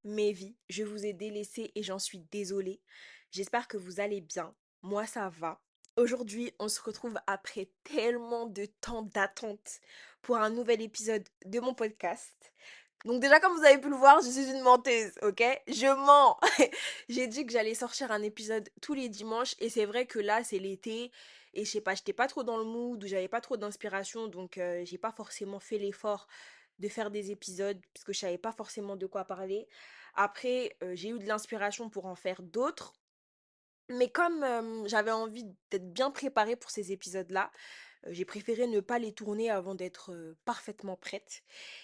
mes vies, je vous ai délaissé et j'en suis désolée. J'espère que vous allez bien. Moi, ça va. Aujourd'hui, on se retrouve après tellement de temps d'attente pour un nouvel épisode de mon podcast. Donc déjà, comme vous avez pu le voir, je suis une menteuse, ok? Je mens. J'ai dit que j'allais sortir un épisode tous les dimanches et c'est vrai que là, c'est l'été et je sais pas, j'étais pas trop dans le mood ou j'avais pas trop d'inspiration donc j'ai pas forcément fait l'effort de faire des épisodes parce que je savais pas forcément de quoi parler. Après, j'ai eu de l'inspiration pour en faire d'autres. Mais comme j'avais envie d'être bien préparée pour ces épisodes-là, j'ai préféré ne pas les tourner avant d'être parfaitement prête.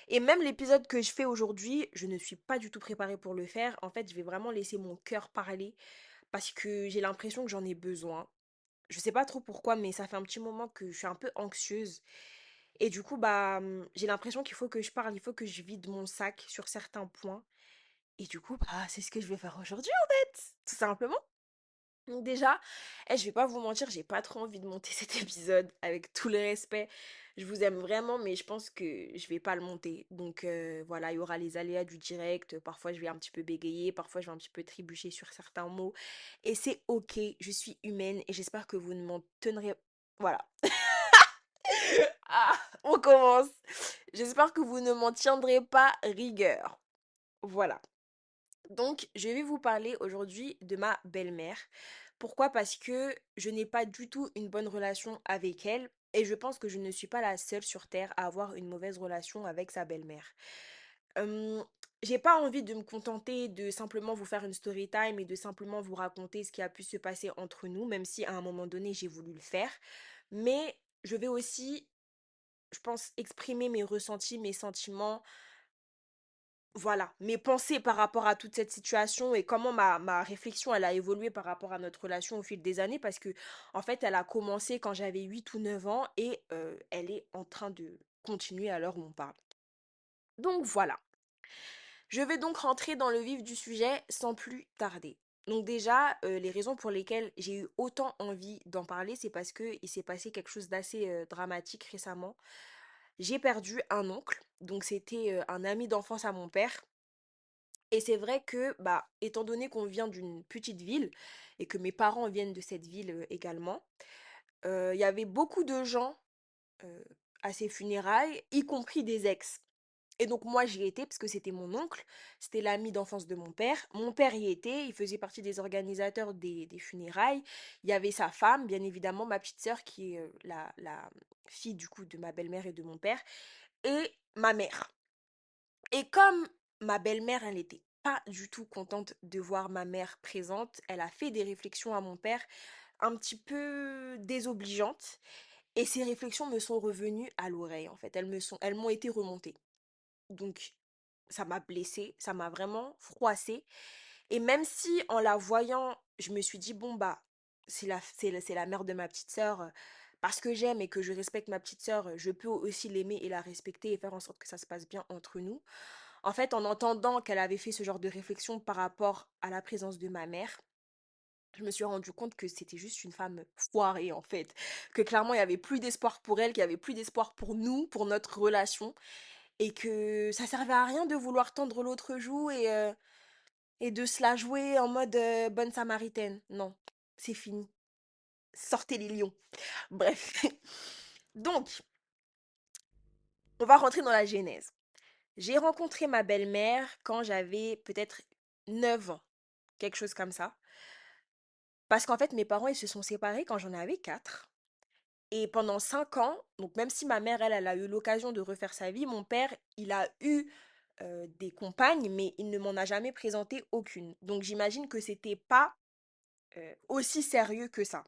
Et même l'épisode que je fais aujourd'hui, je ne suis pas du tout préparée pour le faire. En fait, je vais vraiment laisser mon cœur parler parce que j'ai l'impression que j'en ai besoin. Je sais pas trop pourquoi, mais ça fait un petit moment que je suis un peu anxieuse. Et du coup, bah, j'ai l'impression qu'il faut que je parle, il faut que je vide mon sac sur certains points. Et du coup, bah, c'est ce que je vais faire aujourd'hui, en fait, tout simplement. Donc déjà, je vais pas vous mentir, j'ai pas trop envie de monter cet épisode, avec tout le respect. Je vous aime vraiment, mais je pense que je vais pas le monter. Donc voilà, il y aura les aléas du direct. Parfois, je vais un petit peu bégayer, parfois, je vais un petit peu trébucher sur certains mots. Et c'est ok, je suis humaine et j'espère que vous ne m'en tiendrez... Voilà. Ah, on commence. J'espère que vous ne m'en tiendrez pas rigueur. Voilà. Donc, je vais vous parler aujourd'hui de ma belle-mère. Pourquoi? Parce que je n'ai pas du tout une bonne relation avec elle et je pense que je ne suis pas la seule sur Terre à avoir une mauvaise relation avec sa belle-mère. Euh, j'ai pas envie de me contenter de simplement vous faire une story time et de simplement vous raconter ce qui a pu se passer entre nous, même si à un moment donné j'ai voulu le faire. Mais je vais aussi, je pense, exprimer mes ressentis, mes sentiments, voilà, mes pensées par rapport à toute cette situation et comment ma réflexion elle a évolué par rapport à notre relation au fil des années parce que en fait elle a commencé quand j'avais 8 ou 9 ans et elle est en train de continuer à l'heure où on parle. Donc voilà, je vais donc rentrer dans le vif du sujet sans plus tarder. Donc déjà, les raisons pour lesquelles j'ai eu autant envie d'en parler, c'est parce que il s'est passé quelque chose d'assez dramatique récemment. J'ai perdu un oncle, donc c'était un ami d'enfance à mon père. Et c'est vrai que, bah, étant donné qu'on vient d'une petite ville et que mes parents viennent de cette ville également, il y avait beaucoup de gens euh, à ses funérailles, y compris des ex. Et donc moi j'y étais parce que c'était mon oncle, c'était l'ami d'enfance de mon père. Mon père y était, il faisait partie des organisateurs des funérailles. Il y avait sa femme, bien évidemment, ma petite sœur qui est la fille du coup de ma belle-mère et de mon père, et ma mère. Et comme ma belle-mère, elle n'était pas du tout contente de voir ma mère présente, elle a fait des réflexions à mon père un petit peu désobligeantes. Et ces réflexions me sont revenues à l'oreille, en fait. Elles m'ont été remontées. Donc, ça m'a blessée, ça m'a vraiment froissée. Et même si en la voyant, je me suis dit, bon, bah, c'est la mère de ma petite sœur, parce que j'aime et que je respecte ma petite sœur, je peux aussi l'aimer et la respecter et faire en sorte que ça se passe bien entre nous. En fait, en entendant qu'elle avait fait ce genre de réflexion par rapport à la présence de ma mère, je me suis rendu compte que c'était juste une femme foirée en fait, que clairement il y avait plus d'espoir pour elle, qu'il y avait plus d'espoir pour nous, pour notre relation, et que ça servait à rien de vouloir tendre l'autre joue et de se la jouer en mode bonne samaritaine. Non, c'est fini. Sortez les lions. Bref. Donc, on va rentrer dans la genèse. J'ai rencontré ma belle-mère quand j'avais peut-être 9 ans, quelque chose comme ça. Parce qu'en fait, mes parents, ils se sont séparés quand j'en avais 4. Et pendant 5 ans, donc même si ma mère, elle a eu l'occasion de refaire sa vie, mon père, il a eu des compagnes, mais il ne m'en a jamais présenté aucune. Donc j'imagine que c'était pas aussi sérieux que ça.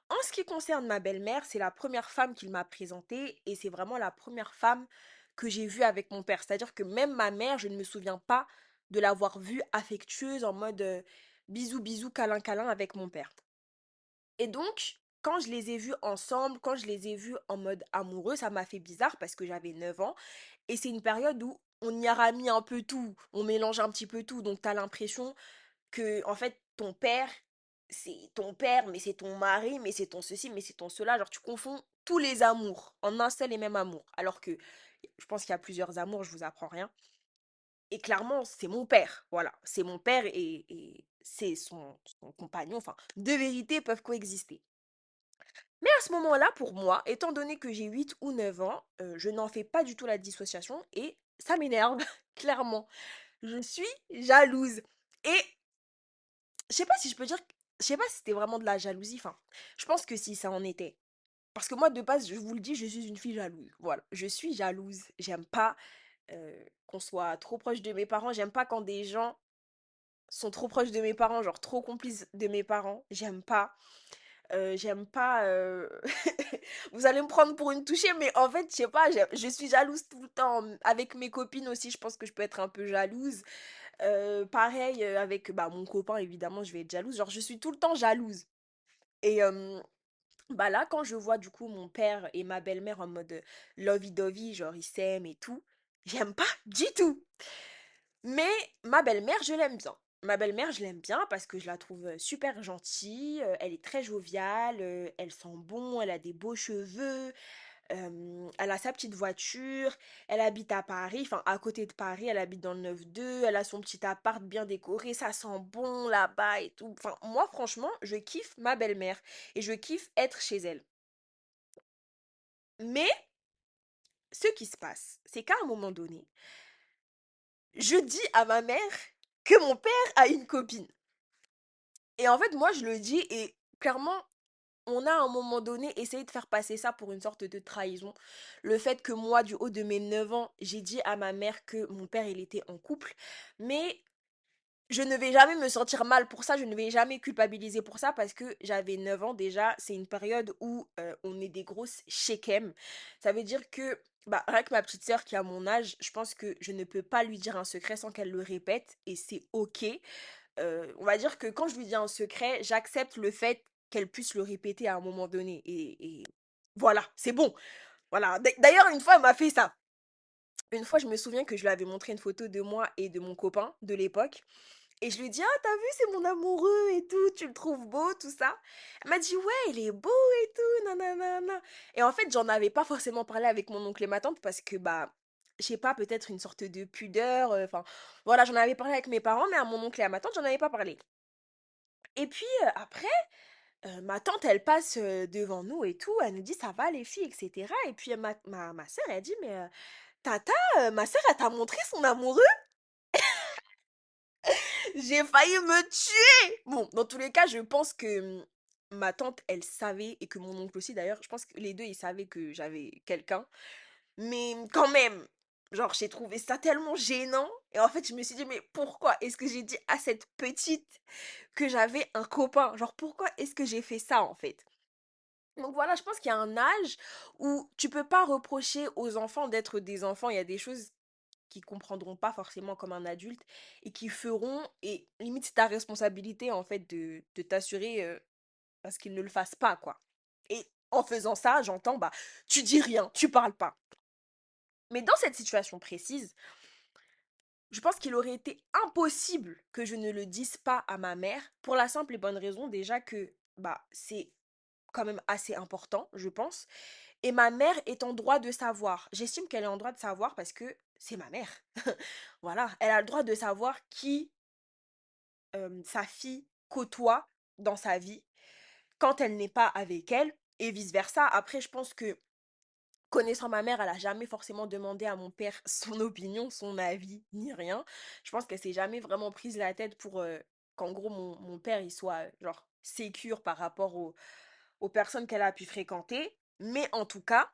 En ce qui concerne ma belle-mère, c'est la première femme qu'il m'a présentée et c'est vraiment la première femme que j'ai vue avec mon père. C'est-à-dire que même ma mère, je ne me souviens pas de l'avoir vue affectueuse en mode bisous bisous câlin câlin avec mon père. Et donc, quand je les ai vus ensemble, quand je les ai vus en mode amoureux, ça m'a fait bizarre parce que j'avais 9 ans et c'est une période où on y a mis un peu tout, on mélange un petit peu tout, donc t'as l'impression que en fait ton père c'est ton père mais c'est ton mari mais c'est ton ceci mais c'est ton cela, genre tu confonds tous les amours en un seul et même amour alors que je pense qu'il y a plusieurs amours, je vous apprends rien. Et clairement, c'est mon père. Voilà, c'est mon père et c'est son compagnon. Enfin, deux vérités peuvent coexister. Mais à ce moment-là, pour moi, étant donné que j'ai 8 ou 9 ans, je n'en fais pas du tout la dissociation et ça m'énerve, clairement. Je suis jalouse. Et je sais pas si je peux dire, je sais pas si c'était vraiment de la jalousie. Enfin, je pense que si ça en était. Parce que moi, de base, je vous le dis, je suis une fille jalouse. Voilà, je suis jalouse. J'aime pas qu'on soit trop proche de mes parents. J'aime pas quand des gens sont trop proches de mes parents, genre trop complices de mes parents. J'aime pas. J'aime pas. Vous allez me prendre pour une touchée, mais en fait, je sais pas, je suis jalouse tout le temps. Avec mes copines aussi, je pense que je peux être un peu jalouse. Pareil avec bah, mon copain, évidemment, je vais être jalouse. Genre, je suis tout le temps jalouse. Et bah là, quand je vois du coup mon père et ma belle-mère en mode lovey-dovey, genre ils s'aiment et tout, j'aime pas du tout. Mais ma belle-mère, je l'aime bien. Ma belle-mère, je l'aime bien parce que je la trouve super gentille, elle est très joviale, elle sent bon, elle a des beaux cheveux, elle a sa petite voiture, elle habite à Paris, enfin à côté de Paris, elle habite dans le 9-2, elle a son petit appart bien décoré, ça sent bon là-bas et tout. Enfin, moi franchement, je kiffe ma belle-mère et je kiffe être chez elle. Mais ce qui se passe, c'est qu'à un moment donné, je dis à ma mère que mon père a une copine. Et en fait, moi, je le dis et clairement, on a à un moment donné essayé de faire passer ça pour une sorte de trahison. Le fait que moi, du haut de mes 9 ans, j'ai dit à ma mère que mon père, il était en couple. Mais je ne vais jamais me sentir mal pour ça, je ne vais jamais culpabiliser pour ça parce que j'avais 9 ans déjà. C'est une période où on est des grosses chéquem. Ça veut dire que, bah, rien que ma petite sœur qui a mon âge, je pense que je ne peux pas lui dire un secret sans qu'elle le répète et c'est ok. On va dire que quand je lui dis un secret, j'accepte le fait qu'elle puisse le répéter à un moment donné. Et voilà, c'est bon. Voilà. D'ailleurs, une fois, elle m'a fait ça. Une fois, je me souviens que je lui avais montré une photo de moi et de mon copain de l'époque. Et je lui ai dit, ah, t'as vu, c'est mon amoureux et tout, tu le trouves beau, tout ça. Elle m'a dit, ouais, il est beau et tout, nanana. Et en fait, j'en avais pas forcément parlé avec mon oncle et ma tante parce que, bah, je sais pas, peut-être une sorte de pudeur. Enfin, voilà, j'en avais parlé avec mes parents, mais à mon oncle et à ma tante, j'en avais pas parlé. Et puis après, ma tante, elle passe devant nous et tout, elle nous dit, ça va les filles, etc. Et puis ma sœur, elle dit, mais Tata, ma sœur, elle t'a montré son amoureux? J'ai failli me tuer! Bon, dans tous les cas, je pense que ma tante, elle savait, et que mon oncle aussi d'ailleurs, je pense que les deux, ils savaient que j'avais quelqu'un. Mais quand même, genre, j'ai trouvé ça tellement gênant. Et en fait, je me suis dit, mais pourquoi est-ce que j'ai dit à cette petite que j'avais un copain? Genre, pourquoi est-ce que j'ai fait ça en fait? Donc voilà, je pense qu'il y a un âge où tu peux pas reprocher aux enfants d'être des enfants. Il y a des choses qui comprendront pas forcément comme un adulte et qui feront, et limite c'est ta responsabilité en fait de t'assurer parce qu'ils ne le fassent pas quoi. Et en faisant ça, j'entends, bah tu dis rien, tu parles pas. Mais dans cette situation précise, je pense qu'il aurait été impossible que je ne le dise pas à ma mère pour la simple et bonne raison déjà que bah c'est quand même assez important, je pense. Et ma mère est en droit de savoir. J'estime qu'elle est en droit de savoir parce que c'est ma mère. Voilà, elle a le droit de savoir qui sa fille côtoie dans sa vie quand elle n'est pas avec elle et vice-versa. Après, je pense que connaissant ma mère, elle a jamais forcément demandé à mon père son opinion, son avis, ni rien. Je pense qu'elle s'est jamais vraiment prise la tête pour qu'en gros mon père il soit genre sécure par rapport aux personnes qu'elle a pu fréquenter. Mais en tout cas,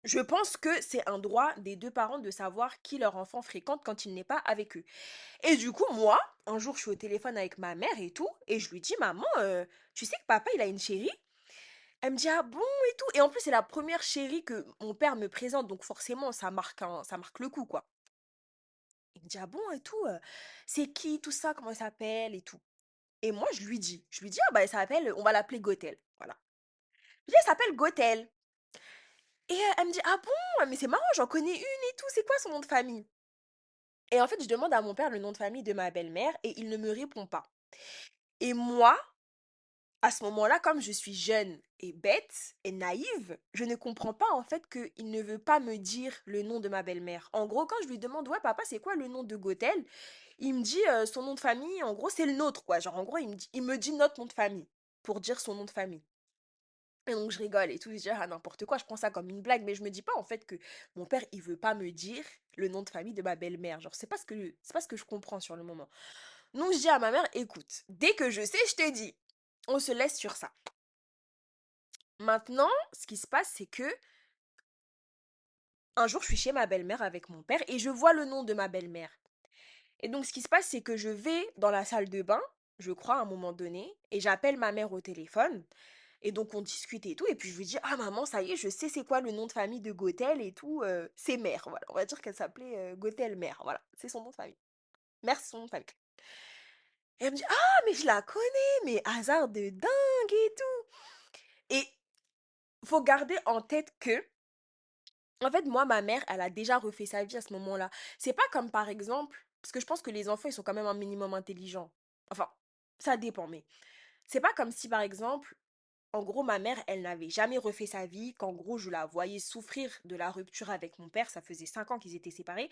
je pense que c'est un droit des deux parents de savoir qui leur enfant fréquente quand il n'est pas avec eux. Et du coup, moi, un jour, je suis au téléphone avec ma mère et tout, et je lui dis, maman, tu sais que papa, il a une chérie? Elle me dit, ah bon et tout. Et en plus, c'est la première chérie que mon père me présente, donc forcément, ça marque le coup, quoi. Il me dit, ah bon et tout, c'est qui, tout ça, comment elle s'appelle et tout. Et moi, je lui dis, ah bah, elle s'appelle, on va l'appeler Gothel. Voilà. Je lui dis, elle s'appelle Gothel. Et elle me dit, ah bon, mais c'est marrant, j'en connais une et tout, c'est quoi son nom de famille? Et en fait, je demande à mon père le nom de famille de ma belle-mère et il ne me répond pas. Et moi, à ce moment-là, comme je suis jeune et bête et naïve, je ne comprends pas en fait qu'il ne veut pas me dire le nom de ma belle-mère. En gros, quand je lui demande, ouais, papa, c'est quoi le nom de Gothel? Il me dit son nom de famille, en gros, c'est le nôtre, quoi. Genre, en gros, il me dit notre nom de famille pour dire son nom de famille. Et donc, je rigole et tout, je dis ah, n'importe quoi, je prends ça comme une blague, mais je me dis pas en fait que mon père, il veut pas me dire le nom de famille de ma belle-mère. Genre, c'est pas ce que je comprends sur le moment. Donc, je dis à ma mère, écoute, dès que je sais, je te dis. On se laisse sur ça. Maintenant, ce qui se passe, c'est que un jour, je suis chez ma belle-mère avec mon père et je vois le nom de ma belle-mère. Et donc, ce qui se passe, c'est que je vais dans la salle de bain, je crois, à un moment donné, et j'appelle ma mère au téléphone. Et donc, on discute et tout. Et puis, je lui dis, ah maman, ça y est, je sais c'est quoi le nom de famille de Gothel et tout. C'est Mère, voilà. On va dire qu'elle s'appelait Gothel Mère, voilà. C'est son nom de famille. Mère, c'est son nom de famille. Et elle me dit, ah, mais je la connais, mais hasard de dingue et tout. Et faut garder en tête que en fait, moi, ma mère, elle a déjà refait sa vie à ce moment-là. C'est pas comme par exemple, parce que je pense que les enfants, ils sont quand même un minimum intelligents. Enfin, ça dépend, mais c'est pas comme si par exemple, en gros, ma mère, elle n'avait jamais refait sa vie, qu'en gros, je la voyais souffrir de la rupture avec mon père, ça faisait 5 ans qu'ils étaient séparés,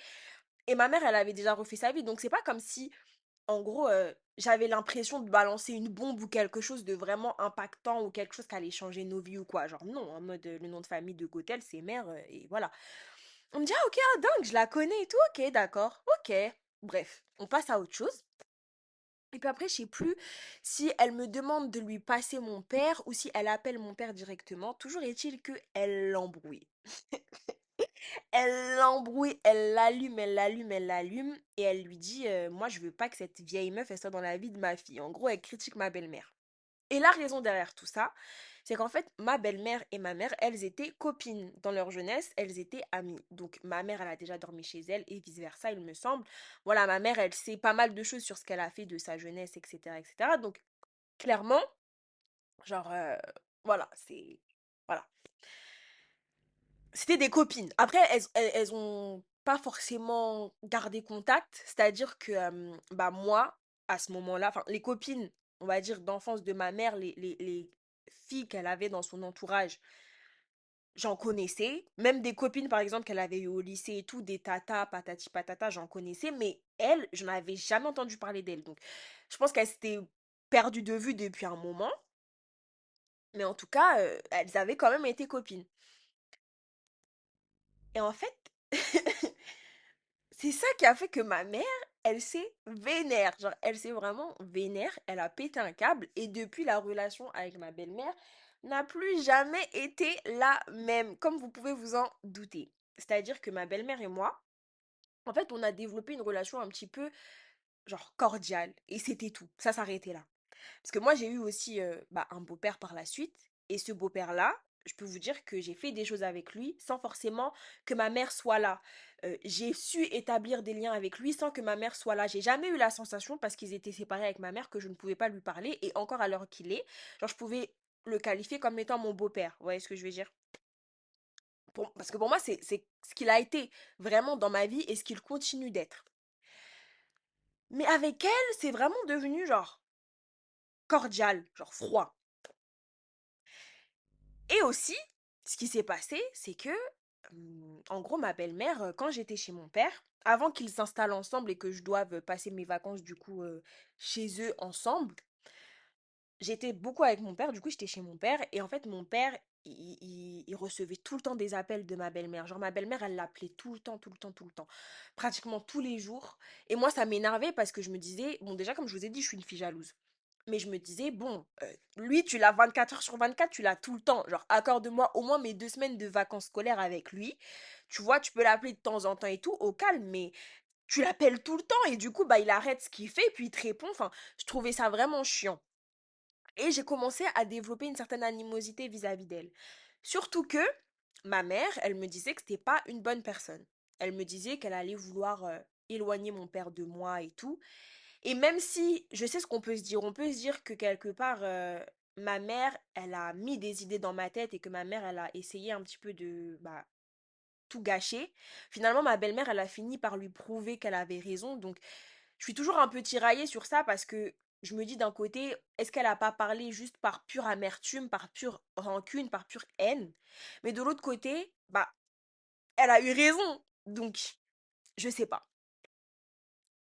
et ma mère, elle avait déjà refait sa vie, donc c'est pas comme si en gros, j'avais l'impression de balancer une bombe ou quelque chose de vraiment impactant ou quelque chose qui allait changer nos vies ou quoi. Genre non, en mode le nom de famille de Gothel, c'est mère et voilà. On me dit ah ok, ah, dingue, je la connais et tout, ok, d'accord, ok. Bref, on passe à autre chose. Et puis après, je sais plus si elle me demande de lui passer mon père ou si elle appelle mon père directement. Toujours est-il que elle l'embrouille. Elle l'embrouille, elle l'allume, elle l'allume, elle l'allume, et elle lui dit moi je veux pas que cette vieille meuf elle soit dans la vie de ma fille. En gros, elle critique ma belle-mère. Et la raison derrière tout ça, c'est qu'en fait, ma belle-mère et ma mère, elles étaient copines dans leur jeunesse, elles étaient amies. Donc ma mère, elle a déjà dormi chez elle et vice-versa, il me semble. Voilà, ma mère, elle sait pas mal de choses sur ce qu'elle a fait de sa jeunesse, etc., etc. Donc clairement, genre, voilà, c'est... Voilà. C'était des copines. Après, elles ont pas forcément gardé contact. C'est-à-dire que, bah, moi, à ce moment-là, enfin, les copines, on va dire, d'enfance de ma mère, les filles qu'elle avait dans son entourage, j'en connaissais. Même des copines, par exemple, qu'elle avait eues au lycée et tout, des tatas, patati patata, j'en connaissais. Mais elle, je n'avais jamais entendu parler d'elle. Donc, je pense qu'elle s'était perdue de vue depuis un moment. Mais en tout cas, elles avaient quand même été copines. Et en fait, c'est ça qui a fait que ma mère, elle s'est vénère. Genre, elle s'est vraiment vénère. Elle a pété un câble. Et depuis, la relation avec ma belle-mère n'a plus jamais été la même, comme vous pouvez vous en douter. C'est-à-dire que ma belle-mère et moi, en fait, on a développé une relation un petit peu, genre, cordiale. Et c'était tout. Ça s'arrêtait là. Parce que moi, j'ai eu aussi bah, un beau-père par la suite. Et ce beau-père-là, je peux vous dire que j'ai fait des choses avec lui sans forcément que ma mère soit là. J'ai su établir des liens avec lui sans que ma mère soit là. J'ai jamais eu la sensation, parce qu'ils étaient séparés avec ma mère, que je ne pouvais pas lui parler. Et encore à l'heure qu'il est, genre, je pouvais le qualifier comme étant mon beau-père. Vous voyez ce que je veux dire? Parce que pour moi, c'est ce qu'il a été vraiment dans ma vie et ce qu'il continue d'être. Mais avec elle, c'est vraiment devenu genre cordial, genre froid. Et aussi, ce qui s'est passé, c'est que, en gros, ma belle-mère, quand j'étais chez mon père, avant qu'ils s'installent ensemble et que je doive passer mes vacances, du coup, chez eux ensemble, j'étais beaucoup avec mon père, du coup, j'étais chez mon père, et en fait, mon père, il recevait tout le temps des appels de ma belle-mère. Genre, ma belle-mère, elle l'appelait tout le temps, tout le temps, tout le temps. Pratiquement tous les jours. Et moi, ça m'énervait parce que je me disais, bon, déjà, comme je vous ai dit, je suis une fille jalouse. Mais je me disais, bon, lui, tu l'as 24 heures sur 24, tu l'as tout le temps. Genre, accorde-moi au moins mes 2 semaines de vacances scolaires avec lui. Tu vois, tu peux l'appeler de temps en temps et tout, au calme, mais tu l'appelles tout le temps. Et du coup, bah, il arrête ce qu'il fait, puis il te répond. Enfin, je trouvais ça vraiment chiant. Et j'ai commencé à développer une certaine animosité vis-à-vis d'elle. Surtout que ma mère, elle me disait que c'était pas une bonne personne. Elle me disait qu'elle allait vouloir éloigner mon père de moi et tout. Et même si je sais ce qu'on peut se dire, on peut se dire que quelque part, ma mère, elle a mis des idées dans ma tête et que ma mère, elle a essayé un petit peu de bah, tout gâcher. Finalement, ma belle-mère, elle a fini par lui prouver qu'elle avait raison. Donc, je suis toujours un peu tiraillée sur ça parce que je me dis d'un côté, est-ce qu'elle a pas parlé juste par pure amertume, par pure rancune, par pure haine? Mais de l'autre côté, bah, elle a eu raison. Donc, je sais pas.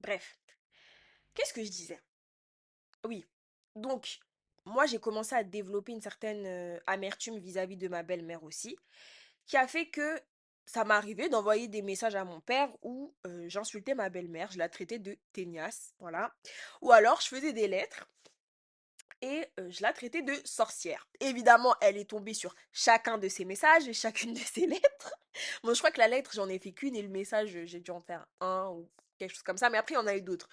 Bref, qu'est-ce que je disais? Oui. Donc, moi, j'ai commencé à développer une certaine amertume vis-à-vis de ma belle-mère aussi, qui a fait que ça m'arrivait d'envoyer des messages à mon père où j'insultais ma belle-mère, je la traitais de teignasse, voilà. Ou alors, je faisais des lettres et je la traitais de sorcière. Évidemment, elle est tombée sur chacun de ces messages et chacune de ces lettres. Bon, je crois que la lettre, j'en ai fait qu'une et le message, j'ai dû en faire un ou quelque chose comme ça, mais après, il y en a eu d'autres.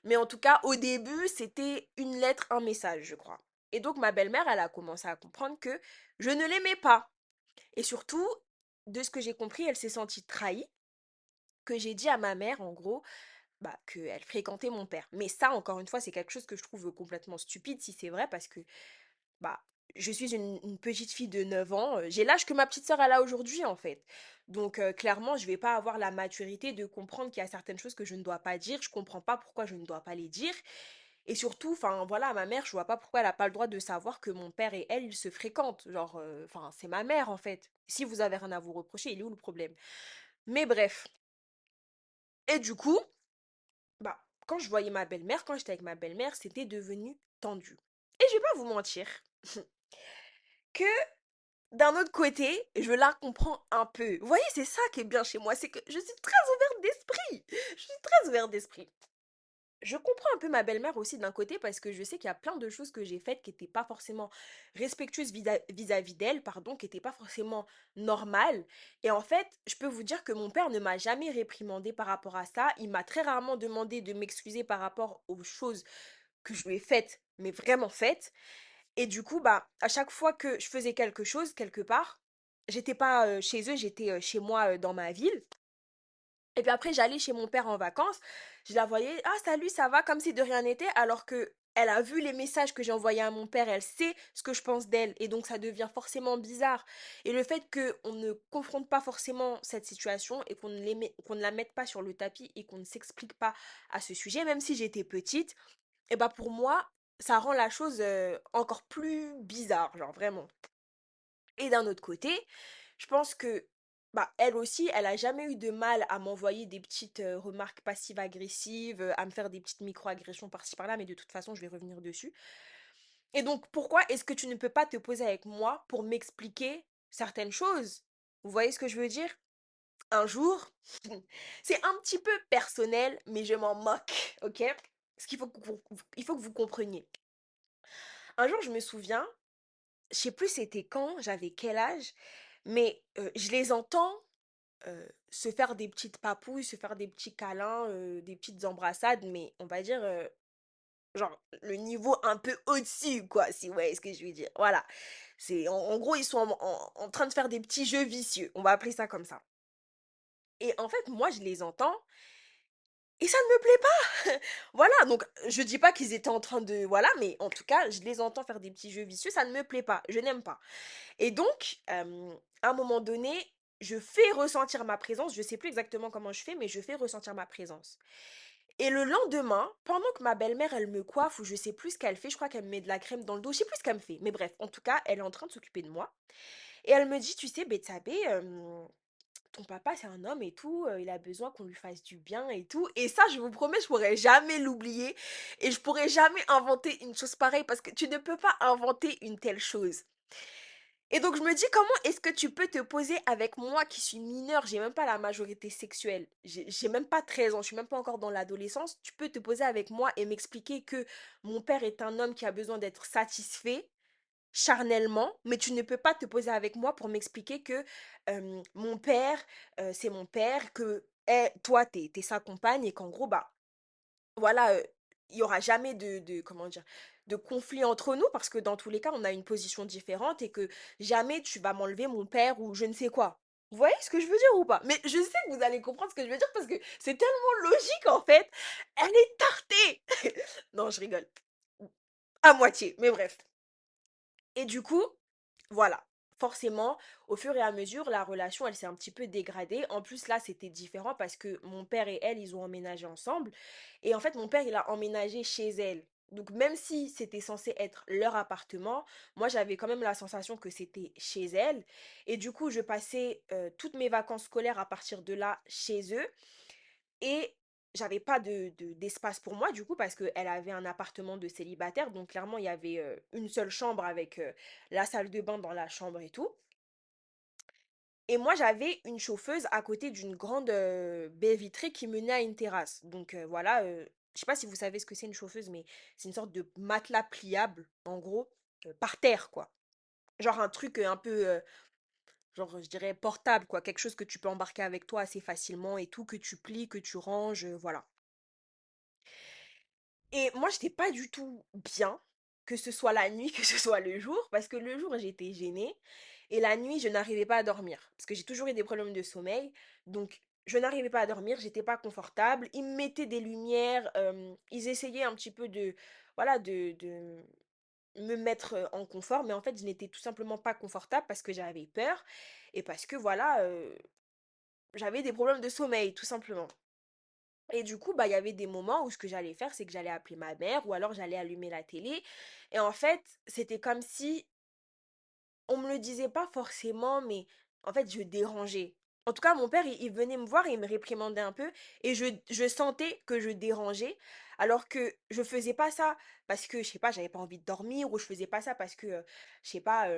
Mais en tout cas, au début, c'était une lettre, un message, je crois. Et donc, ma belle-mère, elle a commencé à comprendre que je ne l'aimais pas. Et surtout, de ce que j'ai compris, elle s'est sentie trahie, que j'ai dit à ma mère, en gros, bah, qu'elle fréquentait mon père. Mais ça, encore une fois, c'est quelque chose que je trouve complètement stupide si c'est vrai, parce que bah, je suis une petite fille de 9 ans, j'ai l'âge que ma petite sœur elle a aujourd'hui en fait. Donc clairement, je vais pas avoir la maturité de comprendre qu'il y a certaines choses que je ne dois pas dire, je comprends pas pourquoi je ne dois pas les dire. Et surtout, enfin voilà, ma mère, je vois pas pourquoi elle a pas le droit de savoir que mon père et elle, ils se fréquentent. Genre, enfin, c'est ma mère en fait. Si vous avez rien à vous reprocher, il est où le problème? Mais bref. Et du coup, bah, quand je voyais ma belle-mère, quand j'étais avec ma belle-mère, c'était devenu tendu. Et je vais pas vous mentir que d'un autre côté, je la comprends un peu. Vous voyez, c'est ça qui est bien chez moi, c'est que je suis très ouverte d'esprit. Je suis très ouverte d'esprit. Je comprends un peu ma belle-mère aussi d'un côté parce que je sais qu'il y a plein de choses que j'ai faites qui n'étaient pas forcément respectueuses vis-à-vis d'elle, pardon, qui n'étaient pas forcément normales. Et en fait, je peux vous dire que mon père ne m'a jamais réprimandé par rapport à ça. Il m'a très rarement demandé de m'excuser par rapport aux choses que je lui ai faites, mais vraiment faites. Et du coup, bah, à chaque fois que je faisais quelque chose, quelque part, j'étais pas chez eux, j'étais chez moi dans ma ville. Et puis après, j'allais chez mon père en vacances. Je la voyais, ah salut, ça va, comme si de rien n'était, alors que elle a vu les messages que j'ai envoyés à mon père, elle sait ce que je pense d'elle, et donc ça devient forcément bizarre. Et le fait qu'on ne confronte pas forcément cette situation et qu'on ne la mette pas sur le tapis et qu'on ne s'explique pas à ce sujet, même si j'étais petite, et bah pour moi, ça rend la chose encore plus bizarre, genre vraiment. Et d'un autre côté, je pense que bah elle aussi, elle a jamais eu de mal à m'envoyer des petites remarques passives-agressives, à me faire des petites micro-agressions par-ci par-là, mais de toute façon, je vais revenir dessus. Et donc, pourquoi est-ce que tu ne peux pas te poser avec moi pour m'expliquer certaines choses? Vous voyez ce que je veux dire? Un jour, c'est un petit peu personnel, mais je m'en moque, ok? Parce il faut que vous compreniez. Un jour, je me souviens, je sais plus c'était quand, j'avais quel âge, mais je les entends se faire des petites papouilles, se faire des petits câlins, des petites embrassades, mais on va dire, genre, le niveau un peu au-dessus, quoi, si vous voyez ce que je veux dire. Voilà. En gros, ils sont en train de faire des petits jeux vicieux. On va appeler ça comme ça. Et en fait, moi, je les entends et ça ne me plaît pas. Voilà, donc je dis pas qu'ils étaient en train de... Voilà, mais en tout cas, je les entends faire des petits jeux vicieux, ça ne me plaît pas. Je n'aime pas. Et donc, à un moment donné, je fais ressentir ma présence. Je sais plus exactement comment je fais, mais je fais ressentir ma présence. Et le lendemain, pendant que ma belle-mère, elle me coiffe ou je sais plus ce qu'elle fait, je crois qu'elle me met de la crème dans le dos, je sais plus ce qu'elle me fait. Mais bref, en tout cas, elle est en train de s'occuper de moi. Et elle me dit, tu sais, Betsabe, ton papa, c'est un homme et tout, il a besoin qu'on lui fasse du bien et tout. Et ça, je vous promets, je pourrais jamais l'oublier. Et je pourrais jamais inventer une chose pareille parce que tu ne peux pas inventer une telle chose. Et donc je me dis comment est-ce que tu peux te poser avec moi qui suis mineure, j'ai même pas la majorité sexuelle, j'ai même pas 13 ans, je suis même pas encore dans l'adolescence, tu peux te poser avec moi et m'expliquer que mon père est un homme qui a besoin d'être satisfait charnellement, mais tu ne peux pas te poser avec moi pour m'expliquer que mon père, c'est mon père, que toi, t'es sa compagne et qu'en gros, bah, voilà, il y aura jamais de comment dire? De conflit entre nous parce que dans tous les cas, on a une position différente et que jamais tu vas m'enlever mon père ou je ne sais quoi. Vous voyez ce que je veux dire ou pas? Mais je sais que vous allez comprendre ce que je veux dire parce que c'est tellement logique en fait. Elle est tartée! Non, je rigole. À moitié, mais bref. Et du coup, voilà. Forcément, au fur et à mesure, la relation, elle s'est un petit peu dégradée. En plus, là, c'était différent parce que mon père et elle, ils ont emménagé ensemble. Et en fait, mon père, il a emménagé chez elle. Donc même si c'était censé être leur appartement, moi j'avais quand même la sensation que c'était chez elles. Et du coup, je passais toutes mes vacances scolaires à partir de là chez eux. Et j'avais pas d'espace pour moi du coup parce qu'elle avait un appartement de célibataire. Donc clairement, il y avait une seule chambre avec la salle de bain dans la chambre et tout. Et moi, j'avais une chauffeuse à côté d'une grande baie vitrée qui menait à une terrasse. Donc voilà, je sais pas si vous savez ce que c'est une chauffeuse, mais c'est une sorte de matelas pliable, en gros, par terre, quoi. Genre un truc un peu, genre je dirais portable, quoi. Quelque chose que tu peux embarquer avec toi assez facilement et tout, que tu plies, que tu ranges, voilà. Et moi, j'étais pas du tout bien, que ce soit la nuit, que ce soit le jour, parce que le jour, j'étais gênée, et la nuit, je n'arrivais pas à dormir, parce que j'ai toujours eu des problèmes de sommeil, donc je n'arrivais pas à dormir, j'étais pas confortable. Ils me mettaient des lumières, ils essayaient un petit peu de, voilà, de me mettre en confort, mais en fait, je n'étais tout simplement pas confortable parce que j'avais peur, et parce que, voilà, j'avais des problèmes de sommeil, tout simplement. Et du coup, bah, il y avait des moments où ce que j'allais faire, c'est que j'allais appeler ma mère ou alors j'allais allumer la télé. Et en fait, c'était comme si on me le disait pas forcément, mais en fait, je dérangeais. En tout cas, mon père, il venait me voir et il me réprimandait un peu. Et je sentais que je dérangeais. Alors que je faisais pas ça parce que, je sais pas, j'avais pas envie de dormir ou je faisais pas ça parce que, je sais pas,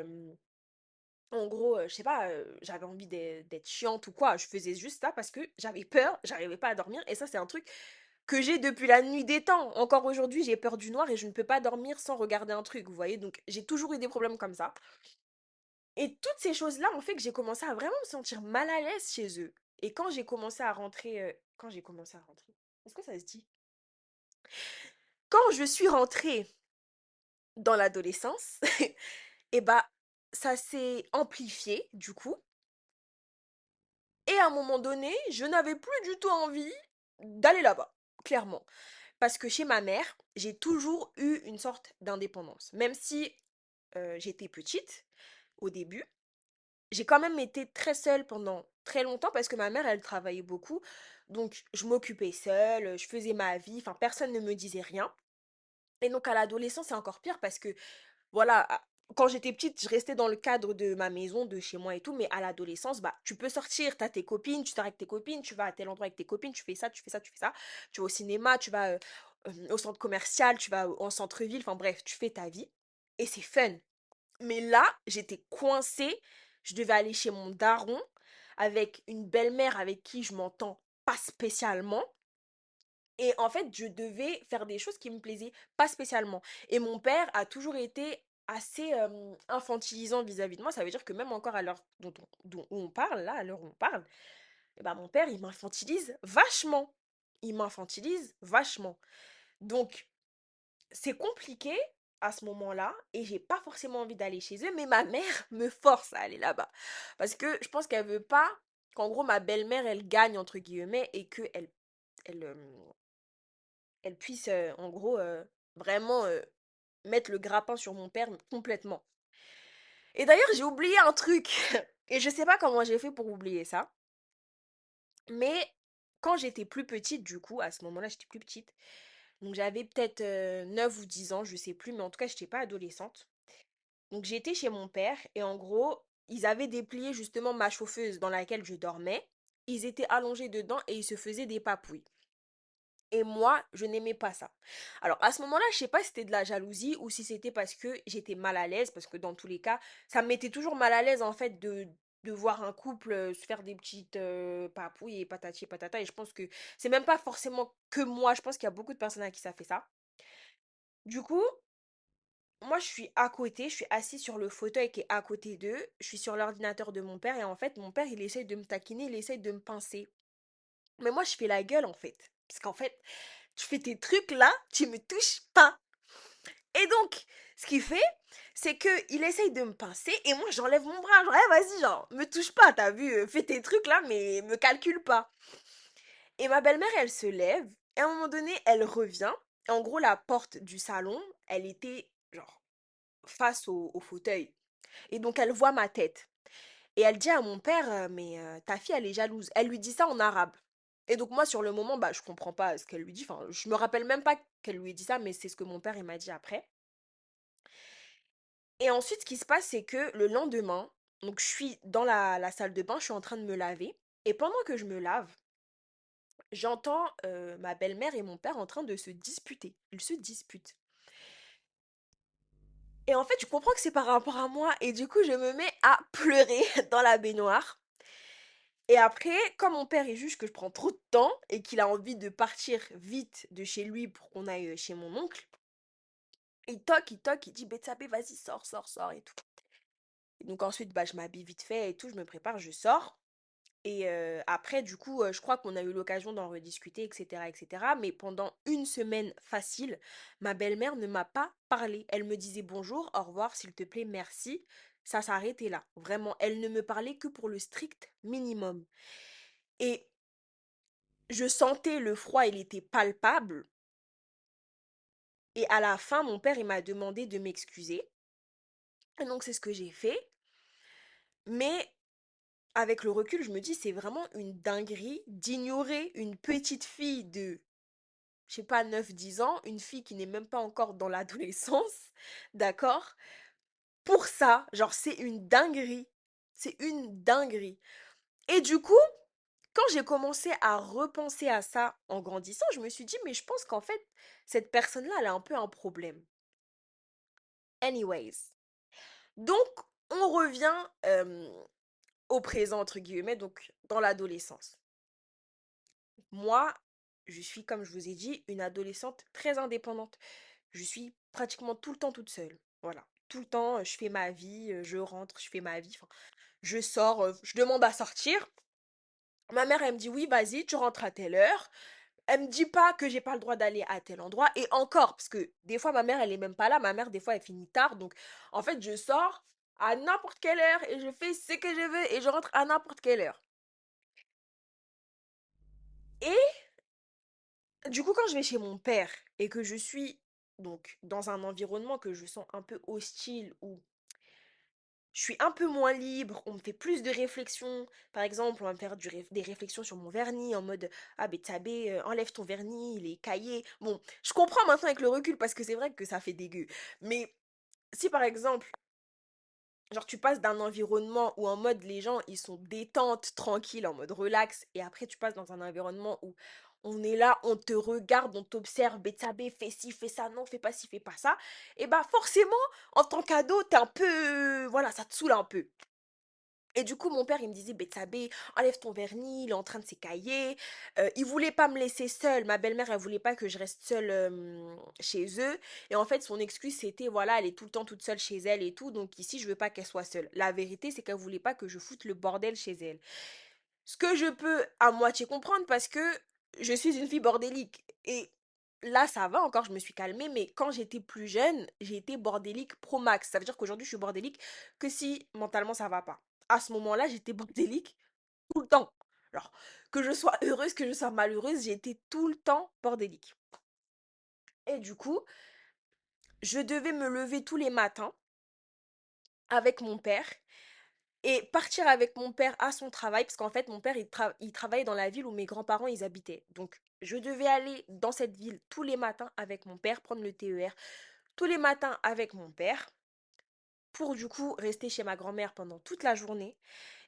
en gros, je sais pas, j'avais envie d'être chiante ou quoi. Je faisais juste ça parce que j'avais peur, j'arrivais pas à dormir. Et ça, c'est un truc que j'ai depuis la nuit des temps. Encore aujourd'hui, j'ai peur du noir et je ne peux pas dormir sans regarder un truc, vous voyez. Donc, j'ai toujours eu des problèmes comme ça. Et toutes ces choses-là ont fait que j'ai commencé à vraiment me sentir mal à l'aise chez eux. Et quand j'ai commencé à rentrer, quand j'ai commencé à rentrer, est-ce que ça se dit? Quand je suis rentrée dans l'adolescence, et bah, ça s'est amplifié du coup. Et à un moment donné, je n'avais plus du tout envie d'aller là-bas, clairement. Parce que chez ma mère, j'ai toujours eu une sorte d'indépendance. Même si j'étais petite au début, j'ai quand même été très seule pendant très longtemps parce que ma mère, elle travaillait beaucoup. Donc, je m'occupais seule, je faisais ma vie, enfin, personne ne me disait rien. Et donc, à l'adolescence, c'est encore pire parce que voilà, quand j'étais petite, je restais dans le cadre de ma maison, de chez moi et tout, mais à l'adolescence, bah, tu peux sortir, t'as tes copines, tu sors avec tes copines, tu vas à tel endroit avec tes copines, tu fais ça, tu fais ça, tu fais ça, tu vas au cinéma, tu vas au centre commercial, tu vas en centre-ville, enfin bref, tu fais ta vie et c'est fun. Mais là, j'étais coincée, je devais aller chez mon daron avec une belle-mère avec qui je m'entends pas spécialement. Et en fait, je devais faire des choses qui me plaisaient pas spécialement. Et mon père a toujours été assez infantilisant vis-à-vis de moi. Ça veut dire que même encore à l'heure où on parle, là, à l'heure où on parle, eh ben, mon père, il m'infantilise vachement. Il m'infantilise vachement. Donc, c'est compliqué à ce moment-là et j'ai pas forcément envie d'aller chez eux, mais ma mère me force à aller là-bas. Parce que je pense qu'elle veut pas qu'en gros ma belle-mère, elle gagne, entre guillemets, et qu'elle elle, elle puisse, en gros, vraiment mettre le grappin sur mon père complètement. Et d'ailleurs, j'ai oublié un truc. Et je sais pas comment j'ai fait pour oublier ça. Mais quand j'étais plus petite, du coup, à ce moment-là, j'étais plus petite. Donc j'avais peut-être 9 ou 10 ans, je sais plus, mais en tout cas, j'étais pas adolescente. Donc j'étais chez mon père et en gros, ils avaient déplié justement ma chauffeuse dans laquelle je dormais. Ils étaient allongés dedans et ils se faisaient des papouilles. Et moi, je n'aimais pas ça. Alors, à ce moment-là, je sais pas si c'était de la jalousie ou si c'était parce que j'étais mal à l'aise, parce que dans tous les cas, ça me mettait toujours mal à l'aise en fait de voir un couple se faire des petites papouilles et patati et patata. Et je pense que c'est même pas forcément que moi, je pense qu'il y a beaucoup de personnes à qui ça fait ça. Du coup, moi, je suis à côté, je suis assise sur le fauteuil qui est à côté d'eux, je suis sur l'ordinateur de mon père et en fait, mon père, il essaye de me taquiner, il essaye de me pincer. Mais moi, je fais la gueule en fait. Parce qu'en fait, tu fais tes trucs là, tu me touches pas. Et donc, ce qu'il fait, c'est que il essaye de me pincer et moi j'enlève mon bras. Genre, eh, vas-y, genre, me touche pas, t'as vu, fais tes trucs là, mais me calcule pas. Et ma belle-mère, elle se lève et à un moment donné, elle revient. Et en gros, la porte du salon, elle était genre face au fauteuil. Et donc, elle voit ma tête. Et elle dit à mon père, mais ta fille, elle est jalouse. Elle lui dit ça en arabe. Et donc moi, sur le moment, bah, je comprends pas ce qu'elle lui dit. Enfin, je me rappelle même pas qu'elle lui ait dit ça, mais c'est ce que mon père, il m'a dit après. Et ensuite, ce qui se passe, c'est que le lendemain, donc je suis dans la salle de bain, je suis en train de me laver. Et pendant que je me lave, j'entends ma belle-mère et mon père en train de se disputer. Ils se disputent. Et en fait, je comprends que c'est par rapport à moi. Et du coup, je me mets à pleurer dans la baignoire. Et après, quand mon père il juge que je prends trop de temps et qu'il a envie de partir vite de chez lui pour qu'on aille chez mon oncle, il toque, il dit Betsabe, vas-y, sors, sors, sors et tout. Et donc ensuite, bah, je m'habille vite fait et tout, je me prépare, je sors. Et après, du coup, je crois qu'on a eu l'occasion d'en rediscuter, etc., etc. Mais pendant une semaine facile, ma belle-mère ne m'a pas parlé. Elle me disait bonjour, au revoir, s'il te plaît, merci. Ça s'arrêtait là. Vraiment, elle ne me parlait que pour le strict minimum. Et je sentais le froid, il était palpable. Et à la fin, mon père, il m'a demandé de m'excuser. Et donc, c'est ce que j'ai fait. Mais avec le recul, je me dis, c'est vraiment une dinguerie d'ignorer une petite fille de je sais pas, 9 10 ans, une fille qui n'est même pas encore dans l'adolescence, d'accord? Pour ça, genre, c'est une dinguerie. C'est une dinguerie. Et du coup, quand j'ai commencé à repenser à ça en grandissant, je me suis dit, mais je pense qu'en fait, cette personne-là, elle a un peu un problème. Anyways. Donc, on revient au présent, entre guillemets, donc dans l'adolescence. Moi, je suis, comme je vous ai dit, une adolescente très indépendante. Je suis pratiquement tout le temps toute seule. Voilà. Tout le temps, je fais ma vie, je rentre, je fais ma vie. Enfin, je sors, je demande à sortir. Ma mère, elle me dit oui, vas-y, tu rentres à telle heure. Elle me dit pas que j'ai pas le droit d'aller à tel endroit. Et encore, parce que des fois, ma mère, elle est même pas là. Ma mère, des fois, elle finit tard. Donc, en fait, je sors à n'importe quelle heure et je fais ce que je veux et je rentre à n'importe quelle heure. Et du coup, quand je vais chez mon père et que je suis donc dans un environnement que je sens un peu hostile où je suis un peu moins libre, on me fait plus de réflexions. Par exemple, on va me faire des réflexions sur mon vernis en mode ah ben Tabé, enlève ton vernis, il est caillé. Bon, je comprends maintenant avec le recul parce que c'est vrai que ça fait dégueu. Mais si par exemple, genre tu passes d'un environnement où en mode les gens ils sont détente, tranquille, en mode relax, et après tu passes dans un environnement où on est là, on te regarde, on t'observe, Betsabé, fais ci, fais ça, non, fais pas ci, fais pas ça, et bah forcément, en tant qu'ado, t'es un peu. Voilà, ça te saoule un peu. Et du coup, mon père, il me disait, Betsabé, enlève ton vernis, il est en train de s'écailler. Il voulait pas me laisser seule. Ma belle-mère, elle voulait pas que je reste seule chez eux. Et en fait, son excuse, c'était, voilà, elle est tout le temps toute seule chez elle et tout. Donc ici, je veux pas qu'elle soit seule. La vérité, c'est qu'elle voulait pas que je foute le bordel chez elle. Ce que je peux à moitié comprendre parce que je suis une fille bordélique. Et là, ça va encore, je me suis calmée. Mais quand j'étais plus jeune, j'ai été bordélique pro max. Ça veut dire qu'aujourd'hui, je suis bordélique que si mentalement ça va pas. À ce moment-là, j'étais bordélique tout le temps. Alors, que je sois heureuse, que je sois malheureuse, j'ai été tout le temps bordélique. Et du coup, je devais me lever tous les matins avec mon père et partir avec mon père à son travail, parce qu'en fait, mon père, il travaillait dans la ville où mes grands-parents, ils habitaient. Donc, je devais aller dans cette ville tous les matins avec mon père, prendre le TER tous les matins avec mon père, pour du coup rester chez ma grand-mère pendant toute la journée.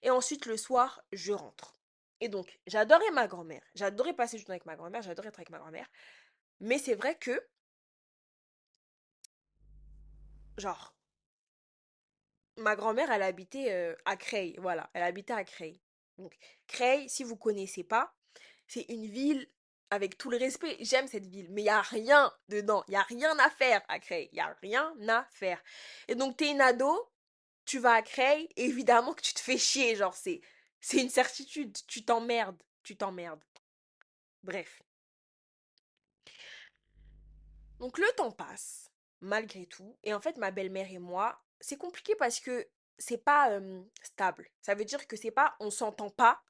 Et ensuite, le soir, je rentre. Et donc, j'adorais ma grand-mère. J'adorais passer du temps avec ma grand-mère, j'adorais être avec ma grand-mère. Mais c'est vrai que, genre, ma grand-mère, elle habitait à Creil. Voilà, elle habitait à Creil. Donc, Creil, si vous connaissez pas, c'est une ville avec tout le respect. J'aime cette ville, mais il n'y a rien dedans. Il n'y a rien à faire à Creil. Il n'y a rien à faire. Et donc, t'es une ado, tu vas à Creil, évidemment que tu te fais chier. Genre, c'est une certitude. Tu t'emmerdes. Tu t'emmerdes. Bref. Donc, le temps passe, malgré tout. Et en fait, ma belle-mère et moi, c'est compliqué parce que c'est pas stable. Ça veut dire que c'est pas on s'entend pas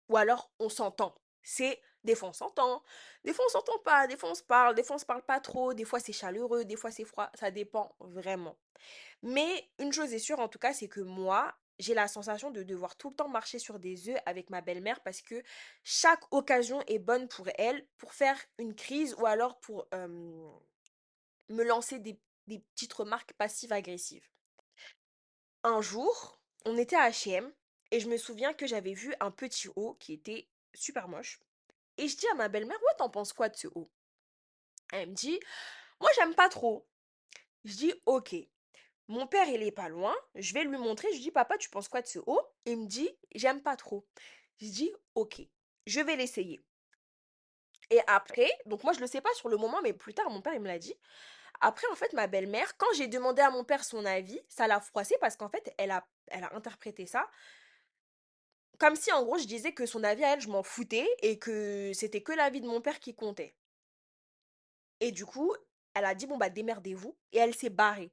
ou alors on s'entend. C'est des fois on s'entend, des fois on s'entend pas, des fois on se parle, des fois on se parle pas trop, des fois c'est chaleureux, des fois c'est froid, ça dépend vraiment. Mais une chose est sûre en tout cas, c'est que moi, j'ai la sensation de devoir tout le temps marcher sur des œufs avec ma belle-mère parce que chaque occasion est bonne pour elle pour faire une crise ou alors pour me lancer des petites remarques passives-agressives. Un jour, on était à H&M et je me souviens que j'avais vu un petit haut qui était super moche. Et je dis à ma belle-mère, ouais, t'en penses quoi de ce haut? Elle me dit, moi j'aime pas trop. Je dis, ok. Mon père, il est pas loin, je vais lui montrer. Je dis, papa, tu penses quoi de ce haut? Il me dit, j'aime pas trop. Je dis, ok, je vais l'essayer. Et après, donc moi je le sais pas sur le moment, mais plus tard, mon père, il me l'a dit. Après, en fait, ma belle-mère, quand j'ai demandé à mon père son avis, ça l'a froissé parce qu'en fait, elle a interprété ça comme si, en gros, je disais que son avis à elle, je m'en foutais et que c'était que l'avis de mon père qui comptait. Et du coup, elle a dit, bon, bah, démerdez-vous. Et elle s'est barrée.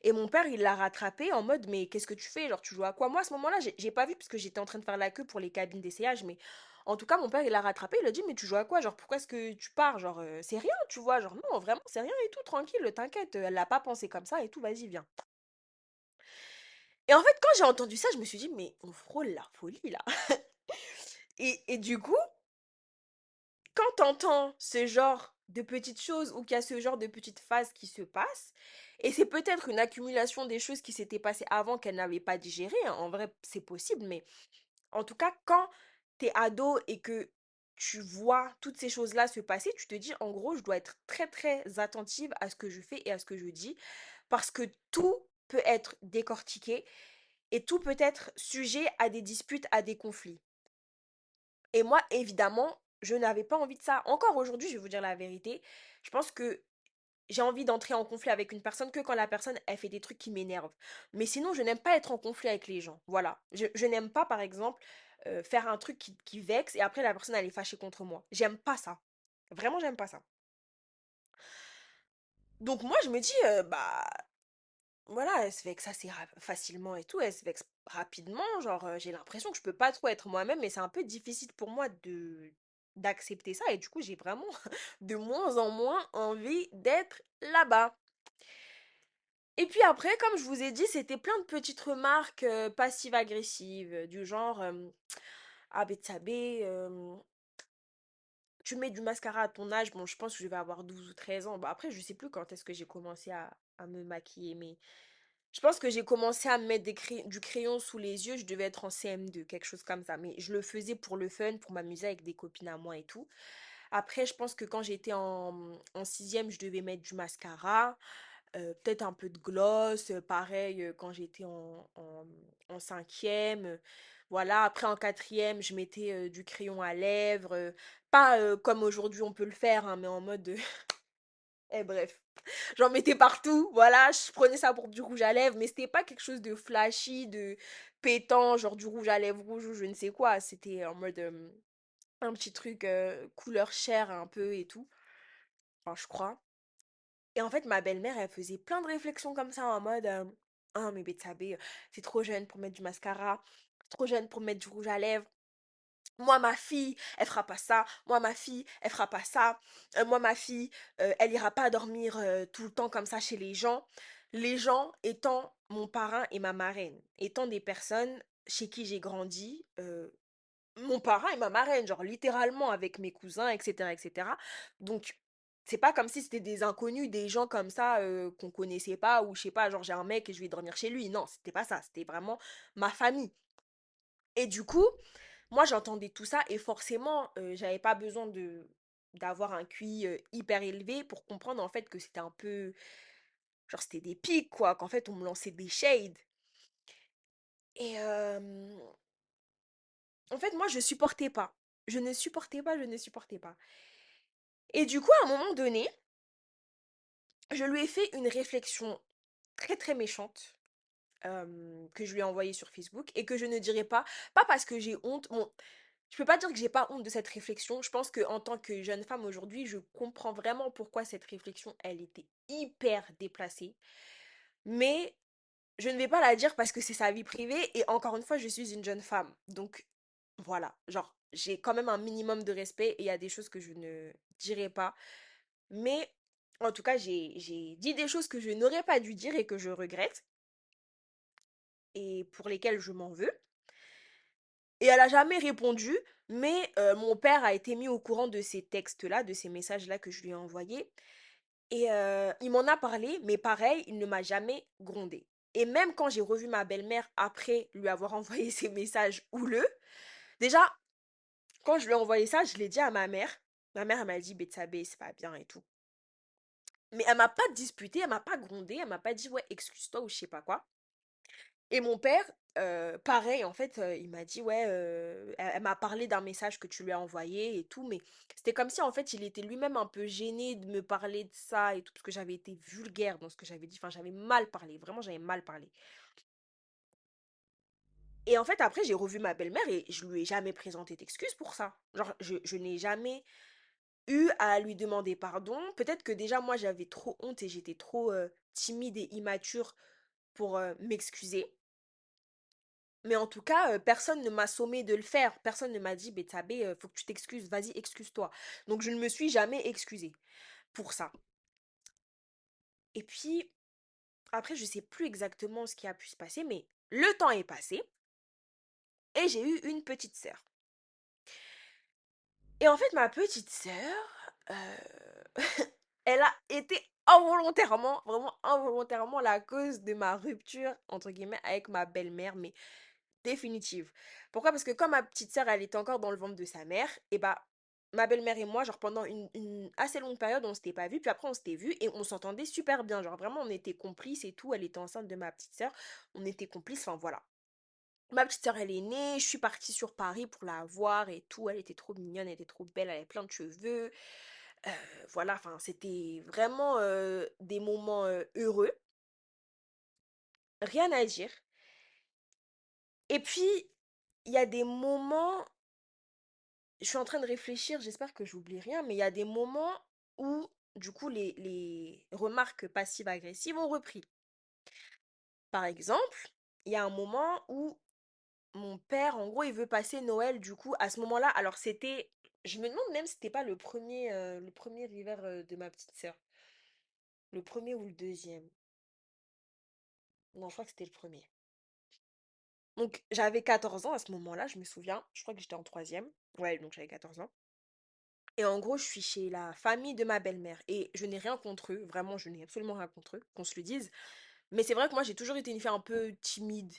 Et mon père, il l'a rattrapée en mode, mais qu'est-ce que tu fais? Genre, tu joues à quoi? Moi, à ce moment-là, j'ai pas vu parce que j'étais en train de faire la queue pour les cabines d'essayage. Mais en tout cas, mon père, il l'a rattrapée. Il a dit, mais tu joues à quoi? Genre, pourquoi est-ce que tu pars? Genre, c'est rien, tu vois. Genre, non, vraiment, c'est rien et tout, tranquille, t'inquiète. Elle l'a pas pensé comme ça et tout, vas-y, viens. Et en fait, quand j'ai entendu ça, je me suis dit, mais on frôle la folie, là. Et du coup, quand t'entends ce genre de petites choses ou qu'il y a ce genre de petites phases qui se passent, et c'est peut-être une accumulation des choses qui s'étaient passées avant qu'elle n'avait pas digéré, hein, en vrai c'est possible, mais en tout cas quand t'es ado et que tu vois toutes ces choses-là se passer, tu te dis en gros je dois être très très attentive à ce que je fais et à ce que je dis, parce que tout peut être décortiqué et tout peut être sujet à des disputes, à des conflits. Et moi, évidemment, je n'avais pas envie de ça. Encore aujourd'hui, je vais vous dire la vérité. Je pense que j'ai envie d'entrer en conflit avec une personne que quand la personne, elle fait des trucs qui m'énervent. Mais sinon, je n'aime pas être en conflit avec les gens. Voilà. Je n'aime pas, par exemple, faire un truc qui vexe et après la personne, elle est fâchée contre moi. J'aime pas ça. Vraiment, j'aime pas ça. Donc moi, je me dis, bah, voilà, elle se vexe assez facilement et tout, elle se vexe rapidement, genre j'ai l'impression que je peux pas trop être moi-même et c'est un peu difficile pour moi de d'accepter ça et du coup j'ai vraiment de moins en moins envie d'être là-bas. Et puis après, comme je vous ai dit, c'était plein de petites remarques passives-agressives, du genre ah Betsabé, tu mets du mascara à ton âge, bon je pense que je vais avoir 12 ou 13 ans. Bah, après je sais plus quand est-ce que j'ai commencé à me maquiller, mais je pense que j'ai commencé à me mettre du crayon sous les yeux, je devais être en CM2, quelque chose comme ça. Mais je le faisais pour le fun, pour m'amuser avec des copines à moi et tout. Après, je pense que quand j'étais en sixième, je devais mettre du mascara, peut-être un peu de gloss, pareil quand j'étais en cinquième. Voilà, après en quatrième, je mettais du crayon à lèvres. Pas comme aujourd'hui on peut le faire, hein, mais en mode... Eh bref. J'en mettais partout, voilà, je prenais ça pour du rouge à lèvres, mais c'était pas quelque chose de flashy, de pétant, genre du rouge à lèvres rouge ou je ne sais quoi. C'était en mode un petit truc couleur chair un peu et tout. Enfin, je crois. Et en fait, ma belle-mère, elle faisait plein de réflexions comme ça en mode ah, mais Betsabé, c'est trop jeune pour mettre du mascara, trop jeune pour mettre du rouge à lèvres. Moi, ma fille, elle fera pas ça. Moi, ma fille, elle fera pas ça. Moi, ma fille, elle ira pas dormir tout le temps comme ça chez les gens. Les gens étant mon parrain et ma marraine, étant des personnes chez qui j'ai grandi, mon parrain et ma marraine, genre littéralement avec mes cousins, etc., etc. Donc, c'est pas comme si c'était des inconnus, des gens comme ça qu'on connaissait pas, ou je sais pas, genre j'ai un mec et je vais dormir chez lui. Non, c'était pas ça. C'était vraiment ma famille. Et du coup, moi, j'entendais tout ça et forcément, j'avais pas besoin de d'avoir un QI hyper élevé pour comprendre en fait que c'était un peu genre c'était des pics quoi, qu'en fait on me lançait des shades. Et en fait, moi je supportais pas. Je ne supportais pas, je ne supportais pas. Et du coup, à un moment donné, je lui ai fait une réflexion très très méchante que je lui ai envoyée sur Facebook et que je ne dirai pas, pas parce que j'ai honte. Bon, je peux pas dire que j'ai pas honte de cette réflexion. Je pense que en tant que jeune femme aujourd'hui, je comprends vraiment pourquoi cette réflexion, elle était hyper déplacée. Mais je ne vais pas la dire parce que c'est sa vie privée et encore une fois, je suis une jeune femme. Donc voilà, genre j'ai quand même un minimum de respect et il y a des choses que je ne dirai pas. Mais en tout cas, j'ai dit des choses que je n'aurais pas dû dire et que je regrette. et pour lesquels je m'en veux. Et elle a jamais répondu, mais mon père a été mis au courant de ces textes-là, de ces messages-là que je lui ai envoyés. Et il m'en a parlé, mais pareil, il ne m'a jamais grondé. Et même quand j'ai revu ma belle-mère après lui avoir envoyé ces messages houleux, déjà, quand je lui ai envoyé ça, je l'ai dit à ma mère. Ma mère, elle m'a dit, Betsabé, c'est pas bien et tout. Mais elle m'a pas disputé, elle m'a pas grondé, elle m'a pas dit, ouais, excuse-toi ou je sais pas quoi. Et mon père, pareil, en fait, il m'a dit, ouais, elle m'a parlé d'un message que tu lui as envoyé et tout, mais c'était comme si, en fait, il était lui-même un peu gêné de me parler de ça et tout, parce que j'avais été vulgaire dans ce que j'avais dit, enfin, j'avais mal parlé, vraiment, j'avais mal parlé. Et en fait, après, j'ai revu ma belle-mère et je lui ai jamais présenté d'excuses pour ça. Genre, je n'ai jamais eu à lui demander pardon. Peut-être que déjà, moi, j'avais trop honte et j'étais trop timide et immature pour m'excuser. Mais en tout cas, personne ne m'a sommé de le faire. Personne ne m'a dit, Betsabe, faut que tu t'excuses, vas-y, excuse-toi. Donc je ne me suis jamais excusée pour ça. Et puis, après, je sais plus exactement ce qui a pu se passer, mais le temps est passé et j'ai eu une petite sœur. Et en fait, ma petite sœur, elle a été involontairement, vraiment involontairement la cause de ma rupture, entre guillemets, avec ma belle-mère, mais définitive. Pourquoi? Parce que quand ma petite sœur, elle était encore dans le ventre de sa mère, et bah, ma belle-mère et moi, genre pendant une assez longue période, on s'était pas vus, puis après on s'était vus et on s'entendait super bien. Genre vraiment, on était complices et tout. Elle était enceinte de ma petite sœur, on était complices, enfin voilà. Ma petite sœur, elle est née, je suis partie sur Paris pour la voir et tout. Elle était trop mignonne, elle était trop belle, elle avait plein de cheveux. Euh, voilà, enfin, c'était vraiment des moments heureux. Rien à dire. Et puis, il y a des moments, je suis en train de réfléchir, j'espère que j'oublie rien, mais il y a des moments où, du coup, les remarques passives-agressives ont repris. Par exemple, il y a un moment où mon père, en gros, il veut passer Noël, du coup, à ce moment-là, alors c'était, je me demande même si c'était pas le premier hiver de ma petite sœur. Le premier ou le deuxième. Non, je crois que c'était le premier. Donc, j'avais 14 ans à ce moment-là, je me souviens. Je crois que j'étais en troisième. Ouais, donc j'avais 14 ans. Et en gros, je suis chez la famille de ma belle-mère. Et je n'ai rien contre eux. Vraiment, je n'ai absolument rien contre eux, qu'on se le dise. Mais c'est vrai que moi, j'ai toujours été une fille un peu timide.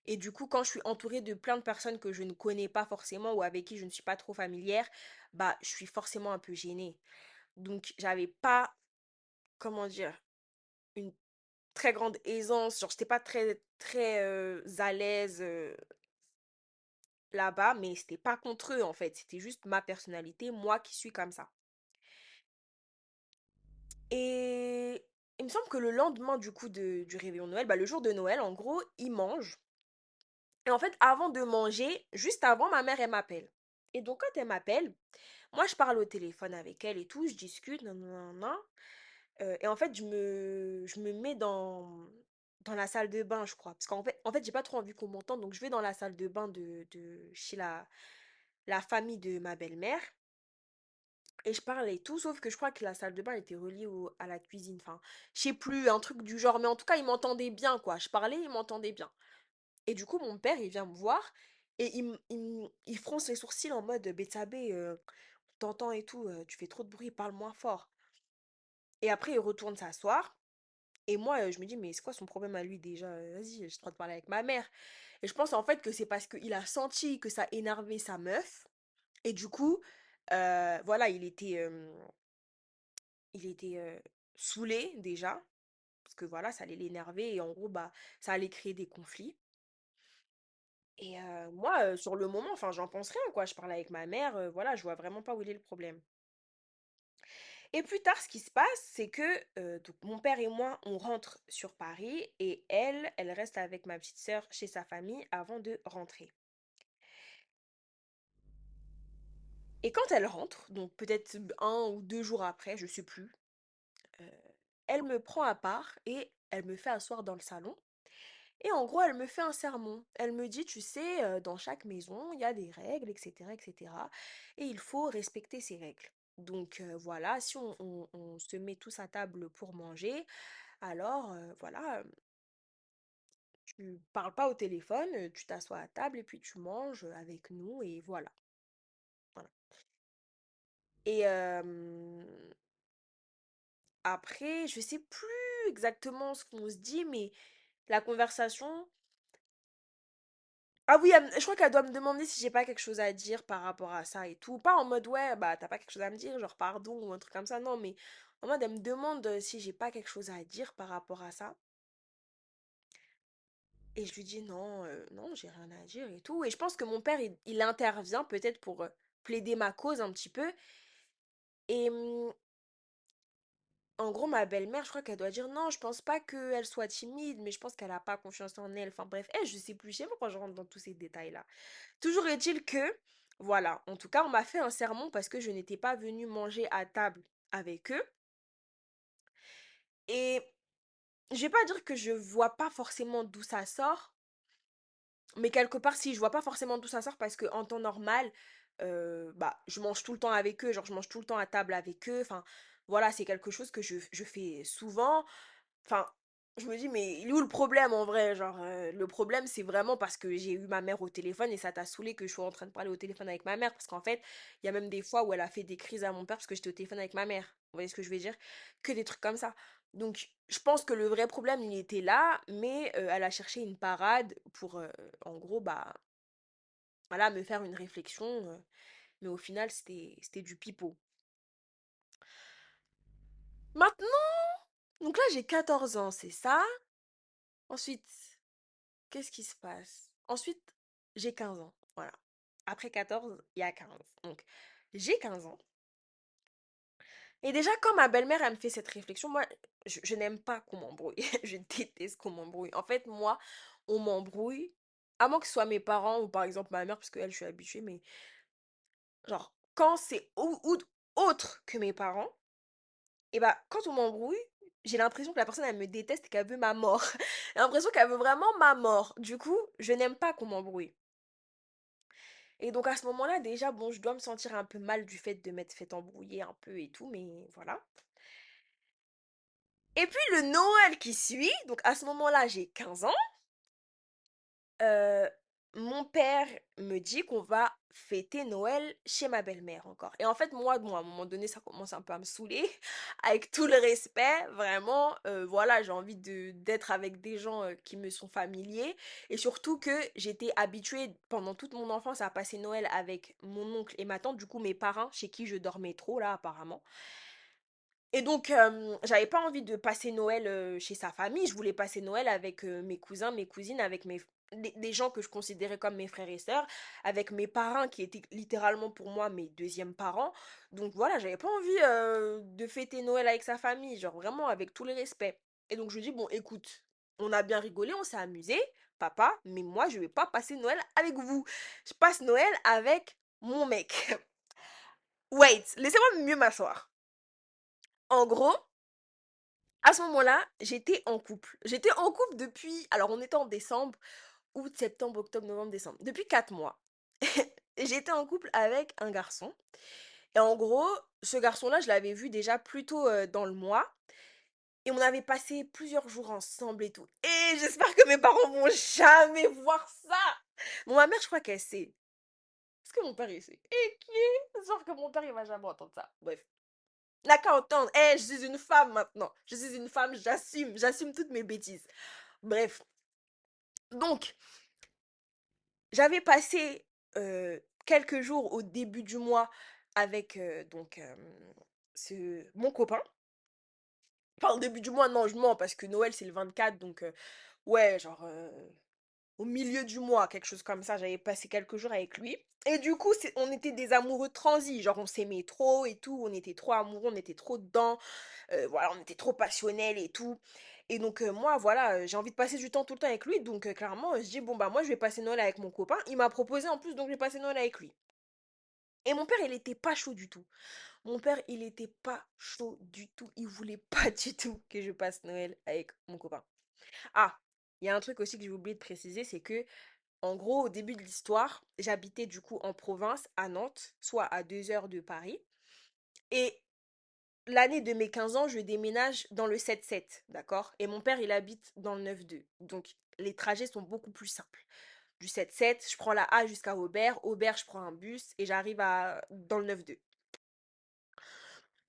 Et du coup, quand je suis entourée de plein de personnes que je ne connais pas forcément ou avec qui je ne suis pas trop familière, bah, je suis forcément un peu gênée. Donc, j'avais pas, comment dire, une très grande aisance. Genre, j'étais pas très, très à l'aise là-bas, mais c'était pas contre eux en fait. C'était juste ma personnalité, moi qui suis comme ça. Et il me semble que le lendemain du coup du réveillon de Noël, bah, le jour de Noël, en gros, ils mangent. Et en fait, avant de manger, juste avant, ma mère, elle m'appelle. Et donc, quand elle m'appelle, moi, je parle au téléphone avec elle et tout, je discute, nan, nan, nan, nan. Et en fait, je me mets dans la salle de bain, je crois. Parce qu'en fait, j'ai pas trop envie qu'on m'entende, donc je vais dans la salle de bain chez la famille de ma belle-mère. Et je parle et tout, sauf que je crois que la salle de bain était reliée à la cuisine. Enfin, je sais plus, un truc du genre. Mais en tout cas, il m'entendait bien, quoi. Je parlais, il m'entendait bien. Et du coup, mon père, il vient me voir et il fronce les sourcils en mode Betsabe, on t'entend et tout, tu fais trop de bruit, parle moins fort. Et après, il retourne s'asseoir. Et moi, je me dis, mais c'est quoi son problème à lui déjà? Vas-y, j'ai le droit de parler avec ma mère. Et je pense en fait que c'est parce qu'il a senti que ça énervait sa meuf. Et du coup, voilà, il était saoulé déjà. Parce que voilà, ça allait l'énerver et en gros, bah, ça allait créer des conflits. Et moi, sur le moment, enfin, j'en pense rien, quoi. Je parle avec ma mère, voilà, je vois vraiment pas où il est le problème. Et plus tard, ce qui se passe, c'est que donc mon père et moi, on rentre sur Paris et elle reste avec ma petite sœur chez sa famille avant de rentrer. Et quand elle rentre, donc peut-être 1 ou 2 jours après, je sais plus, euh, elle me prend à part et elle me fait asseoir dans le salon. Et en gros, elle me fait un sermon. Elle me dit, tu sais, dans chaque maison, il y a des règles, etc., etc. Et il faut respecter ces règles. Donc voilà, si on se met tous à table pour manger, alors voilà, Tu parles pas au téléphone, tu t'assois à table et puis tu manges avec nous et voilà. Voilà. Et après, je sais plus exactement ce qu'on se dit, mais la conversation. Ah oui, je crois qu'elle doit me demander si j'ai pas quelque chose à dire par rapport à ça et tout. Pas en mode ouais, bah t'as pas quelque chose à me dire, genre pardon ou un truc comme ça, non, mais en mode elle me demande si j'ai pas quelque chose à dire par rapport à ça. Et je lui dis non, non, j'ai rien à dire et tout. Et je pense que mon père, il intervient peut-être pour plaider ma cause un petit peu. Et en gros, ma belle-mère, je crois qu'elle doit dire non, je pense pas qu'elle soit timide, mais je pense qu'elle a pas confiance en elle. Enfin bref, je sais plus, je sais pas pourquoi je rentre dans tous ces détails-là. Toujours est-il que, voilà, en tout cas, on m'a fait un sermon parce que je n'étais pas venue manger à table avec eux. Et je vais pas dire que je vois pas forcément d'où ça sort, mais quelque part, si, je vois pas forcément d'où ça sort parce que en temps normal, bah, je mange tout le temps avec eux, genre je mange tout le temps à table avec eux. Enfin, voilà, c'est quelque chose que je fais souvent. Enfin, je me dis, mais il est où le problème en vrai? Genre, le problème, c'est vraiment parce que j'ai eu ma mère au téléphone et ça t'a saoulé que je sois en train de parler au téléphone avec ma mère. Parce qu'en fait, il y a même des fois où elle a fait des crises à mon père parce que j'étais au téléphone avec ma mère. Vous voyez ce que je veux dire? Que des trucs comme ça. Donc, je pense que le vrai problème, il était là, mais elle a cherché une parade pour, en gros, bah, voilà, me faire une réflexion. Mais au final, c'était du pipeau. Maintenant, donc là, j'ai 14 ans, c'est ça? Ensuite, qu'est-ce qui se passe? Ensuite, j'ai 15 ans. Voilà. Après 14, il y a 15. Donc, j'ai 15 ans. Et déjà, quand ma belle-mère, elle me fait cette réflexion, moi, je n'aime pas qu'on m'embrouille. Je déteste qu'on m'embrouille. En fait, moi, on m'embrouille, à moins que ce soit mes parents ou par exemple ma mère, parce qu'elle, je suis habituée, mais genre, quand c'est autre que mes parents, et bah, quand on m'embrouille, j'ai l'impression que la personne, elle me déteste et qu'elle veut ma mort. J'ai l'impression qu'elle veut vraiment ma mort. Du coup, je n'aime pas qu'on m'embrouille. Et donc à ce moment-là, déjà, bon, je dois me sentir un peu mal du fait de m'être fait embrouiller un peu et tout, mais voilà. Et puis le Noël qui suit, donc à ce moment-là, j'ai 15 ans, euh, mon père me dit qu'on va fêter Noël chez ma belle-mère encore. Et en fait, moi, à un moment donné, ça commence un peu à me saouler, avec tout le respect, vraiment, voilà, j'ai envie d'être avec des gens qui me sont familiers, et surtout que j'étais habituée pendant toute mon enfance à passer Noël avec mon oncle et ma tante, du coup mes parents, chez qui je dormais trop là apparemment. Et donc, j'avais pas envie de passer Noël chez sa famille. Je voulais passer Noël avec mes cousins, mes cousines, avec des gens que je considérais comme mes frères et sœurs, avec mes parents qui étaient littéralement pour moi mes deuxièmes parents. Donc voilà, j'avais pas envie de fêter Noël avec sa famille, genre vraiment avec tout le respect. Et donc je lui dis, bon, écoute, on a bien rigolé, on s'est amusé, papa, mais moi je vais pas passer Noël avec vous. Je passe Noël avec mon mec. Wait, laissez-moi mieux m'asseoir. En gros, à ce moment-là, j'étais en couple. J'étais en couple depuis, alors on était en décembre, août, septembre, octobre, novembre, décembre. Depuis 4 mois. J'étais en couple avec un garçon. Et en gros, ce garçon-là, je l'avais vu déjà plus tôt dans le mois. Et on avait passé plusieurs jours ensemble et tout. Et j'espère que mes parents vont jamais voir ça. Bon, ma mère, je crois qu'elle sait. Est-ce que mon père, il sait? Et qui est? J'espère que mon père, il va jamais entendre ça. Bref. N'a qu'à entendre. Je suis une femme maintenant. Je suis une femme, j'assume. J'assume toutes mes bêtises. Bref. Donc, j'avais passé quelques jours au début du mois avec mon copain. Enfin, au début du mois, non, je mens parce que Noël c'est le 24, donc ouais, genre au milieu du mois, quelque chose comme ça, j'avais passé quelques jours avec lui. Et du coup, on était des amoureux transis, genre on s'aimait trop et tout, on était trop amoureux, on était trop dedans, voilà, on était trop passionnels et tout. Et donc moi, voilà, j'ai envie de passer du temps tout le temps avec lui, donc clairement, je dis, bon bah moi je vais passer Noël avec mon copain. Il m'a proposé en plus, donc je vais passer Noël avec lui. Et mon père, il était pas chaud du tout. Mon père, il était pas chaud du tout. Il voulait pas du tout que je passe Noël avec mon copain. Ah, il y a un truc aussi que j'ai oublié de préciser, c'est que en gros, au début de l'histoire, j'habitais du coup en province, à Nantes, soit à 2 heures de Paris. Et l'année de mes 15 ans, je déménage dans le 7-7, d'accord? Et mon père, il habite dans le 9-2. Donc, les trajets sont beaucoup plus simples. Du 7-7, je prends la A jusqu'à Aubert. Aubert, je prends un bus et j'arrive dans le 9-2.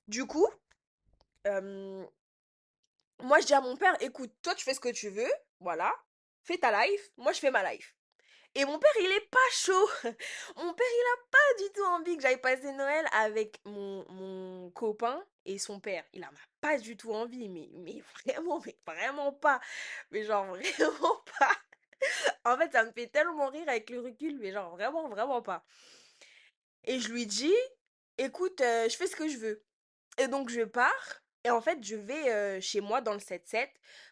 Du coup, euh, moi, je dis à mon père, écoute, toi, tu fais ce que tu veux, voilà, fais ta life, moi, je fais ma life. Et mon père, il est pas chaud. Mon père, il a pas du tout envie que j'aille passer Noël avec mon copain et son père. Il en a pas du tout envie, mais vraiment pas. Mais genre, vraiment pas. En fait, ça me fait tellement rire avec le recul, mais genre, vraiment, vraiment pas. Et je lui dis, écoute, je fais ce que je veux. Et donc je pars et en fait je vais chez moi dans le 7-7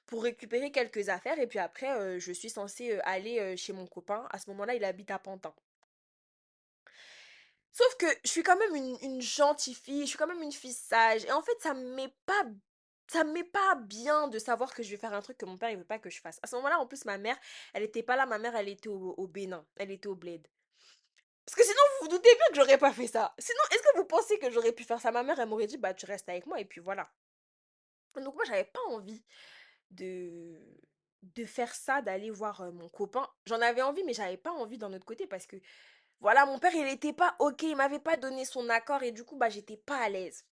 pour récupérer quelques affaires et puis après je suis censée aller chez mon copain. À ce moment-là, il habite à Pantin. Sauf que je suis quand même une gentille fille, je suis quand même une fille sage et en fait ça me met pas bien de savoir que je vais faire un truc que mon père il veut pas que je fasse. À ce moment-là, en plus ma mère, elle était pas là, ma mère elle était au Bénin, elle était au bled. Parce que sinon vous vous doutez bien que j'aurais pas fait ça. Sinon, est-ce que vous pensez que j'aurais pu faire ça? Ma mère elle m'aurait dit bah tu restes avec moi et puis voilà. Donc moi, j'avais pas envie de de faire ça, d'aller voir mon copain. J'en avais envie, mais j'avais pas envie d'un autre côté parce que voilà, mon père, il était pas OK, il m'avait pas donné son accord et du coup, bah j'étais pas à l'aise.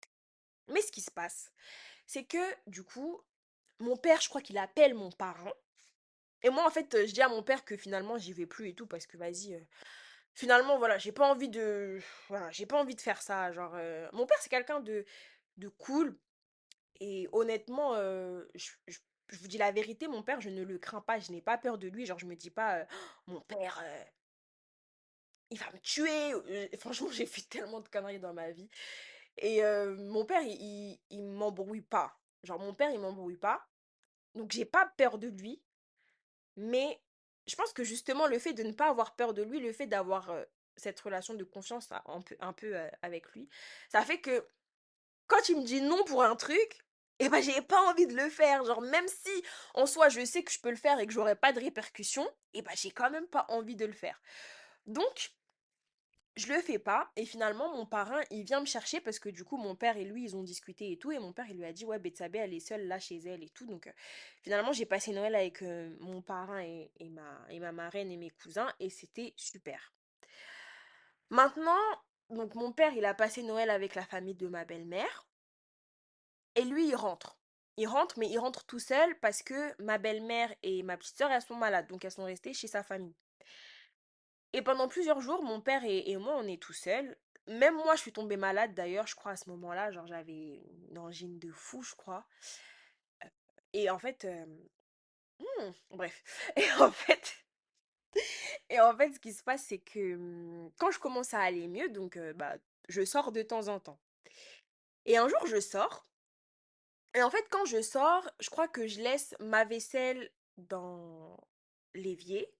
Mais ce qui se passe, c'est que du coup, mon père, je crois qu'il appelle mon parent. Et moi, en fait, je dis à mon père que finalement, j'y vais plus et tout parce que vas-y, finalement, voilà, j'ai pas envie de faire ça. Genre, mon père, c'est quelqu'un de cool. Et honnêtement, je vous dis la vérité, mon père, je ne le crains pas, je n'ai pas peur de lui. Genre, je me dis pas, mon père, il va me tuer. Franchement, j'ai fait tellement de conneries dans ma vie. Et mon père, il m'embrouille pas. Genre, mon père, il m'embrouille pas. Donc, j'ai pas peur de lui. Mais je pense que justement, le fait de ne pas avoir peur de lui, le fait d'avoir cette relation de confiance un peu avec lui, ça fait que quand il me dit non pour un truc, eh ben j'ai pas envie de le faire. Genre même si en soi je sais que je peux le faire et que j'aurai pas de répercussions, eh ben j'ai quand même pas envie de le faire. Donc je le fais pas et finalement mon parrain il vient me chercher parce que du coup mon père et lui ils ont discuté et tout et mon père il lui a dit ouais Betsabé elle est seule là chez elle et tout donc finalement j'ai passé Noël avec mon parrain et ma marraine et mes cousins et c'était super. Maintenant donc mon père il a passé Noël avec la famille de ma belle-mère. Et lui, il rentre. Il rentre, mais il rentre tout seul parce que ma belle-mère et ma petite sœur, elles sont malades. Donc, elles sont restées chez sa famille. Et pendant plusieurs jours, mon père et moi, on est tout seuls. Même moi, je suis tombée malade d'ailleurs, je crois, à ce moment-là. Genre, j'avais une angine de fou, je crois. Et en fait, bref. Et en fait, ce qui se passe, c'est que quand je commence à aller mieux, donc, bah, je sors de temps en temps. Et un jour, je sors. Et en fait, quand je sors, je crois que je laisse ma vaisselle dans l'évier.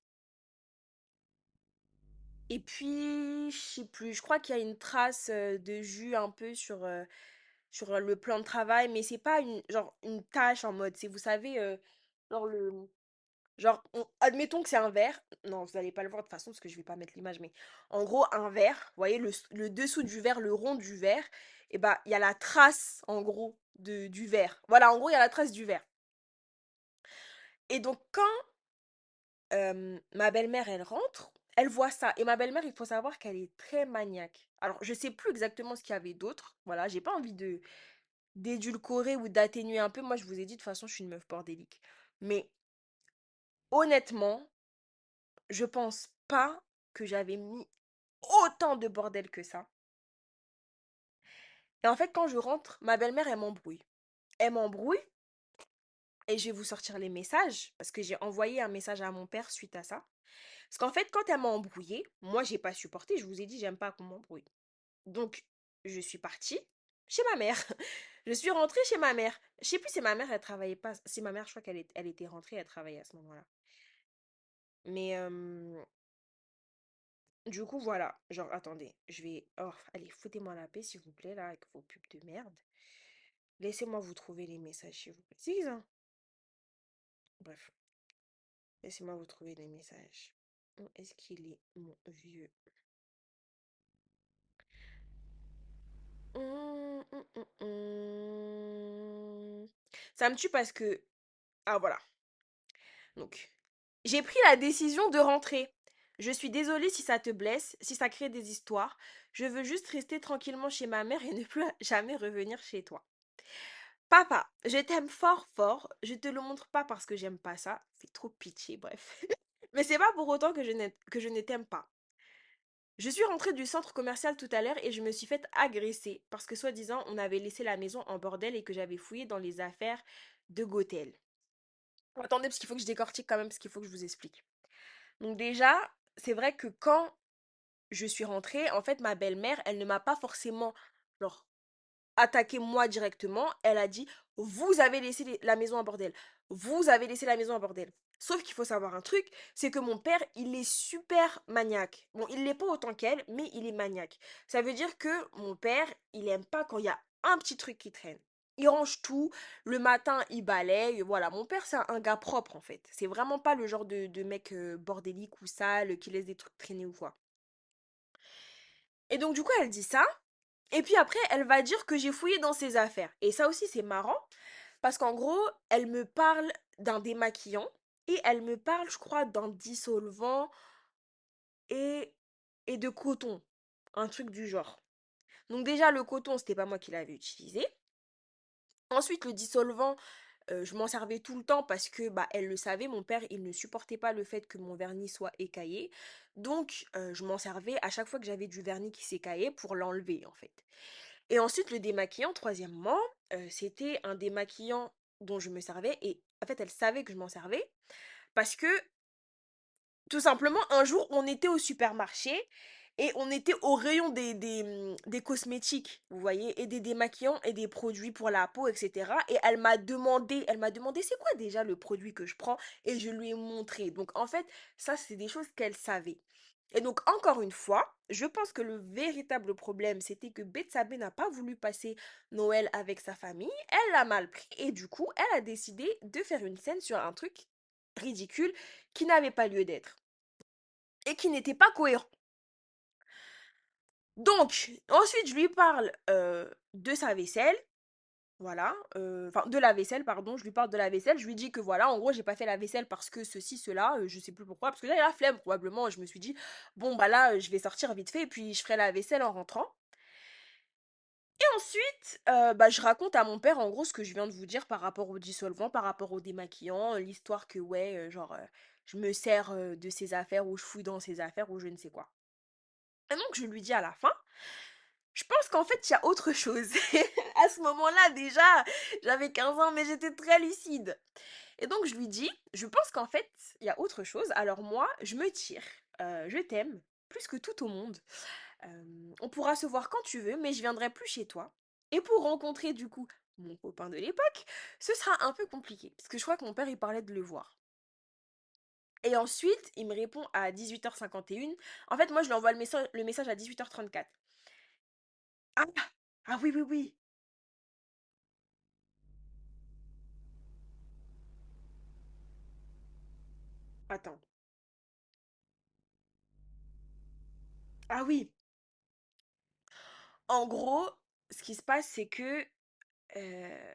Et puis, je sais plus, je crois qu'il y a une trace de jus un peu sur le plan de travail, mais c'est pas genre, une tache en mode, c'est, vous savez, genre admettons que c'est un verre. Non, vous allez pas le voir de toute façon parce que je vais pas mettre l'image, mais en gros, un verre, vous voyez, le dessous du verre, le rond du verre, et bah, il y a la trace, en gros, du verre. Voilà, en gros, il y a la trace du verre. Et donc, quand ma belle-mère, elle rentre, elle voit ça. Et ma belle-mère, il faut savoir qu'elle est très maniaque. Alors, je sais plus exactement ce qu'il y avait d'autre. Voilà, j'ai pas envie de d'édulcorer ou d'atténuer un peu. Moi, je vous ai dit, de toute façon, je suis une meuf bordélique. Mais honnêtement, je pense pas que j'avais mis autant de bordel que ça. Et en fait, quand je rentre, ma belle-mère, elle m'embrouille. Elle m'embrouille et je vais vous sortir les messages parce que j'ai envoyé un message à mon père suite à ça. Parce qu'en fait, quand elle m'a embrouillée, moi, j'ai pas supporté. Je vous ai dit, j'aime pas qu'on m'embrouille. Donc, je suis partie chez ma mère. Je suis rentrée chez ma mère. Je sais plus si ma mère, elle travaillait pas. Si ma mère, je crois elle était rentrée, elle travaillait à ce moment-là. Mais, du coup, voilà. Genre, attendez, je vais... Oh, allez, foutez-moi la paix, s'il vous plaît, là, avec vos pubs de merde. Laissez-moi vous trouver les messages, s'il vous plaît. Si, hein. Bref, laissez-moi vous trouver les messages. Où est-ce qu'il est, mon vieux? Ça me tue parce que... Ah voilà. Donc, j'ai pris la décision de rentrer. Je suis désolée si ça te blesse, si ça crée des histoires. Je veux juste rester tranquillement chez ma mère et ne plus jamais revenir chez toi. Papa, je t'aime fort fort. Je te le montre pas parce que j'aime pas ça. C'est trop pitié, bref. Mais c'est pas pour autant que je ne t'aime pas. Je suis rentrée du centre commercial tout à l'heure et je me suis faite agresser parce que soi-disant on avait laissé la maison en bordel et que j'avais fouillé dans les affaires de Gothel. Attendez, parce qu'il faut que je décortique quand même, parce qu'il faut que je vous explique. Donc déjà, c'est vrai que quand je suis rentrée, en fait, ma belle-mère, elle ne m'a pas forcément genre, attaqué moi directement. Elle a dit, vous avez laissé la maison en bordel. Vous avez laissé la maison en bordel. Sauf qu'il faut savoir un truc, c'est que mon père, il est super maniaque. Bon, il l'est pas autant qu'elle, mais il est maniaque. Ça veut dire que mon père, il aime pas quand il y a un petit truc qui traîne. Il range tout, le matin il balaye, voilà. Mon père c'est un gars propre en fait. C'est vraiment pas le genre de mec bordélique ou sale qui laisse des trucs traîner ou quoi. Et donc du coup elle dit ça, et puis après elle va dire que j'ai fouillé dans ses affaires. Et ça aussi c'est marrant, parce qu'en gros elle me parle d'un démaquillant, et elle me parle je crois d'un dissolvant et, et de coton. Un truc du genre. Donc déjà le coton c'était pas moi qui l'avais utilisé. Ensuite le dissolvant, je m'en servais tout le temps parce que, bah, elle le savait, mon père, il ne supportait pas le fait que mon vernis soit écaillé. Donc, je m'en servais à chaque fois que j'avais du vernis qui s'écaillait pour l'enlever, en fait. Et ensuite, le démaquillant, troisièmement, c'était un démaquillant dont je me servais et en fait, elle savait que je m'en servais parce que tout simplement, un jour, on était au supermarché et on était au rayon des cosmétiques, vous voyez, et des démaquillants et des produits pour la peau, etc. Et elle m'a demandé c'est quoi déjà le produit que je prends et je lui ai montré. Donc en fait, ça, c'est des choses qu'elle savait. Et donc, encore une fois, je pense que le véritable problème, c'était que Betsabé n'a pas voulu passer Noël avec sa famille. Elle l'a mal pris et du coup, elle a décidé de faire une scène sur un truc ridicule qui n'avait pas lieu d'être et qui n'était pas cohérent. Donc, ensuite, je lui parle de sa vaisselle. Voilà, enfin de la vaisselle, pardon, je lui parle de la vaisselle, je lui dis que voilà, en gros, j'ai pas fait la vaisselle parce que ceci, cela, je sais plus pourquoi, parce que là, il y a la flemme, probablement, je me suis dit, bon, bah là, je vais sortir vite fait, et puis je ferai la vaisselle en rentrant. Et ensuite, bah, je raconte à mon père, en gros, ce que je viens de vous dire par rapport au dissolvant, par rapport au démaquillant, l'histoire que, ouais, genre, je me sers de ses affaires, ou je fouille dans ses affaires, ou je ne sais quoi. Et donc, je lui dis à la fin, je pense qu'en fait, il y a autre chose. À ce moment-là, déjà, j'avais 15 ans, mais j'étais très lucide. Et donc, je lui dis, je pense qu'en fait, il y a autre chose. Alors moi, je me tire. Je t'aime, plus que tout au monde. On pourra se voir quand tu veux, mais je viendrai plus chez toi. Et pour rencontrer, du coup, mon copain de l'époque, ce sera un peu compliqué. Parce que je crois que mon père, il parlait de le voir. Et ensuite, il me répond à 18h51. En fait, moi, je lui envoie le message à 18h34. Ah, ah oui, oui, oui. Attends. Ah oui. En gros, ce qui se passe, c'est que euh,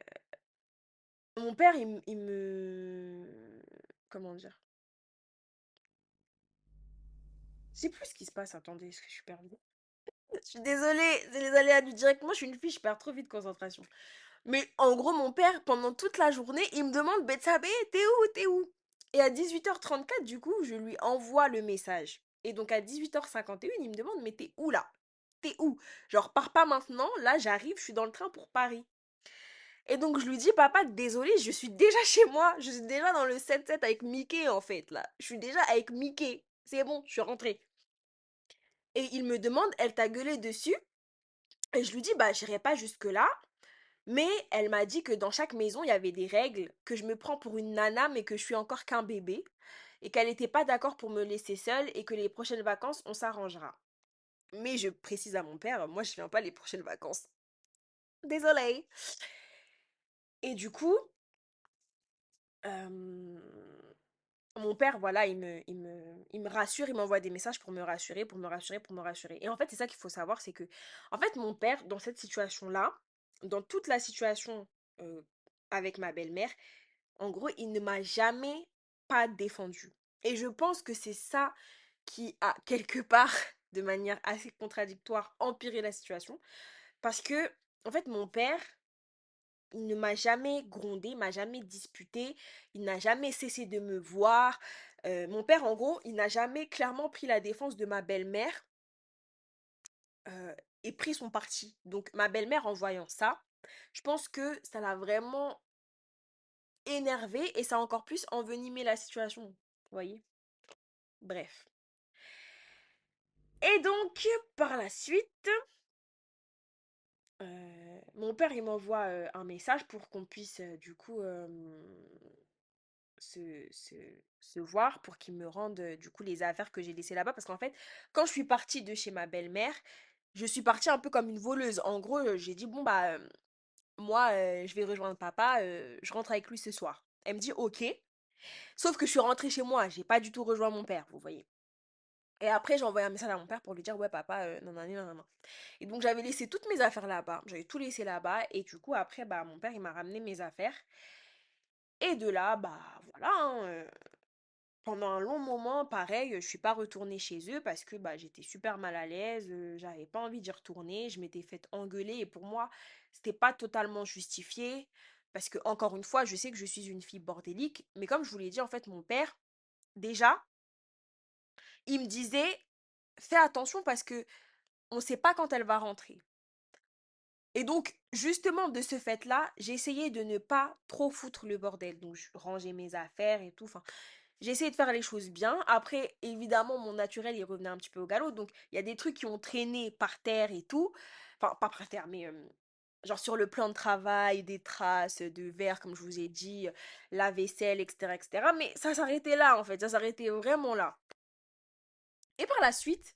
mon père, comment dire? Je sais plus ce qui se passe. Attendez, est-ce que je suis perdue? Je suis désolée, c'est les aléas du direct. Moi, je suis une fille, je perds trop vite concentration. Mais en gros, mon père, pendant toute la journée, il me demande, Betsabe, t'es où, t'es où? Et à 18h34, du coup, je lui envoie le message. Et donc à 18h51, il me demande, mais t'es où là? T'es où? Genre, pars pas maintenant, là, j'arrive, je suis dans le train pour Paris. Et donc je lui dis, papa, désolé, je suis déjà chez moi. Je suis déjà dans le 7-7 avec Mickey, en fait, là. Je suis déjà avec Mickey. C'est bon, je suis rentrée. Et il me demande, elle t'a gueulé dessus? Et je lui dis, bah, j'irai pas jusque-là. Mais elle m'a dit que dans chaque maison, il y avait des règles, que je me prends pour une nana, mais que je suis encore qu'un bébé. Et qu'elle n'était pas d'accord pour me laisser seule et que les prochaines vacances, on s'arrangera. Mais je précise à mon père, moi, je viens pas les prochaines vacances. Désolée. Et du coup, euh, mon père, voilà, il me rassure, il m'envoie des messages pour me rassurer, pour me rassurer, pour me rassurer. Et en fait, c'est ça qu'il faut savoir, c'est que, en fait, mon père, dans cette situation-là, dans toute la situation euh, avec ma belle-mère, en gros, il ne m'a jamais pas défendu. Et je pense que c'est ça qui a, quelque part, de manière assez contradictoire, empiré la situation. Parce que, en fait, mon père, il ne m'a jamais grondé, il m'a jamais disputé, il n'a jamais cessé de me voir. Mon père, en gros, il n'a jamais clairement pris la défense de ma belle-mère euh, et pris son parti. Donc, ma belle-mère, en voyant ça, je pense que ça l'a vraiment énervé et ça a encore plus envenimé la situation. Vous voyez? Bref. Et donc, par la suite, mon père, il m'envoie un message pour qu'on puisse, du coup, se, se, se voir pour qu'ils me rendent du coup les affaires que j'ai laissées là-bas. Parce qu'en fait, quand je suis partie de chez ma belle-mère, je suis partie un peu comme une voleuse. En gros, j'ai dit, bon, bah, moi, je vais rejoindre papa, je rentre avec lui ce soir. Elle me dit, ok. Sauf que je suis rentrée chez moi, j'ai pas du tout rejoint mon père, vous voyez. Et après, j'ai envoyé un message à mon père pour lui dire, ouais, papa, non, non, non, non, non. Et donc, j'avais laissé toutes mes affaires là-bas. J'avais tout laissé là-bas. Et du coup, après, bah, mon père, il m'a ramené mes affaires. Et de là, bah, voilà, hein, pendant un long moment, pareil, je suis pas retournée chez eux parce que bah, j'étais super mal à l'aise, j'avais pas envie d'y retourner, je m'étais faite engueuler et pour moi, c'était pas totalement justifié parce que encore une fois, je sais que je suis une fille bordélique, mais comme je vous l'ai dit, en fait, mon père, déjà, il me disait, fais attention parce que on sait pas quand elle va rentrer. Et donc, justement, de ce fait-là, j'ai essayé de ne pas trop foutre le bordel. Donc, je rangeais mes affaires et tout. Enfin, j'ai essayé de faire les choses bien. Après, évidemment, mon naturel, il revenait un petit peu au galop. Donc, il y a des trucs qui ont traîné par terre et tout. Enfin, pas par terre, mais genre sur le plan de travail, des traces de verre, comme je vous ai dit, la vaisselle, etc., etc. Mais ça s'arrêtait là, en fait. Ça s'arrêtait vraiment là. Et par la suite,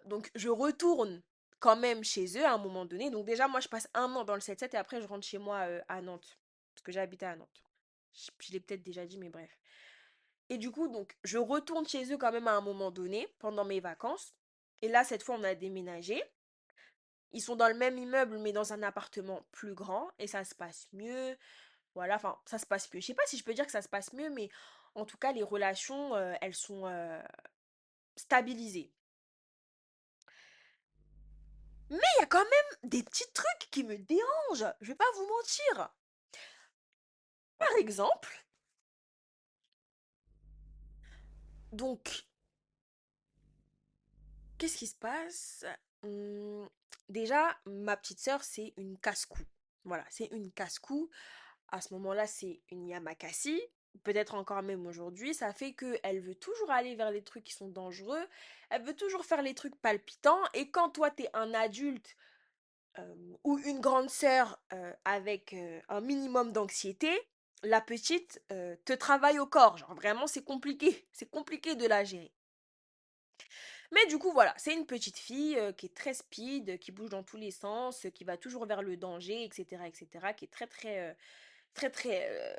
donc je retourne quand même chez eux à un moment donné. Donc déjà, moi, je passe un an dans le 7-7 et après, je rentre chez moi à Nantes. Parce que j'habitais à Nantes. Je l'ai peut-être déjà dit, mais bref. Et du coup, donc, je retourne chez eux quand même à un moment donné, pendant mes vacances. Et là, cette fois, on a déménagé. Ils sont dans le même immeuble, mais dans un appartement plus grand. Et ça se passe mieux. Voilà, enfin, ça se passe mieux. Je sais pas si je peux dire que ça se passe mieux, mais en tout cas, les relations, elles sont stabilisées. Mais il y a quand même des petits trucs qui me dérangent. Je vais pas vous mentir. Par exemple, donc, qu'est-ce qui se passe? Hum, Déjà, ma petite sœur, c'est une casse-cou. Voilà, c'est une casse-cou. À ce moment-là, c'est une Yamakasi. Peut-être encore même aujourd'hui. Ça fait qu'elle veut toujours aller vers les trucs qui sont dangereux. Elle veut toujours faire les trucs palpitants. Et quand toi, t'es un adulte ou une grande sœur avec un minimum d'anxiété, la petite te travaille au corps. Genre vraiment, c'est compliqué. C'est compliqué de la gérer. Mais du coup, voilà, c'est une petite fille qui est très speed, qui bouge dans tous les sens, qui va toujours vers le danger, etc., etc., qui est très, très, très, très,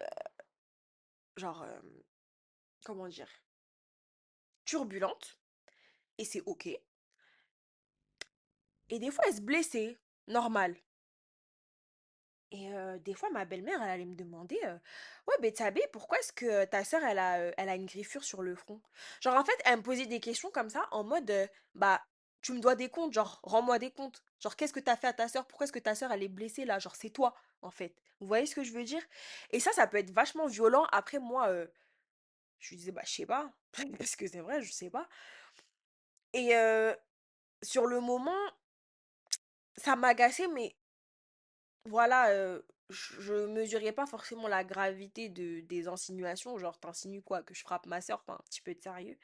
genre, comment dire, turbulente. Et c'est ok. Et des fois, elle se blessait. Normal. Et des fois, ma belle-mère, elle allait me demander, ouais, Betsabe, pourquoi est-ce que ta sœur, elle a une griffure sur le front? Genre, en fait, elle me posait des questions comme ça, en mode, bah, tu me dois des comptes, genre, rends-moi des comptes. Genre, qu'est-ce que t'as fait à ta sœur? Pourquoi est-ce que ta sœur, elle est blessée là? Genre, c'est toi, en fait. Vous voyez ce que je veux dire? Et ça peut être vachement violent. Après, moi, je lui disais, bah, je sais pas. Parce que c'est vrai, je sais pas. Et sur le moment, ça m'agaçait, mais voilà, je mesurais pas forcément la gravité des insinuations, genre t'insinues quoi? Que je frappe ma sœur? Enfin, un petit peu de sérieux.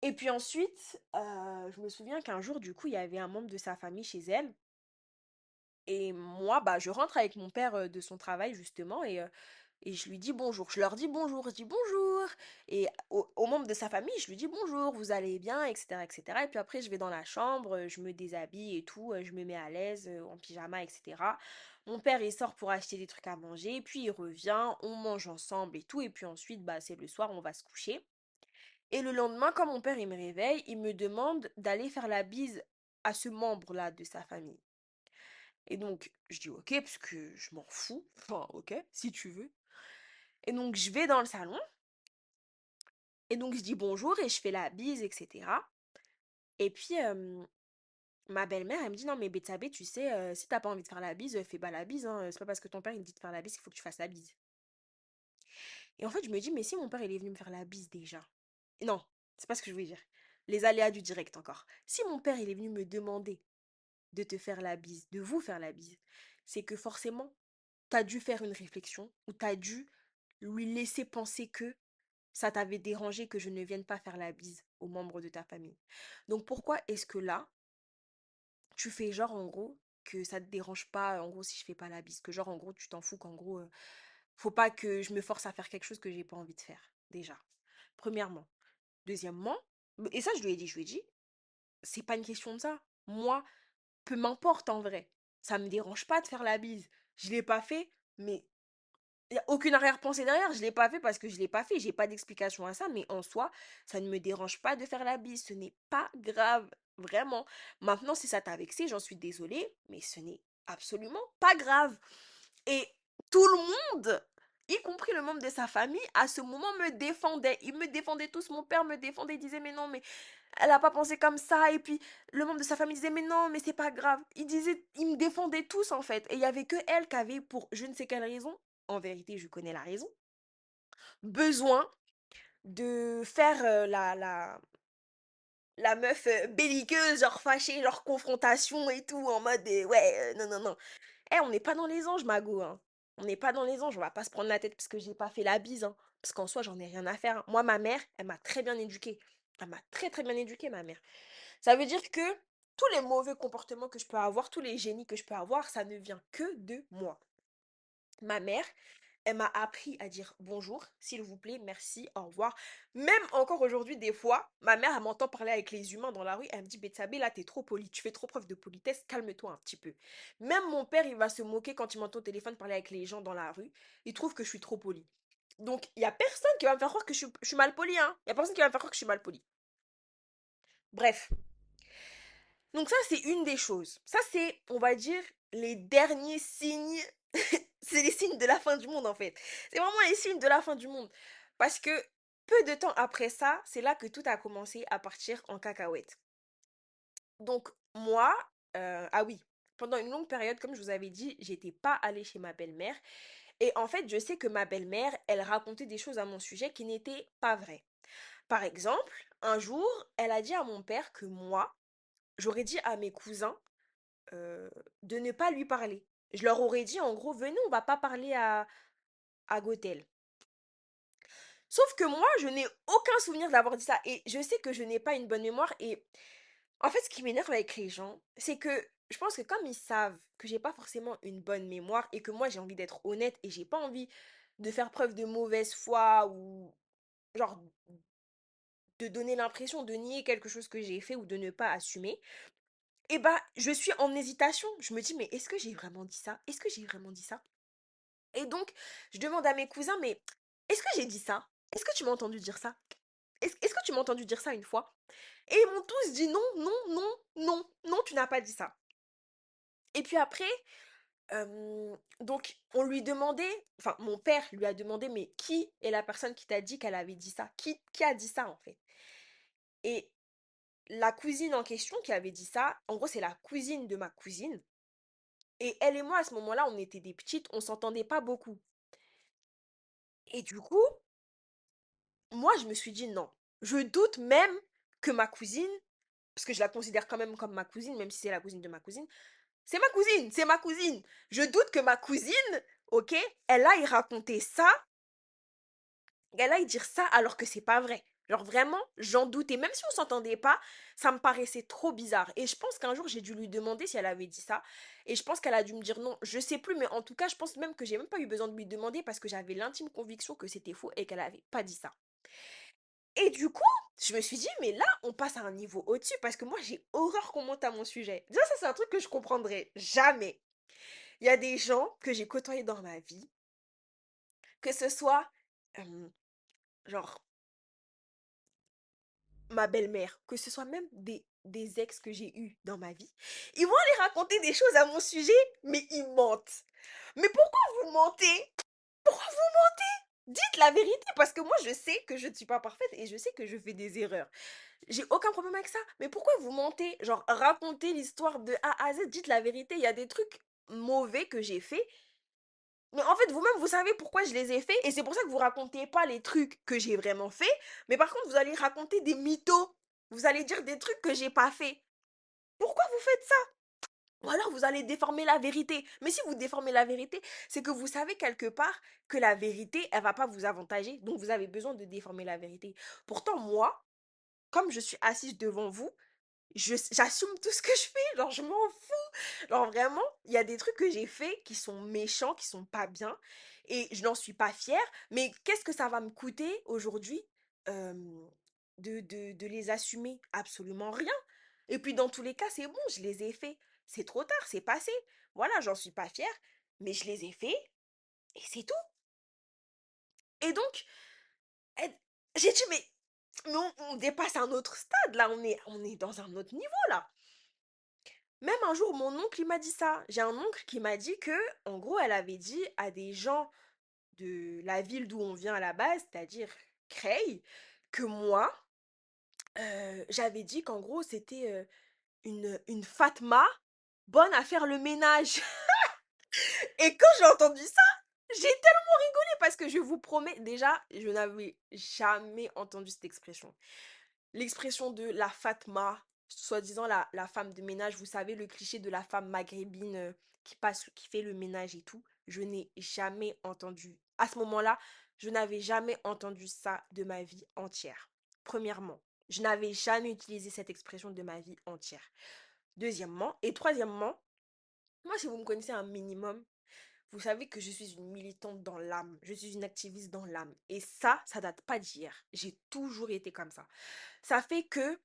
Et puis ensuite, je me souviens qu'un jour, du coup, il y avait un membre de sa famille chez elle. Et moi, bah, je rentre avec mon père de son travail, justement. et je lui dis bonjour. Je leur dis bonjour, je dis bonjour. Et aux membres de sa famille, je lui dis bonjour, vous allez bien, etc., etc. Et puis après, je vais dans la chambre, je me déshabille et tout, je me mets à l'aise en pyjama, etc. Mon père, il sort pour acheter des trucs à manger, puis il revient, on mange ensemble et tout. Et puis ensuite, bah, c'est le soir, on va se coucher. Et le lendemain, quand mon père, il me réveille, il me demande d'aller faire la bise à ce membre-là de sa famille. Et donc, je dis ok, parce que je m'en fous. Enfin, ok, si tu veux. Et donc, je vais dans le salon. Et donc, je dis bonjour et je fais la bise, etc. Et puis, ma belle-mère, elle me dit non, mais Betsabe, tu sais, si t'as pas envie de faire la bise, fais pas la bise. Hein. C'est pas parce que ton père, il te dit de faire la bise qu'il faut que tu fasses la bise. Et en fait, je me dis, mais si mon père, il est venu me faire la bise déjà. Non, c'est pas ce que je voulais dire. Les aléas du direct encore. Si mon père, il est venu me demander de te faire la bise, de vous faire la bise, c'est que forcément, t'as dû faire une réflexion ou t'as dû lui laisser penser que ça t'avait dérangé que je ne vienne pas faire la bise aux membres de ta famille. Donc pourquoi est-ce que là, tu fais genre en gros que ça te dérange pas en gros si je fais pas la bise, que genre en gros tu t'en fous qu'en gros faut pas que je me force à faire quelque chose que j'ai pas envie de faire déjà. Premièrement, deuxièmement, et ça je lui ai dit, c'est pas une question de ça. Moi, peu m'importe en vrai. Ça me dérange pas de faire la bise. Je l'ai pas fait, mais il y a aucune arrière-pensée derrière. Je l'ai pas fait parce que je l'ai pas fait. J'ai pas d'explication à ça, mais en soi, ça ne me dérange pas de faire la bise. Ce n'est pas grave, vraiment. Maintenant, si ça t'a vexé, j'en suis désolée, mais ce n'est absolument pas grave. Et tout le monde, y compris le membre de sa famille, à ce moment me défendait. Ils me défendaient tous. Mon père me défendait. Il disait, mais non, mais elle a pas pensé comme ça. Et puis, le membre de sa famille disait, mais non, mais c'est pas grave. Ils me défendaient tous, en fait. Et il y avait que elle qui avait, pour je ne sais quelle raison, en vérité, je connais la raison, besoin de faire la meuf belliqueuse, genre fâchée, genre confrontation et tout, en mode, ouais, non, non, non. Eh, on n'est pas dans les anges, Mago, hein. On n'est pas dans les anges, on va pas se prendre la tête parce que j'ai pas fait la bise, hein. Parce qu'en soi, j'en ai rien à faire. Hein. Moi, ma mère, elle m'a très bien éduquée. Elle m'a très très bien éduquée, ma mère. Ça veut dire que tous les mauvais comportements que je peux avoir, tous les génies que je peux avoir, ça ne vient que de moi. Ma mère, elle m'a appris à dire bonjour, s'il vous plaît, merci, au revoir. Même encore aujourd'hui, des fois, ma mère, elle m'entend parler avec les humains dans la rue, elle me dit, Betsabe, là, t'es trop poli, tu fais trop preuve de politesse, calme-toi un petit peu. Même mon père, il va se moquer quand il m'entend au téléphone parler avec les gens dans la rue. Il trouve que je suis trop poli. Donc, il n'y a personne qui va me faire croire que je suis mal poli, hein. Il n'y a personne qui va me faire croire que je suis mal poli. Bref. Donc ça, c'est une des choses. Ça, c'est, on va dire, les derniers signes. C'est les signes de la fin du monde, en fait. C'est vraiment les signes de la fin du monde. Parce que peu de temps après ça, c'est là que tout a commencé à partir en cacahuète. Donc moi, ah oui, pendant une longue période, comme je vous avais dit, j'étais pas allée chez ma belle-mère. Et en fait, je sais que ma belle-mère, elle racontait des choses à mon sujet qui n'étaient pas vraies. Par exemple, un jour, elle a dit à mon père que moi, j'aurais dit à mes cousins de ne pas lui parler. Je leur aurais dit en gros, venez, on va pas parler à Gothel. Sauf que moi, je n'ai aucun souvenir d'avoir dit ça. Et je sais que je n'ai pas une bonne mémoire. Et en fait, ce qui m'énerve avec les gens, c'est que je pense que comme ils savent que j'ai pas forcément une bonne mémoire et que moi j'ai envie d'être honnête et j'ai pas envie de faire preuve de mauvaise foi ou genre de donner l'impression de nier quelque chose que j'ai fait ou de ne pas assumer, et bah je suis en hésitation. Je me dis mais est-ce que j'ai vraiment dit ça? Est-ce que j'ai vraiment dit ça? Et donc je demande à mes cousins mais est-ce que j'ai dit ça? Est-ce que tu m'as entendu dire ça? Est-ce que tu m'as entendu dire ça une fois? Et ils m'ont tous dit non, non, non, non, non, tu n'as pas dit ça. Et puis après, donc on lui demandait, enfin mon père lui a demandé, mais qui est la personne qui t'a dit qu'elle avait dit ça? Qui a dit ça en fait? Et la cousine en question qui avait dit ça, en gros c'est la cousine de ma cousine. Et elle et moi à ce moment-là, on était des petites, on s'entendait pas beaucoup. Et du coup, moi je me suis dit non. Je doute même que ma cousine, parce que je la considère quand même comme ma cousine, même si c'est la cousine de ma cousine, c'est ma cousine, c'est ma cousine. Je doute que ma cousine, ok, elle aille raconter ça, elle aille dire ça alors que c'est pas vrai. Genre vraiment, j'en doutais. Même si on s'entendait pas, ça me paraissait trop bizarre. Et je pense qu'un jour, j'ai dû lui demander si elle avait dit ça. Et je pense qu'elle a dû me dire non. Je sais plus, mais en tout cas, je pense même que j'ai même pas eu besoin de lui demander parce que j'avais l'intime conviction que c'était faux et qu'elle avait pas dit ça. Et du coup, je me suis dit, mais là, on passe à un niveau au-dessus parce que moi, j'ai horreur qu'on monte à mon sujet. Déjà, ça, c'est un truc que je comprendrai jamais. Il y a des gens que j'ai côtoyés dans ma vie, que ce soit, euh, genre, ma belle-mère, que ce soit même des ex que j'ai eus dans ma vie, ils vont aller raconter des choses à mon sujet, mais ils mentent. Mais pourquoi vous mentez? Pourquoi vous mentez? Dites la vérité, parce que moi, je sais que je ne suis pas parfaite et je sais que je fais des erreurs. J'ai aucun problème avec ça. Mais pourquoi vous mentez? Genre, racontez l'histoire de A à Z, dites la vérité. Il y a des trucs mauvais que j'ai fait. Mais en fait, vous-même, vous savez pourquoi je les ai faits. Et c'est pour ça que vous racontez pas les trucs que j'ai vraiment fait. Mais par contre, vous allez raconter des mythos. Vous allez dire des trucs que j'ai pas fait. Pourquoi vous faites ça? Ou alors vous allez déformer la vérité. Mais si vous déformez la vérité, c'est que vous savez quelque part que la vérité, elle va pas vous avantager. Donc vous avez besoin de déformer la vérité. Pourtant, moi, comme je suis assise devant vous, j'assume tout ce que je fais, genre je m'en fous. Genre vraiment, il y a des trucs que j'ai faits qui sont méchants, qui sont pas bien, et je n'en suis pas fière, mais qu'est-ce que ça va me coûter aujourd'hui euh, de les assumer? Absolument rien. Et puis dans tous les cas, c'est bon, je les ai faits. C'est trop tard, c'est passé. Voilà, j'en suis pas fière, mais je les ai faits, et c'est tout. Et donc, elle- j'ai dit, mais on dépasse un autre stade, là, on est dans un autre niveau, là. Même un jour, mon oncle, il m'a dit ça. J'ai un oncle qui m'a dit que, en gros, elle avait dit à des gens de la ville d'où on vient à la base, c'est-à-dire Creil, que moi, j'avais dit qu'en gros, c'était une Fatma bonne à faire le ménage. Et quand j'ai entendu ça, j'ai tellement rigolé parce que je vous promets, déjà, je n'avais jamais entendu cette expression. L'expression de la Fatma, soi-disant la femme de ménage, vous savez, le cliché de la femme maghrébine qui passe, qui fait le ménage et tout, je n'ai jamais entendu. À ce moment-là, je n'avais jamais entendu ça de ma vie entière. Premièrement, je n'avais jamais utilisé cette expression de ma vie entière. Deuxièmement, et troisièmement, moi, si vous me connaissez un minimum, vous savez que je suis une militante dans l'âme, je suis une activiste dans l'âme. Et ça date pas d'hier. J'ai toujours été comme ça. Ça fait que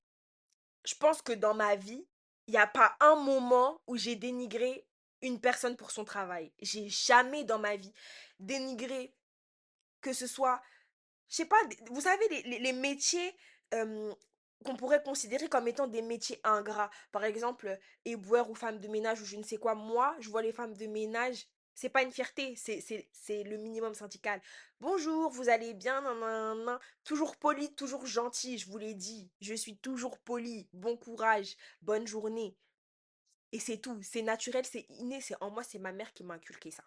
je pense que dans ma vie, il n'y a pas un moment où j'ai dénigré une personne pour son travail. J'ai jamais dans ma vie dénigré que ce soit, je sais pas, vous savez, les métiers euh, qu'on pourrait considérer comme étant des métiers ingrats. Par exemple, éboueur ou femme de ménage ou je ne sais quoi. Moi, je vois les femmes de ménage, c'est pas une fierté, c'est le minimum syndical. Bonjour, vous allez bien? Nan, nan, nan. Toujours poli, toujours gentil, je vous l'ai dit. Je suis toujours poli. Bon courage, bonne journée. Et c'est tout, c'est naturel, c'est inné, c'est en moi, c'est ma mère qui m'a inculqué ça.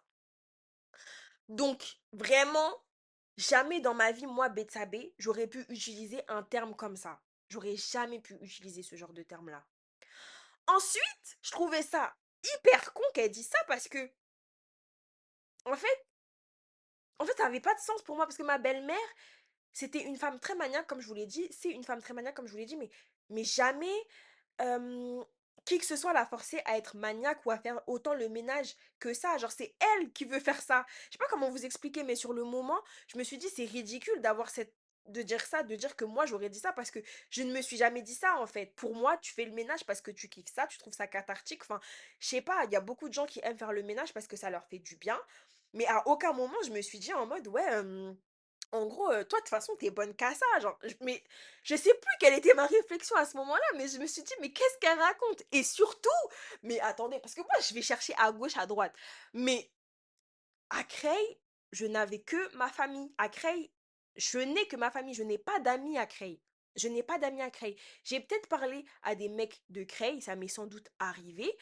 Donc, vraiment, jamais dans ma vie, moi, Betsabé, j'aurais pu utiliser un terme comme ça. J'aurais jamais pu utiliser ce genre de terme-là. Ensuite, je trouvais ça hyper con qu'elle dise ça parce que, en fait, ça n'avait pas de sens pour moi parce que ma belle-mère, c'était une femme très maniaque, comme je vous l'ai dit. C'est une femme très maniaque, comme je vous l'ai dit, mais jamais euh, qui que ce soit l'a forcé à être maniaque ou à faire autant le ménage que ça. Genre, c'est elle qui veut faire ça. Je sais pas comment vous expliquer, mais sur le moment, je me suis dit, c'est ridicule d'avoir cette de dire ça, de dire que moi j'aurais dit ça parce que je ne me suis jamais dit ça en fait. Pour moi, tu fais le ménage parce que tu kiffes ça, tu trouves ça cathartique. Enfin, je sais pas, il y a beaucoup de gens qui aiment faire le ménage parce que ça leur fait du bien. Mais à aucun moment je me suis dit en mode ouais, en gros, toi, de toute façon, t'es bonne qu'à ça. Genre, mais je sais plus quelle était ma réflexion à ce moment-là, mais je me suis dit, mais qu'est-ce qu'elle raconte? Et surtout, mais attendez, parce que moi, je vais chercher à gauche, à droite. Mais à Creil, je n'avais que ma famille. À Creil, je n'ai que ma famille. Je n'ai pas d'amis à Creil. Je n'ai pas d'amis à Creil. J'ai peut-être parlé à des mecs de Creil, ça m'est sans doute arrivé,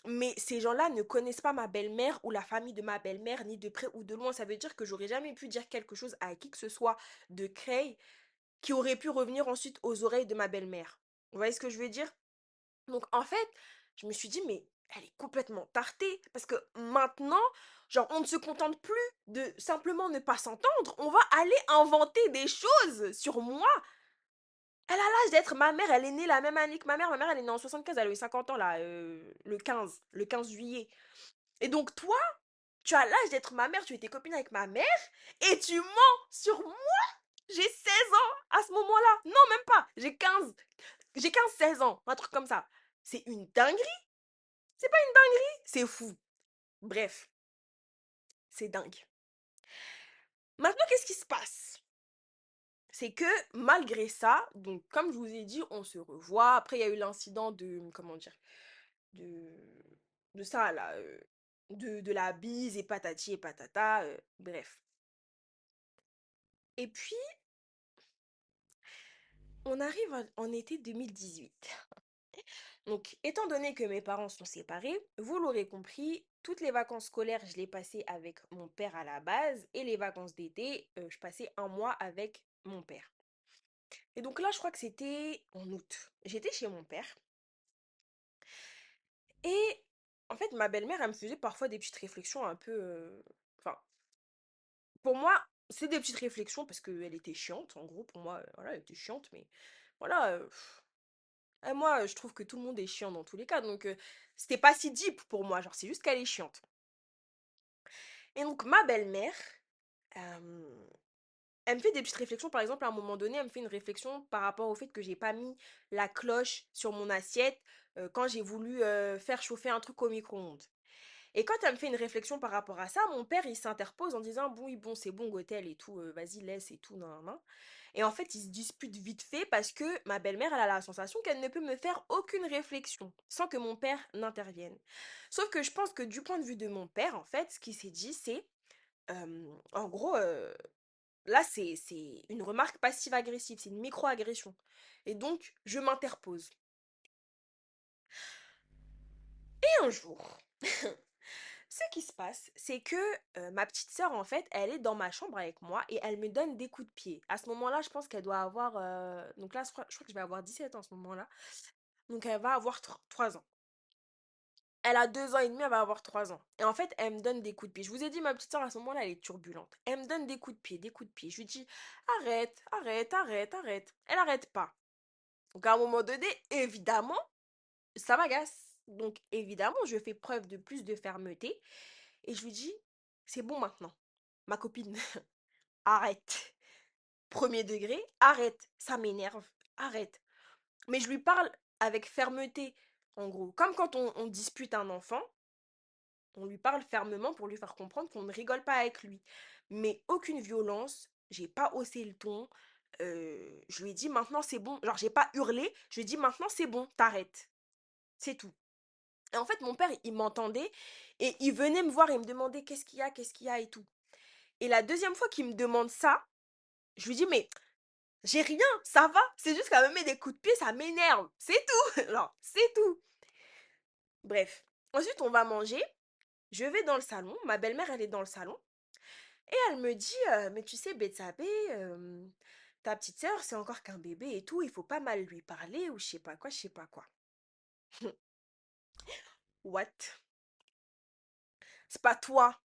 mais ces gens-là ne connaissent pas ma belle-mère ou la famille de ma belle-mère, ni de près ou de loin. Ça veut dire que j'aurais jamais pu dire quelque chose à qui que ce soit de Creil qui aurait pu revenir ensuite aux oreilles de ma belle-mère. Vous voyez ce que je veux dire? Donc en fait, je me suis dit, mais elle est complètement tartée. Parce que maintenant, genre, on ne se contente plus de simplement ne pas s'entendre. On va aller inventer des choses sur moi. Elle a l'âge d'être ma mère, elle est née la même année que ma mère elle est née en 75, elle a eu 50 ans là, le 15 juillet. Et donc toi, tu as l'âge d'être ma mère, tu étais copine avec ma mère, et tu mens sur moi. J'ai 16 ans à ce moment-là. Non, même pas. J'ai 15 16 ans, un truc comme ça. C'est une dinguerie. C'est pas une dinguerie. C'est fou. Bref, c'est dingue. Maintenant, qu'est-ce qui se passe? C'est que malgré ça, donc comme je vous ai dit, on se revoit. Après, il y a eu l'incident de, comment dire, de, de ça là, de la bise et patati et patata. Bref. Et puis, on arrive en été 2018. Donc, étant donné que mes parents sont séparés, vous l'aurez compris, toutes les vacances scolaires, je les passais avec mon père à la base, et les vacances d'été, je passais un mois avec mon père. Et donc là, je crois que c'était en août. J'étais chez mon père, et en fait, ma belle-mère, elle me faisait parfois des petites réflexions un peu... Enfin, pour moi, c'est des petites réflexions parce qu'elle était chiante, en gros, pour moi, voilà, elle était chiante, mais voilà, et moi, je trouve que tout le monde est chiant dans tous les cas, donc c'était pas si deep pour moi, genre c'est juste qu'elle est chiante. Et donc ma belle-mère, euh, elle me fait des petites réflexions, par exemple à un moment donné, elle me fait une réflexion par rapport au fait que j'ai pas mis la cloche sur mon assiette quand j'ai voulu faire chauffer un truc au micro-ondes. Et quand elle me fait une réflexion par rapport à ça, mon père il s'interpose en disant bon oui bon c'est bon Gothel et tout, vas-y laisse et tout, nan, nan, nan. Et en fait ils se disputent vite fait parce que ma belle-mère elle a la sensation qu'elle ne peut me faire aucune réflexion sans que mon père n'intervienne. Sauf que je pense que du point de vue de mon père en fait ce qu'il s'est dit c'est en gros là c'est une remarque passive-agressive, c'est une micro-agression. Et donc je m'interpose. Et un jour ce qui se passe, c'est que ma petite sœur, en fait, elle est dans ma chambre avec moi et elle me donne des coups de pied. À ce moment-là, je pense qu'elle doit avoir... donc là, je crois que je vais avoir 17 ans à ce moment-là. Donc elle va avoir 3 ans. Elle a 2 ans et demi, elle va avoir 3 ans. Et en fait, elle me donne des coups de pied. Je vous ai dit, ma petite sœur, à ce moment-là, elle est turbulente. Elle me donne des coups de pied, des coups de pied. Je lui dis, arrête, arrête, arrête, arrête. Elle arrête pas. Donc à un moment donné, évidemment, ça m'agace. Donc évidemment, je fais preuve de plus de fermeté. Et je lui dis, c'est bon maintenant. Ma copine, arrête. Premier degré, arrête. Ça m'énerve. Arrête. Mais je lui parle avec fermeté, en gros. Comme quand on dispute un enfant, on lui parle fermement pour lui faire comprendre qu'on ne rigole pas avec lui. Mais aucune violence, j'ai pas haussé le ton. Je lui ai dit maintenant c'est bon. Genre, j'ai pas hurlé. Je lui ai dit maintenant c'est bon, t'arrêtes. C'est tout. Et en fait, mon père, il m'entendait et il venait me voir et me demandait qu'est-ce qu'il y a et tout. Et la deuxième fois qu'il me demande ça, je lui dis mais j'ai rien, ça va. C'est juste qu'elle me met des coups de pied, ça m'énerve. C'est tout. Genre, c'est tout. Bref. Ensuite, on va manger. Je vais dans le salon. Ma belle-mère, elle est dans le salon. Et elle me dit, mais tu sais, Betsabé, ta petite sœur, c'est encore qu'un bébé et tout. Il faut pas mal lui parler ou je sais pas quoi, je sais pas quoi. What? C'est pas toi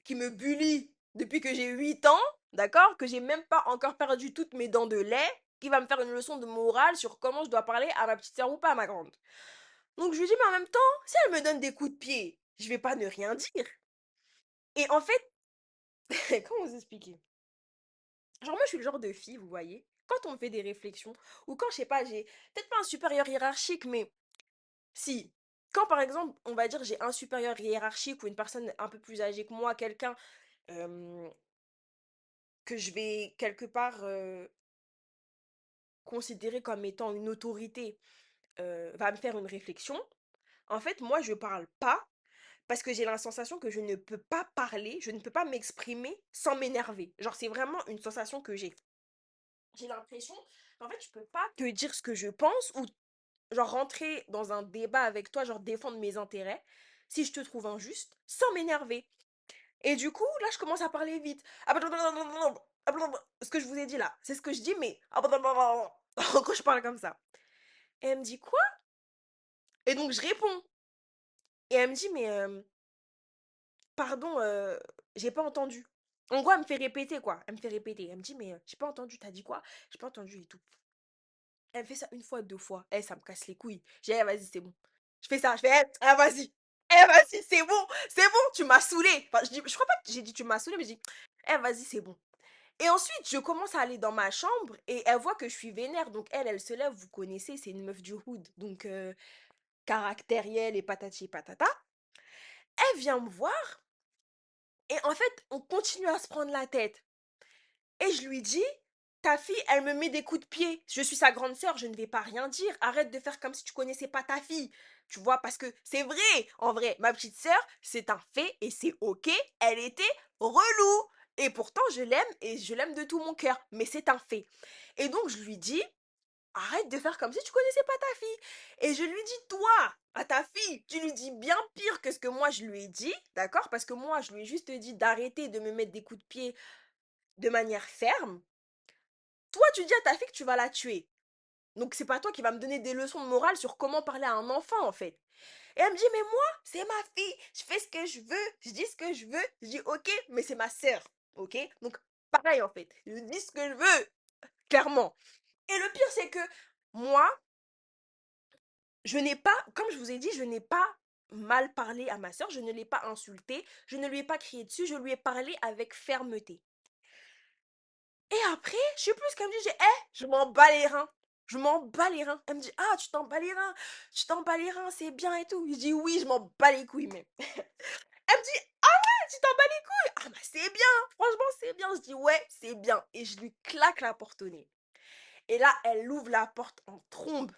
qui me bully depuis que j'ai 8 ans, d'accord? Que j'ai même pas encore perdu toutes mes dents de lait, qui va me faire une leçon de morale sur comment je dois parler à ma petite sœur ou pas à ma grande. Donc je lui dis, mais en même temps, si elle me donne des coups de pied, je vais pas ne rien dire. Et en fait, comment vous expliquer? Genre moi je suis le genre de fille, vous voyez, quand on me fait des réflexions, ou quand je sais pas, j'ai peut-être pas un supérieur hiérarchique, mais si, quand par exemple, on va dire j'ai un supérieur hiérarchique ou une personne un peu plus âgée que moi, quelqu'un euh, que je vais quelque part considérer comme étant une autorité, va me faire une réflexion, en fait, moi, je parle pas parce que j'ai la sensation que je ne peux pas parler, je ne peux pas m'exprimer sans m'énerver. Genre, c'est vraiment une sensation que j'ai. J'ai l'impression qu'en fait, je peux pas te dire ce que je pense ou genre rentrer dans un débat avec toi, genre défendre mes intérêts si je te trouve injuste sans m'énerver. Et du coup, là, je commence à parler vite. Ce que je vous ai dit là, c'est ce que je dis, mais quand je parle comme ça. Et elle me dit quoi? Et donc je réponds. Et elle me dit, mais pardon, j'ai pas entendu. En gros, elle me fait répéter, quoi. Elle me fait répéter. Elle me dit, mais j'ai pas entendu, t'as dit quoi? J'ai pas entendu et tout. Elle me fait ça une fois, deux fois. Eh, ça me casse les couilles. J'ai dit, eh, vas-y, c'est bon. Je fais ça, je fais, vas-y. Eh, vas-y, c'est bon, tu m'as saoulé. Enfin, je crois pas que j'ai dit tu m'as saoulé, mais j'ai dit, eh, vas-y, c'est bon. Et ensuite, je commence à aller dans ma chambre et elle voit que je suis vénère. Donc, elle se lève, vous connaissez, c'est une meuf du hood. Donc, caractérielle et patati patata. Elle vient me voir et en fait, on continue à se prendre la tête. Et je lui dis, ta fille, elle me met des coups de pied. Je suis sa grande sœur, je ne vais pas rien dire. Arrête de faire comme si tu connaissais pas ta fille. Tu vois, parce que c'est vrai, en vrai, ma petite sœur, c'est un fait et c'est ok. Elle était relou. Et pourtant, je l'aime et je l'aime de tout mon cœur. Mais c'est un fait. Et donc, je lui dis, arrête de faire comme si tu connaissais pas ta fille. Et je lui dis, toi, à ta fille, tu lui dis bien pire que ce que moi je lui ai dit, d'accord? Parce que moi, je lui ai juste dit d'arrêter de me mettre des coups de pied de manière ferme. Toi, tu dis à ta fille que tu vas la tuer. Donc, c'est pas toi qui vas me donner des leçons de morale sur comment parler à un enfant, en fait. Et elle me dit, mais moi, c'est ma fille. Je fais ce que je veux. Je dis ce que je veux. Je dis, ok, mais c'est ma sœur. Ok? Donc, pareil, en fait. Je dis ce que je veux. Clairement. Et le pire, c'est que moi, je n'ai pas, comme je vous ai dit, je n'ai pas mal parlé à ma sœur. Je ne l'ai pas insultée. Je ne lui ai pas crié dessus. Je lui ai parlé avec fermeté. Et après, je sais plus ce qu'elle me dit, j'ai, je m'en bats les reins. Je m'en bats les reins. Elle me dit, ah, tu t'en bats les reins. Tu t'en bats les reins, c'est bien et tout. Je dis, oui, je m'en bats les couilles, mais. Elle me dit, ah ouais, tu t'en bats les couilles. Ah, bah, c'est bien. Franchement, c'est bien. Je dis, ouais, c'est bien. Et je lui claque la porte au nez. Et là, elle ouvre la porte en trombe.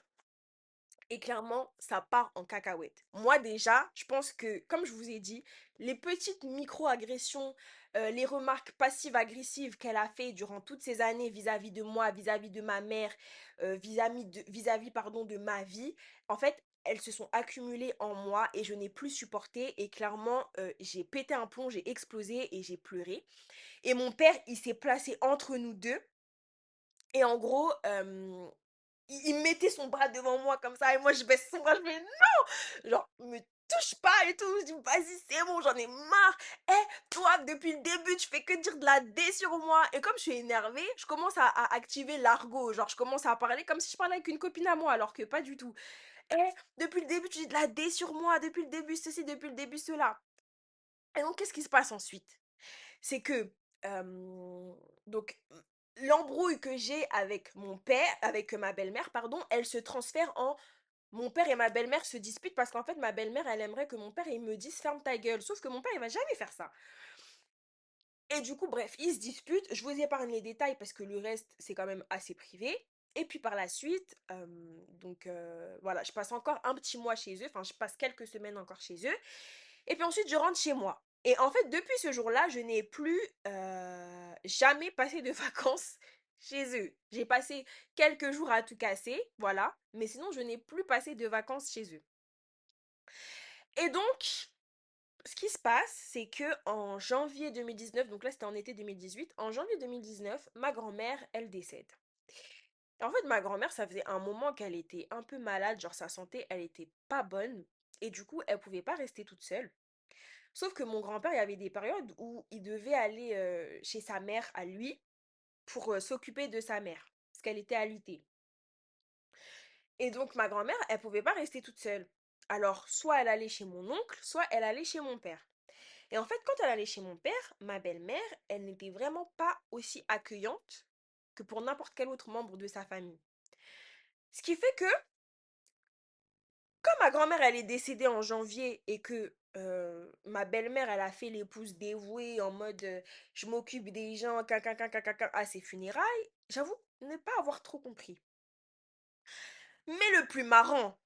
Et clairement, ça part en cacahuète. Moi déjà, je pense que, comme je vous ai dit, les petites micro-agressions, les remarques passives-agressives qu'elle a fait durant toutes ces années vis-à-vis de moi, vis-à-vis de ma mère, vis-à-vis pardon, de ma vie, en fait, elles se sont accumulées en moi et je n'ai plus supporté. Et clairement, j'ai pété un plomb, j'ai explosé et j'ai pleuré. Et mon père, il s'est placé entre nous deux. Et en gros, il mettait son bras devant moi comme ça et moi je baisse son bras, je fais non, genre me touche pas et tout, je dis vas-y c'est bon, j'en ai marre. Toi depuis le début tu fais que dire de la D sur moi et comme je suis énervée, je commence à activer l'argot, genre je commence à parler comme si je parlais avec une copine à moi alors que pas du tout. Depuis le début tu dis de la D sur moi, depuis le début ceci, depuis le début cela. Et donc qu'est-ce qui se passe ensuite? C'est que donc l'embrouille que j'ai avec mon père, avec ma belle-mère, pardon, elle se transfère en mon père et ma belle-mère se disputent parce qu'en fait ma belle-mère elle aimerait que mon père il me dise ferme ta gueule, sauf que mon père il va jamais faire ça. Et du coup bref, ils se disputent, je vous épargne les détails parce que le reste c'est quand même assez privé. Et puis par la suite, voilà, je passe encore un petit mois chez eux, enfin je passe quelques semaines encore chez eux. Et puis ensuite, je rentre chez moi. Et en fait, depuis ce jour-là, je n'ai plus jamais passé de vacances chez eux. J'ai passé quelques jours à tout casser, voilà. Mais sinon, je n'ai plus passé de vacances chez eux. Et donc, ce qui se passe, c'est que en janvier 2019, donc là c'était en été 2018, en janvier 2019, ma grand-mère, elle décède. Et en fait, ma grand-mère, ça faisait un moment qu'elle était un peu malade, genre sa santé, elle était pas bonne. Et du coup, elle pouvait pas rester toute seule. Sauf que mon grand-père, il y avait des périodes où il devait aller chez sa mère à lui pour s'occuper de sa mère, parce qu'elle était alitée. Et donc ma grand-mère, elle pouvait pas rester toute seule. Alors, soit elle allait chez mon oncle, soit elle allait chez mon père. Et en fait, quand elle allait chez mon père, ma belle-mère, elle n'était vraiment pas aussi accueillante que pour n'importe quel autre membre de sa famille. Ce qui fait que comme ma grand-mère, elle est décédée en janvier et que ma belle-mère, elle a fait l'épouse dévouée en mode je m'occupe des gens, à ses funérailles, j'avoue ne pas avoir trop compris. Mais le plus marrant,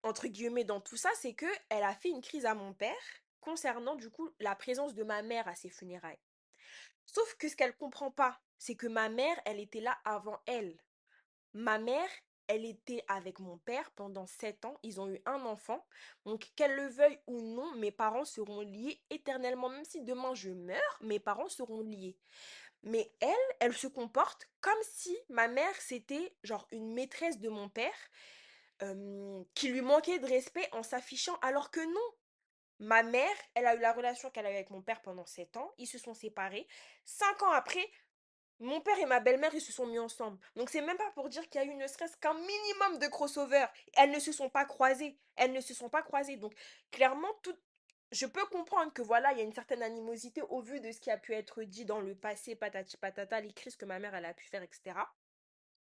entre guillemets, dans tout ça, c'est que elle a fait une crise à mon père concernant du coup la présence de ma mère à ses funérailles. Sauf que ce qu'elle comprend pas, c'est que ma mère, elle était là avant elle. Ma mère, elle était avec mon père pendant 7 ans. Ils ont eu un enfant. Donc, qu'elle le veuille ou non, mes parents seront liés éternellement. Même si demain je meurs, mes parents seront liés. Mais elle, elle se comporte comme si ma mère, c'était genre une maîtresse de mon père qui lui manquait de respect en s'affichant, alors que non. Ma mère, elle a eu la relation qu'elle a eue avec mon père pendant 7 ans. Ils se sont séparés. 5 ans après, mon père et ma belle-mère, ils se sont mis ensemble. Donc c'est même pas pour dire qu'il y a eu ne serait-ce qu'un minimum de crossover. Elles ne se sont pas croisées. Elles ne se sont pas croisées. Donc clairement, tout... je peux comprendre que voilà, il y a une certaine animosité au vu de ce qui a pu être dit dans le passé, patati patata, les crises que ma mère elle a pu faire, etc.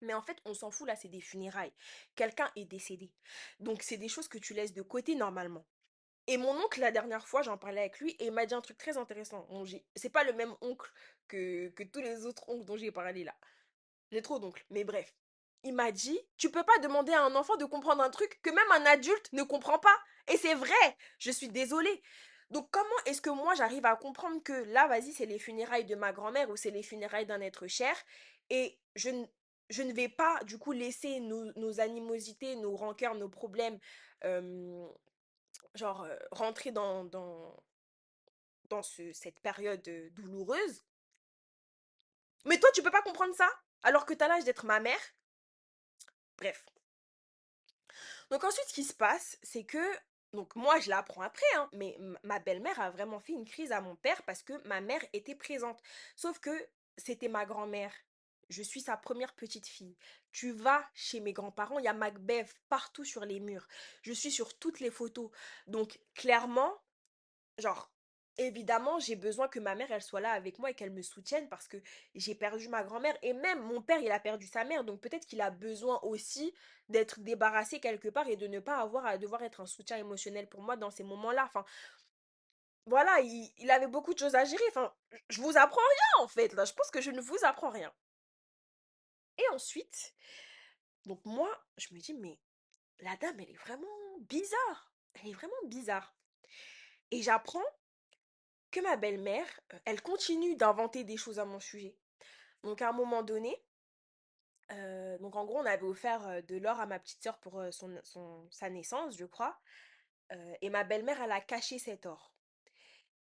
Mais en fait, on s'en fout là, c'est des funérailles. Quelqu'un est décédé. Donc c'est des choses que tu laisses de côté normalement. Et mon oncle, la dernière fois, j'en parlais avec lui et il m'a dit un truc très intéressant. Bon, c'est pas le même oncle que tous les autres oncles dont j'ai parlé là. J'ai trop d'oncles, mais bref. Il m'a dit, tu peux pas demander à un enfant de comprendre un truc que même un adulte ne comprend pas. Et c'est vrai, je suis désolée. Donc comment est-ce que moi j'arrive à comprendre que là, vas-y, c'est les funérailles de ma grand-mère ou c'est les funérailles d'un être cher et je ne vais pas du coup laisser nos animosités, nos rancœurs, nos problèmes euh, rentrer dans cette période douloureuse. Mais toi, tu peux pas comprendre ça alors que tu as l'âge d'être ma mère. Bref. Donc ensuite, ce qui se passe, c'est que, donc moi, je l'apprends après, hein, mais ma belle-mère a vraiment fait une crise à mon père parce que ma mère était présente. Sauf que c'était ma grand-mère. Je suis sa première petite fille. Tu vas chez mes grands-parents, il y a Macbeth partout sur les murs. Je suis sur toutes les photos. Donc clairement, genre, évidemment, j'ai besoin que ma mère, elle soit là avec moi et qu'elle me soutienne parce que j'ai perdu ma grand-mère et même mon père, il a perdu sa mère. Donc peut-être qu'il a besoin aussi d'être débarrassé quelque part et de ne pas avoir à devoir être un soutien émotionnel pour moi dans ces moments-là. Enfin, voilà, il avait beaucoup de choses à gérer. Enfin, je vous apprends rien en fait, là. Je pense que je ne vous apprends rien. Et ensuite, donc moi, je me dis, mais la dame, elle est vraiment bizarre. Elle est vraiment bizarre. Et j'apprends que ma belle-mère, elle continue d'inventer des choses à mon sujet. Donc à un moment donné, donc en gros on avait offert de l'or à ma petite sœur pour sa naissance, je crois. Et ma belle-mère, elle a caché cet or.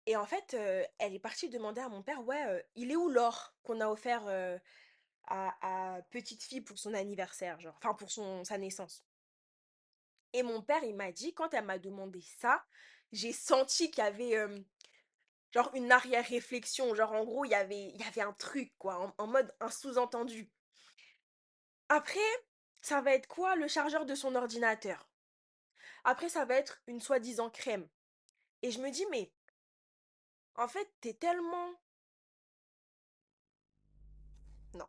Et en fait, elle est partie demander à mon père, ouais, il est où l'or qu'on a offert à petite fille pour son anniversaire, genre, enfin pour sa naissance. Et mon père, il m'a dit, quand elle m'a demandé ça, j'ai senti qu'il y avait genre une arrière-réflexion, genre en gros, il y avait un truc, quoi, en mode un sous-entendu. Après, ça va être quoi? Le chargeur de son ordinateur. Après, ça va être une soi-disant crème. Et je me dis, mais en fait, t'es tellement... Non,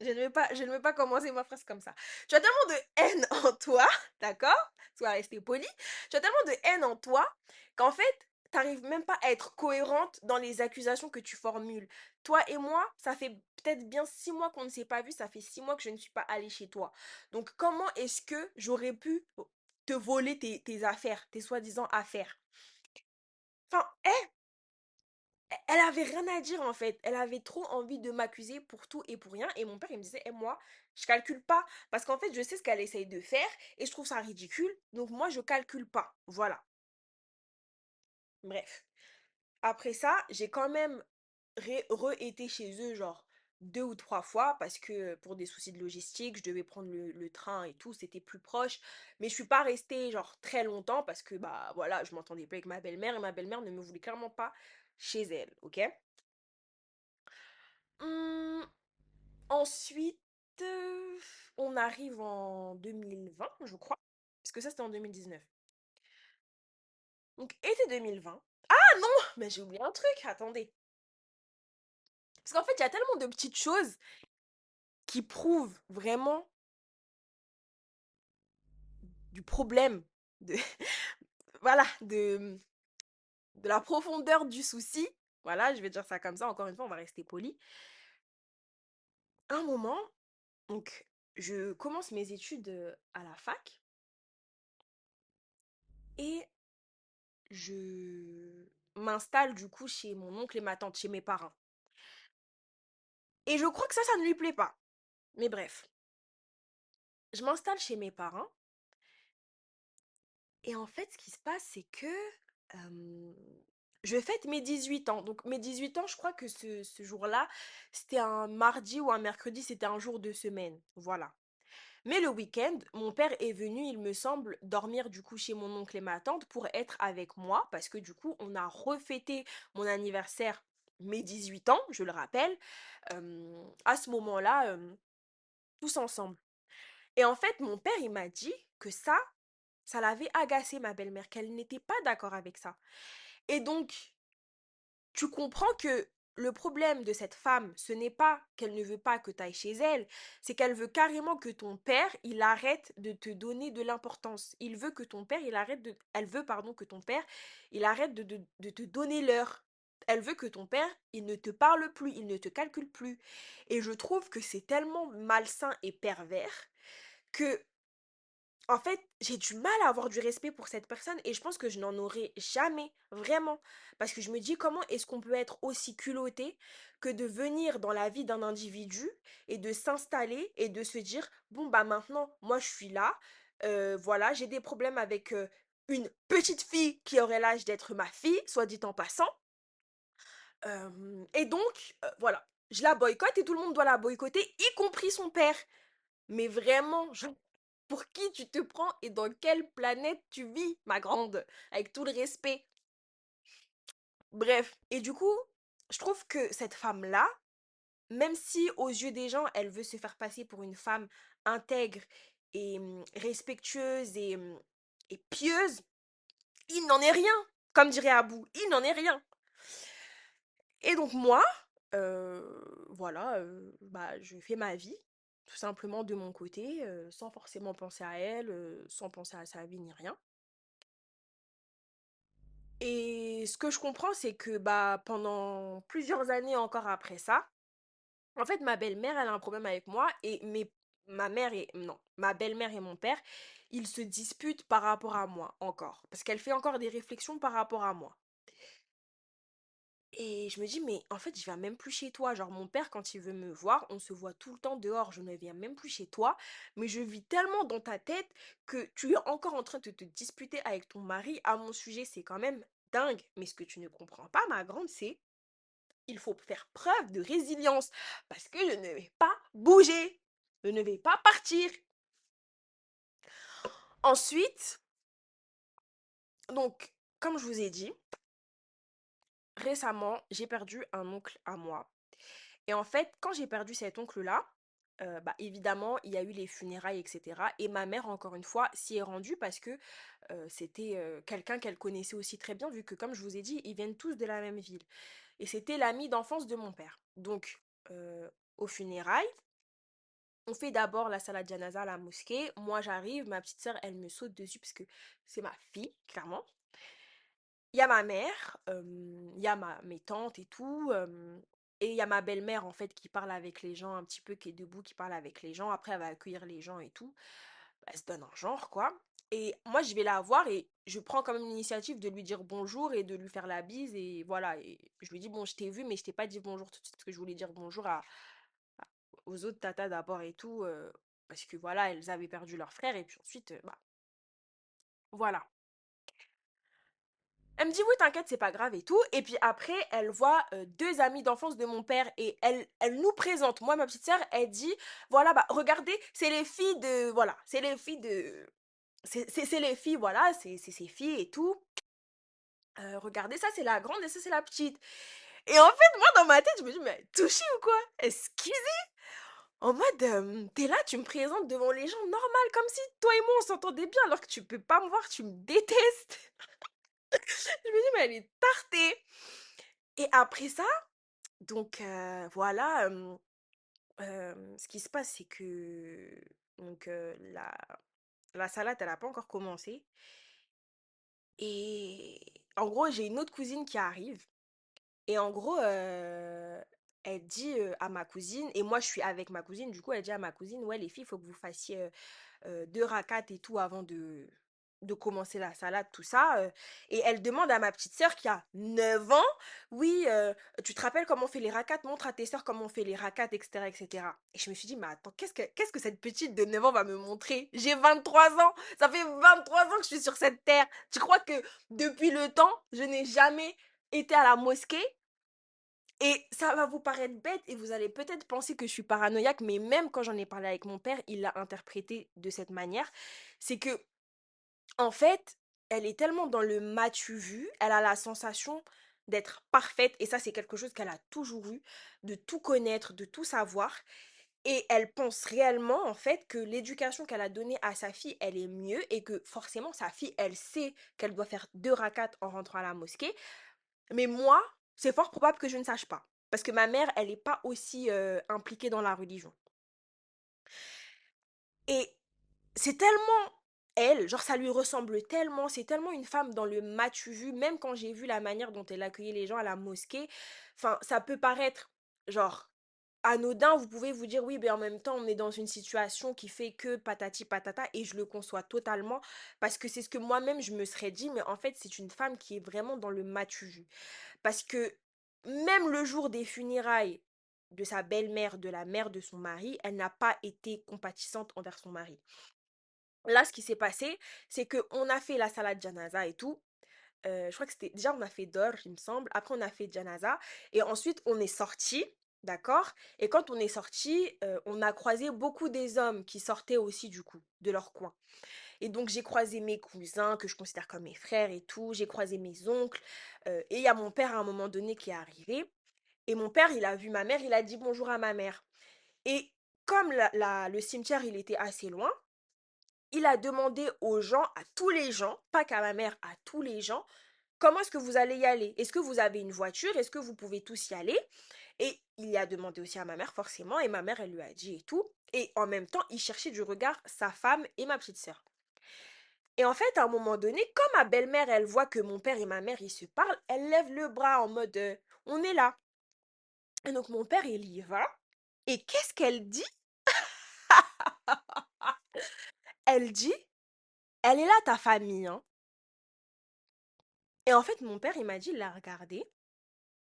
je ne vais pas commencer ma phrase comme ça. Tu as tellement de haine en toi, d'accord? Sois resté poli. Tu as tellement de haine en toi qu'en fait, t'arrives même pas à être cohérente dans les accusations que tu formules. Toi et moi, ça fait peut-être bien 6 mois qu'on ne s'est pas vu, ça fait 6 mois que je ne suis pas allée chez toi. Donc comment est-ce que j'aurais pu te voler tes affaires, tes soi-disant affaires? Enfin, elle avait rien à dire en fait. Elle avait trop envie de m'accuser pour tout et pour rien. Et mon père, il me disait, et moi, je calcule pas. Parce qu'en fait, je sais ce qu'elle essaye de faire et je trouve ça ridicule. Donc moi, je calcule pas. Voilà. Bref. Après ça, j'ai quand même re-été chez eux, genre 2 ou 3 fois, parce que pour des soucis de logistique, je devais prendre le train et tout, c'était plus proche. Mais je suis pas restée, genre, très longtemps, parce que, bah, voilà, je m'entendais pas avec ma belle-mère, et ma belle-mère ne me voulait clairement pas chez elle, ok? Hum, Ensuite, on arrive en 2020, je crois, parce que ça, c'était en 2019. Donc, été 2020. Ah non! Mais j'ai oublié un truc, attendez. Parce qu'en fait, il y a tellement de petites choses qui prouvent vraiment du problème, de, voilà, de la profondeur du souci. Voilà, je vais dire ça comme ça, encore une fois, on va rester poli. Un moment, donc, je commence mes études à la fac et je m'installe du coup chez mon oncle et ma tante, chez mes parents. Et je crois que ça ne lui plaît pas. Mais bref, je m'installe chez mes parents et en fait, ce qui se passe, c'est que euh, je fête mes 18 ans. Donc mes 18 ans, je crois que ce jour-là, c'était un mardi ou un mercredi, c'était un jour de semaine. Voilà. Mais le week-end, mon père est venu, il me semble, dormir du coup chez mon oncle et ma tante pour être avec moi parce que du coup, on a refêté mon anniversaire, mes 18 ans, je le rappelle, à ce moment-là, tous ensemble. Et en fait, mon père, il m'a dit que ça l'avait agacé ma belle-mère, qu'elle n'était pas d'accord avec ça. Et donc, tu comprends que le problème de cette femme, ce n'est pas qu'elle ne veut pas que tu ailles chez elle, c'est qu'elle veut carrément que ton père, il arrête de te donner de l'importance. Il veut que ton père, il arrête de... Elle veut, pardon, que ton père, il arrête de te donner l'heure. Elle veut que ton père, il ne te parle plus, il ne te calcule plus. Et je trouve que c'est tellement malsain et pervers que en fait, j'ai du mal à avoir du respect pour cette personne et je pense que je n'en aurai jamais, vraiment. Parce que je me dis comment est-ce qu'on peut être aussi culotté que de venir dans la vie d'un individu et de s'installer et de se dire, bon bah maintenant, moi je suis là, voilà, j'ai des problèmes avec une petite fille qui aurait l'âge d'être ma fille, soit dit en passant. Et donc, voilà, je la boycotte et tout le monde doit la boycotter, y compris son père. Mais vraiment, pour qui tu te prends et dans quelle planète tu vis, ma grande, avec tout le respect. Bref, et du coup, je trouve que cette femme-là, même si aux yeux des gens, elle veut se faire passer pour une femme intègre et respectueuse et pieuse, il n'en est rien, comme dirait Abou, il n'en est rien. Et donc moi, voilà, bah, je fais ma vie, tout simplement de mon côté, sans forcément penser à elle, sans penser à sa vie ni rien. Et ce que je comprends, c'est que bah, pendant plusieurs années encore après ça, en fait, ma belle-mère, elle a un problème avec moi et ma mère et non, ma belle-mère et mon père, ils se disputent par rapport à moi encore, parce qu'elle fait encore des réflexions par rapport à moi. Et je me dis, mais en fait, je viens même plus chez toi. Genre, mon père, quand il veut me voir, on se voit tout le temps dehors. Je ne viens même plus chez toi. Mais je vis tellement dans ta tête que tu es encore en train de te disputer avec ton mari à mon sujet. C'est quand même dingue. Mais ce que tu ne comprends pas, ma grande, c'est il faut faire preuve de résilience. Parce que je ne vais pas bouger. Je ne vais pas partir. Ensuite, donc, comme je vous ai dit, récemment, j'ai perdu un oncle à moi. Et en fait, quand j'ai perdu cet oncle-là, bah, évidemment, il y a eu les funérailles, etc. Et ma mère, encore une fois, s'y est rendue parce que c'était quelqu'un qu'elle connaissait aussi très bien, vu que, comme je vous ai dit, ils viennent tous de la même ville. Et c'était l'ami d'enfance de mon père. Donc, aux funérailles, on fait d'abord la salade janaza à la mosquée. Moi, j'arrive, ma petite sœur, elle me saute dessus parce que c'est ma fille, clairement. Il y a ma mère, il y a mes tantes et tout, et il y a ma belle-mère en fait qui parle avec les gens un petit peu, qui est debout, qui parle avec les gens. Après, elle va accueillir les gens et tout. Elle se donne un genre, quoi. Et moi, je vais la voir et je prends quand même l'initiative de lui dire bonjour et de lui faire la bise. Et voilà, et je lui dis, bon, je t'ai vu, mais je t'ai pas dit bonjour tout de suite parce que je voulais dire bonjour aux autres tatas d'abord et tout. Parce que voilà, elles avaient perdu leur frère. Et puis ensuite, bah, voilà. Elle me dit oui, t'inquiète, c'est pas grave et tout. Et puis après, elle voit deux amis d'enfance de mon père et elle nous présente. Moi, ma petite sœur, elle dit voilà, bah regardez, c'est les filles de. Voilà, c'est les filles de. C'est les filles, voilà, c'est ses filles et tout. Regardez, ça c'est la grande et ça c'est la petite. Et en fait, moi dans ma tête, je me dis mais touchy ou quoi? Excusez? En mode, t'es là, tu me présentes devant les gens normal, comme si toi et moi on s'entendait bien, alors que tu peux pas me voir, tu me détestes. Je me dis mais elle est tartée. Et après ça, donc voilà, ce qui se passe, c'est que donc la salade, elle a pas encore commencé et en gros, j'ai une autre cousine qui arrive et en gros, elle dit, à ma cousine et moi je suis avec ma cousine, du coup, elle dit à ma cousine: «Ouais les filles, il faut que vous fassiez, 2 rakats et tout avant de commencer la salade, tout ça, et elle demande à ma petite sœur qui a 9 ans: «Oui, tu te rappelles comment on fait les rakats? Montre à tes sœurs comment on fait les rakats et cetera et cetera». Et je me suis dit: «Mais attends, qu'est-ce que cette petite de 9 ans va me montrer? J'ai 23 ans! Ça fait 23 ans que je suis sur cette terre! Tu crois que depuis le temps, je n'ai jamais été à la mosquée?» Et ça va vous paraître bête et vous allez peut-être penser que je suis paranoïaque, mais même quand j'en ai parlé avec mon père, il l'a interprété de cette manière. C'est que, en fait, elle est tellement dans le m'as-tu vu, elle a la sensation d'être parfaite, et ça, c'est quelque chose qu'elle a toujours eu, de tout connaître, de tout savoir. Et elle pense réellement, en fait, que l'éducation qu'elle a donnée à sa fille, elle est mieux et que forcément, sa fille, elle sait qu'elle doit faire deux rakats en rentrant à la mosquée. Mais moi, c'est fort probable que je ne sache pas. Parce que ma mère, elle n'est pas aussi impliquée dans la religion. Et c'est tellement elle, genre ça lui ressemble tellement, c'est tellement une femme dans le m'as-tu vu, même quand j'ai vu la manière dont elle accueillait les gens à la mosquée, enfin, ça peut paraître genre anodin, vous pouvez vous dire oui, mais en même temps, on est dans une situation qui fait que patati patata, et je le conçois totalement, parce que c'est ce que moi-même je me serais dit, mais en fait, c'est une femme qui est vraiment dans le m'as-tu vu. Parce que même le jour des funérailles de sa belle-mère, de la mère de son mari, elle n'a pas été compatissante envers son mari. Là, ce qui s'est passé, c'est qu'on a fait la salade janaza et tout. Je crois que c'était déjà on a fait Dor, il me semble. Après, on a fait janaza. Et ensuite, on est sorti, d'accord? Et quand on est sorti, on a croisé beaucoup des hommes qui sortaient aussi, du coup, de leur coin. Et donc, j'ai croisé mes cousins, que je considère comme mes frères et tout. J'ai croisé mes oncles. Et il y a mon père à un moment donné qui est arrivé. Et mon père, il a vu ma mère, il a dit bonjour à ma mère. Et comme le cimetière, il était assez loin, il a demandé aux gens, à tous les gens, pas qu'à ma mère, à tous les gens, comment est-ce que vous allez y aller? Est-ce que vous avez une voiture? Est-ce que vous pouvez tous y aller? Et il a demandé aussi à ma mère, forcément, et ma mère, elle lui a dit et tout. Et en même temps, il cherchait du regard sa femme et ma petite sœur. Et en fait, à un moment donné, comme ma belle-mère, elle voit que mon père et ma mère, ils se parlent, elle lève le bras en mode on est là. Et donc, mon père, il y va. Et qu'est-ce qu'elle dit? Elle dit, elle est là, ta famille, hein. Et en fait, mon père, il m'a dit, il l'a regardé.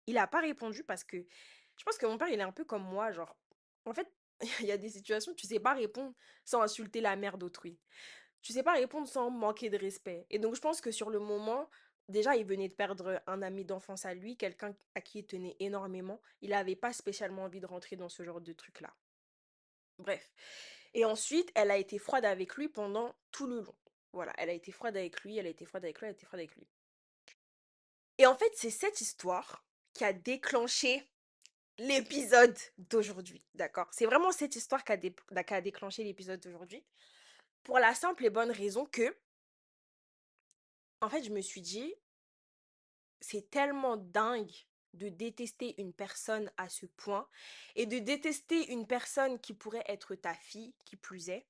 Il a pas répondu parce que je pense que mon père, il est un peu comme moi, genre, en fait, il y a des situations, tu sais pas répondre sans insulter la mère d'autrui. Tu sais pas répondre sans manquer de respect. Et donc, je pense que sur le moment, déjà, il venait de perdre un ami d'enfance à lui, quelqu'un à qui il tenait énormément. Il avait pas spécialement envie de rentrer dans ce genre de truc-là. Bref. Et ensuite, elle a été froide avec lui pendant tout le long. Voilà, elle a été froide avec lui, elle a été froide avec lui, elle a été froide avec lui. Et en fait, c'est cette histoire qui a déclenché l'épisode d'aujourd'hui, d'accord? C'est vraiment cette histoire qui a déclenché l'épisode d'aujourd'hui. Pour la simple et bonne raison que, en fait, je me suis dit, c'est tellement dingue de détester une personne à ce point et de détester une personne qui pourrait être ta fille, qui plus est.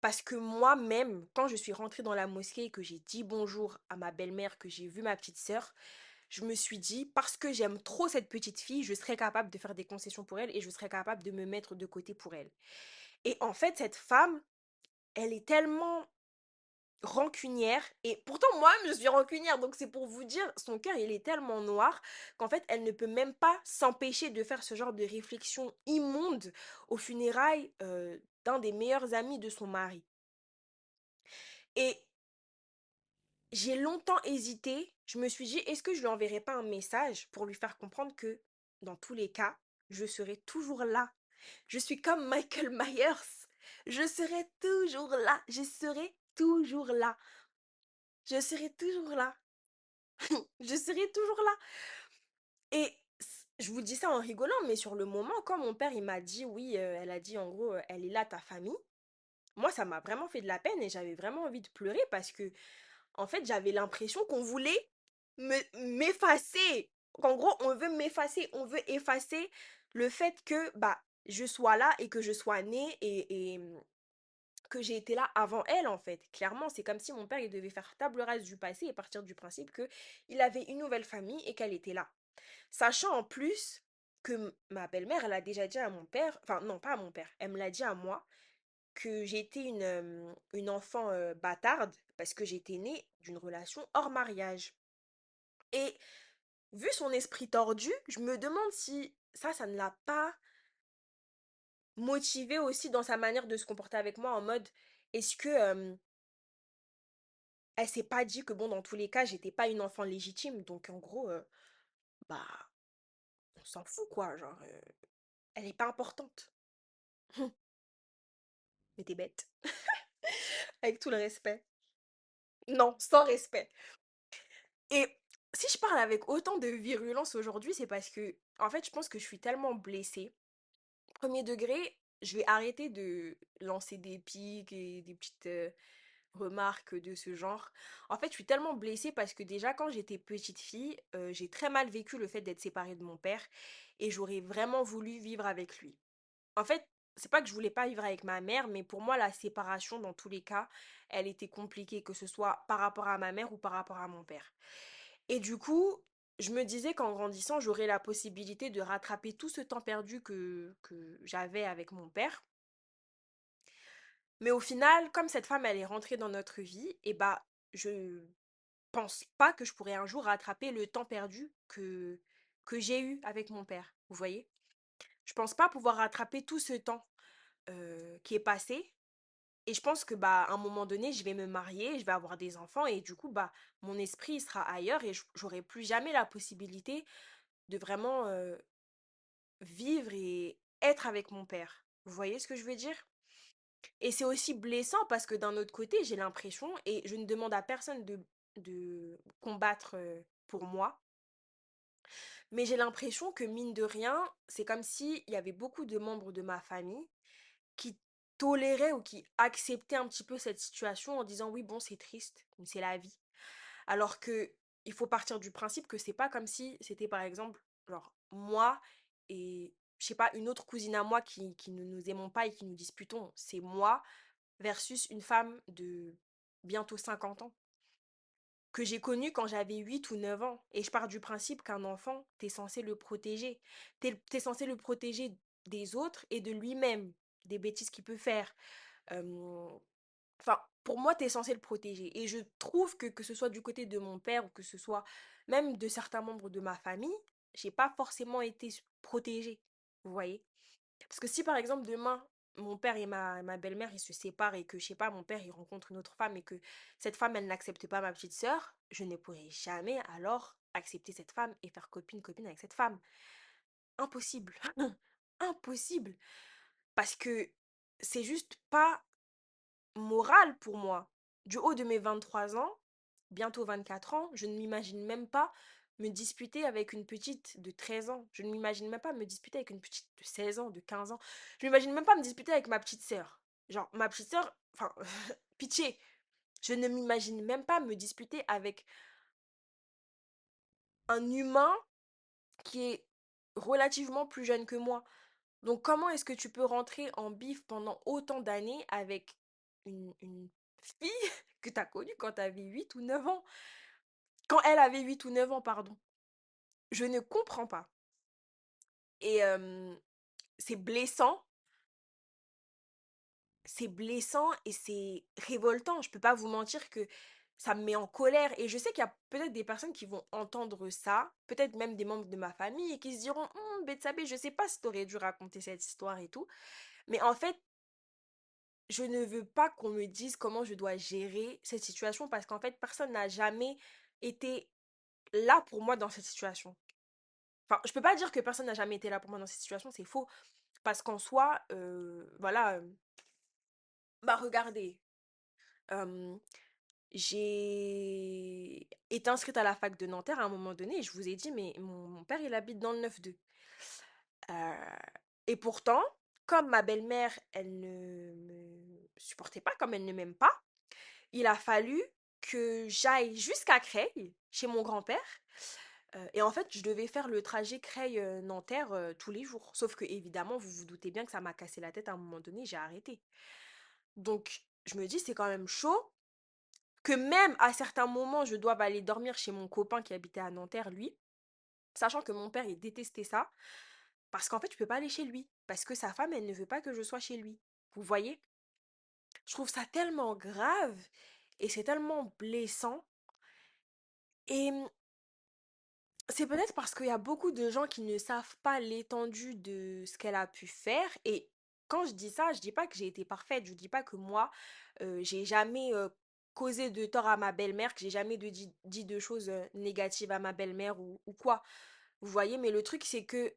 Parce que moi-même, quand je suis rentrée dans la mosquée et que j'ai dit bonjour à ma belle-mère, que j'ai vu ma petite sœur, je me suis dit, parce que j'aime trop cette petite fille, je serais capable de faire des concessions pour elle et je serais capable de me mettre de côté pour elle. Et en fait, cette femme, elle est tellement rancunière, et pourtant moi-même je suis rancunière, donc c'est pour vous dire, son cœur il est tellement noir qu'en fait elle ne peut même pas s'empêcher de faire ce genre de réflexion immonde aux funérailles d'un des meilleurs amis de son mari. Et j'ai longtemps hésité, je me suis dit, est-ce que je lui enverrai pas un message pour lui faire comprendre que dans tous les cas, je serai toujours là. Je suis comme Michael Myers, je serai toujours là, je serai toujours là. Je serai toujours là. Je serai toujours là. Et je vous dis ça en rigolant, mais sur le moment, quand mon père il m'a dit oui, elle a dit en gros, elle est là ta famille, moi ça m'a vraiment fait de la peine et j'avais vraiment envie de pleurer parce que en fait j'avais l'impression qu'on voulait m'effacer. Qu'en gros on veut m'effacer, on veut effacer le fait que bah je sois là et que je sois née et que j'ai été là avant elle en fait. Clairement, c'est comme si mon père il devait faire table rase du passé et partir du principe que il avait une nouvelle famille et qu'elle était là. Sachant en plus que ma belle-mère, elle a déjà dit à mon père, enfin non pas à mon père, elle me l'a dit à moi, que j'étais une enfant bâtarde parce que j'étais née d'une relation hors mariage. Et vu son esprit tordu, je me demande si ça ne l'a pas motivé aussi dans sa manière de se comporter avec moi en mode, est-ce que elle s'est pas dit que bon, dans tous les cas, j'étais pas une enfant légitime. Donc en gros, bah, on s'en fout quoi, genre, elle est pas importante. Mais t'es bête. Avec tout le respect. Non, sans respect. Et si je parle avec autant de virulence aujourd'hui, c'est parce que, en fait, je pense que je suis tellement blessée. Premier degré, je vais arrêter de lancer des pics et des petites remarques de ce genre. En fait, je suis tellement blessée parce que déjà, quand j'étais petite fille, j'ai très mal vécu le fait d'être séparée de mon père et j'aurais vraiment voulu vivre avec lui. En fait, c'est pas que je voulais pas vivre avec ma mère, mais pour moi, la séparation, dans tous les cas, elle était compliquée, que ce soit par rapport à ma mère ou par rapport à mon père. Et du coup, je me disais qu'en grandissant, j'aurais la possibilité de rattraper tout ce temps perdu que j'avais avec mon père. Mais au final, comme cette femme, elle est rentrée dans notre vie, et bah, je pense pas que je pourrais un jour rattraper le temps perdu que j'ai eu avec mon père. Vous voyez? Je pense pas pouvoir rattraper tout ce temps qui est passé. Et je pense que bah à un moment donné, je vais me marier, je vais avoir des enfants et du coup bah mon esprit il sera ailleurs et j'aurai plus jamais la possibilité de vraiment vivre et être avec mon père. Vous voyez ce que je veux dire? Et c'est aussi blessant parce que d'un autre côté, j'ai l'impression, et je ne demande à personne de combattre pour moi, mais j'ai l'impression que mine de rien, c'est comme s'il y avait beaucoup de membres de ma famille qui toléraient ou qui acceptaient un petit peu cette situation en disant oui, bon, c'est triste, mais c'est la vie. Alors que il faut partir du principe que c'est pas comme si c'était par exemple, genre, moi et je sais pas, une autre cousine à moi qui ne nous aimons pas et qui nous disputons. C'est moi versus une femme de bientôt 50 ans que j'ai connue quand j'avais 8 ou 9 ans. Et je pars du principe qu'un enfant, t'es censé le protéger. T'es censé le protéger des autres et de lui-même, des bêtises qu'il peut faire. Euh, Enfin, pour moi, t'es censé le protéger. Et je trouve que ce soit du côté de mon père ou que ce soit même de certains membres de ma famille, j'ai pas forcément été protégée. Vous voyez? Parce que si par exemple demain, mon père et ma belle-mère, ils se séparent et que, je sais pas, mon père, il rencontre une autre femme et que cette femme, elle n'accepte pas ma petite sœur, je ne pourrai jamais alors accepter cette femme et faire copine-copine avec cette femme. Impossible. Impossible. Parce que c'est juste pas moral pour moi. Du haut de mes 23 ans, bientôt 24 ans, je ne m'imagine même pas me disputer avec une petite de 13 ans. Je ne m'imagine même pas me disputer avec une petite de 16 ans, de 15 ans. Je m'imagine même pas me disputer avec ma petite sœur. Genre, ma petite sœur, enfin, pitié. Je ne m'imagine même pas me disputer avec un humain qui est relativement plus jeune que moi. Donc comment est-ce que tu peux rentrer en bif pendant autant d'années avec une fille que tu as connue quand tu avais 8 ou 9 ans? Quand elle avait 8 ou 9 ans, pardon. Je ne comprends pas. Et c'est blessant, c'est blessant et c'est révoltant. Je peux pas vous mentir que ça me met en colère. Et je sais qu'il y a peut-être des personnes qui vont entendre ça, peut-être même des membres de ma famille, et qui se diront, Betsabé, je sais pas si t'aurais dû raconter cette histoire et tout. Mais en fait, je ne veux pas qu'on me dise comment je dois gérer cette situation parce qu'en fait, personne n'a jamais été là pour moi dans cette situation. Enfin, je peux pas dire que personne n'a jamais été là pour moi dans cette situation, c'est faux. Parce qu'en soi, voilà, bah regardez, euh, j'ai été inscrite à la fac de Nanterre à un moment donné et je vous ai dit, mais mon père, il habite dans le 9-2. Euh, et pourtant, comme ma belle-mère, elle ne me supportait pas, comme elle ne m'aime pas, il a fallu que j'aille jusqu'à Creil, chez mon grand-père. Et en fait, je devais faire le trajet Creil-Nanterre tous les jours. Sauf que, évidemment, vous vous doutez bien que ça m'a cassé la tête à un moment donné, j'ai arrêté. Donc, je me dis, c'est quand même chaud que même à certains moments, je doive aller dormir chez mon copain qui habitait à Nanterre, lui, sachant que mon père, il détestait ça, parce qu'en fait, je peux pas aller chez lui, parce que sa femme, elle ne veut pas que je sois chez lui. Vous voyez? Je trouve ça tellement grave et c'est tellement blessant. Et c'est peut-être parce qu'il y a beaucoup de gens qui ne savent pas l'étendue de ce qu'elle a pu faire. Et quand je dis ça, je dis pas que j'ai été parfaite. Je dis pas que moi, j'ai jamais causé de tort à ma belle-mère, que j'ai jamais dit de choses négatives à ma belle-mère ou quoi. Vous voyez, mais le truc, c'est que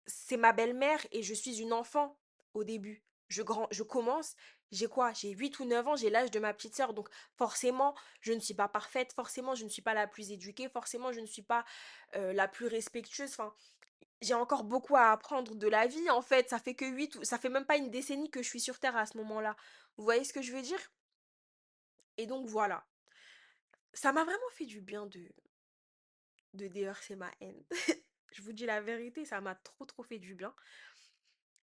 c'est ma belle-mère et je suis une enfant au début. Je commence, j'ai quoi? J'ai 8 ou 9 ans, j'ai l'âge de ma petite sœur. Donc forcément, je ne suis pas parfaite, forcément, je ne suis pas la plus éduquée, forcément, je ne suis pas la plus respectueuse. Enfin, j'ai encore beaucoup à apprendre de la vie en fait. Ça fait que 8 ou ça fait même pas une décennie que je suis sur Terre à ce moment-là. Vous voyez ce que je veux dire? Et donc voilà. Ça m'a vraiment fait du bien de déverser ma haine. Je vous dis la vérité, ça m'a trop trop fait du bien.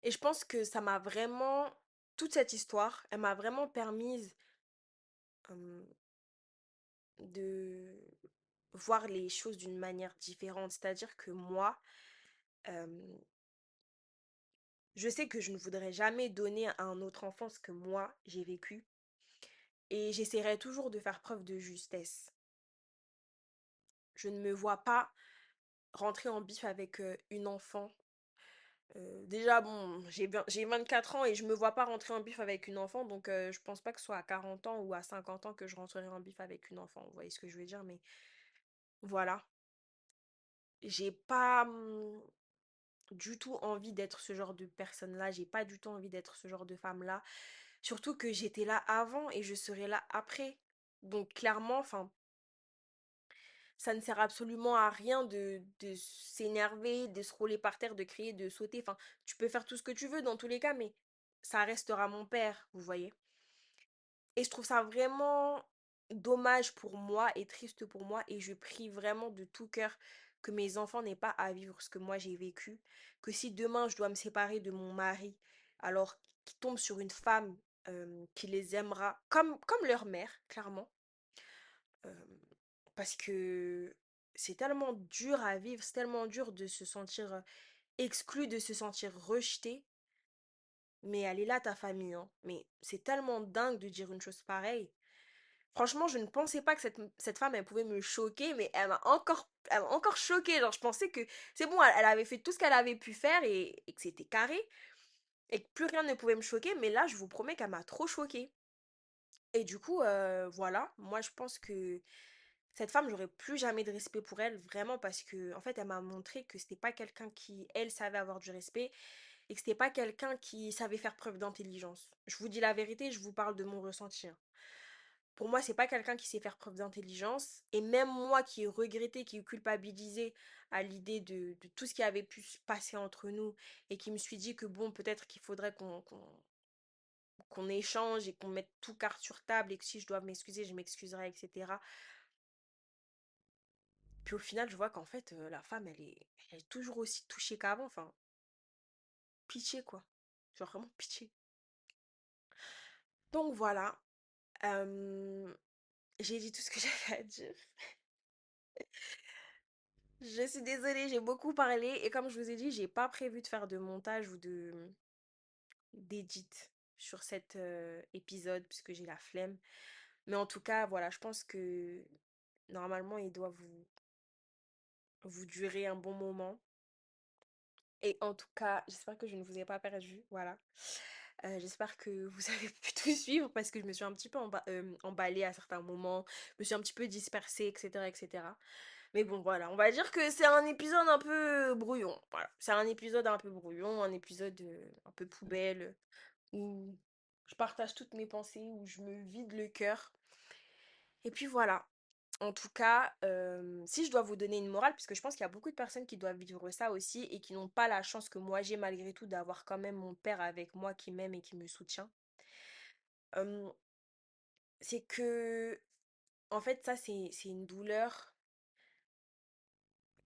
Et je pense que ça m'a vraiment, toute cette histoire, elle m'a vraiment permise euh, de voir les choses d'une manière différente. C'est-à-dire que moi, euh, je sais que je ne voudrais jamais donner à un autre enfant ce que moi j'ai vécu. Et j'essaierai toujours de faire preuve de justesse. Je ne me vois pas rentrer en bif avec une enfant. Déjà, bon, j'ai 24 ans et je me vois pas rentrer en bif avec une enfant, donc je pense pas que ce soit à 40 ans ou à 50 ans que je rentrerai en bif avec une enfant. Vous voyez ce que je veux dire, mais voilà. J'ai pas du tout envie d'être ce genre de personne-là, j'ai pas du tout envie d'être ce genre de femme-là. Surtout que j'étais là avant et je serai là après. Donc clairement, enfin, ça ne sert absolument à rien de s'énerver, de se rouler par terre, de crier, de sauter. Enfin, tu peux faire tout ce que tu veux dans tous les cas, mais ça restera mon père, vous voyez. Et je trouve ça vraiment dommage pour moi et triste pour moi. Et je prie vraiment de tout cœur que mes enfants n'aient pas à vivre ce que moi j'ai vécu. Que si demain je dois me séparer de mon mari, alors qu'ils tombent sur une femme qui les aimera comme leur mère, clairement. Euh, Parce que c'est tellement dur à vivre, c'est tellement dur de se sentir exclu, de se sentir rejeté. Mais elle est là, ta famille, hein. Mais c'est tellement dingue de dire une chose pareille. Franchement, je ne pensais pas que cette femme, elle pouvait me choquer, mais elle m'a encore choquée. Genre, je pensais que c'est bon, elle avait fait tout ce qu'elle avait pu faire et que c'était carré et que plus rien ne pouvait me choquer. Mais là, je vous promets qu'elle m'a trop choquée. Et du coup, voilà, moi je pense que cette femme, j'aurais plus jamais de respect pour elle, vraiment, parce que, en fait, elle m'a montré que c'était pas quelqu'un qui, elle, savait avoir du respect et que c'était pas quelqu'un qui savait faire preuve d'intelligence. Je vous dis la vérité, je vous parle de mon ressenti, hein. Pour moi, c'est pas quelqu'un qui sait faire preuve d'intelligence. Et même moi qui ai regretté, qui ai culpabilisé à l'idée de tout ce qui avait pu se passer entre nous et qui me suis dit que bon, peut-être qu'il faudrait qu'on échange et qu'on mette tout carte sur table et que si je dois m'excuser, je m'excuserai, etc. Puis au final, je vois qu'en fait, la femme, elle est toujours aussi touchée qu'avant. Enfin, pitié, quoi. Genre vraiment pitié. Donc voilà. Euh, j'ai dit tout ce que j'avais à dire. Je suis désolée, j'ai beaucoup parlé. Et comme je vous ai dit, j'ai pas prévu de faire de montage ou de d'édit sur cet épisode puisque j'ai la flemme. Mais en tout cas, voilà, je pense que normalement, il doit vous durer un bon moment. Et en tout cas, j'espère que je ne vous ai pas perdu. Voilà. J'espère que vous avez pu tout suivre parce que je me suis un petit peu emballée à certains moments. Je me suis un petit peu dispersée, etc., etc. Mais bon, voilà. On va dire que c'est un épisode un peu brouillon. Voilà. C'est un épisode un peu brouillon, un épisode un peu poubelle où je partage toutes mes pensées, où je me vide le cœur. Et puis voilà. En tout cas, si je dois vous donner une morale, puisque je pense qu'il y a beaucoup de personnes qui doivent vivre ça aussi et qui n'ont pas la chance que moi j'ai malgré tout d'avoir quand même mon père avec moi qui m'aime et qui me soutient, euh, c'est que, en fait, ça c'est une douleur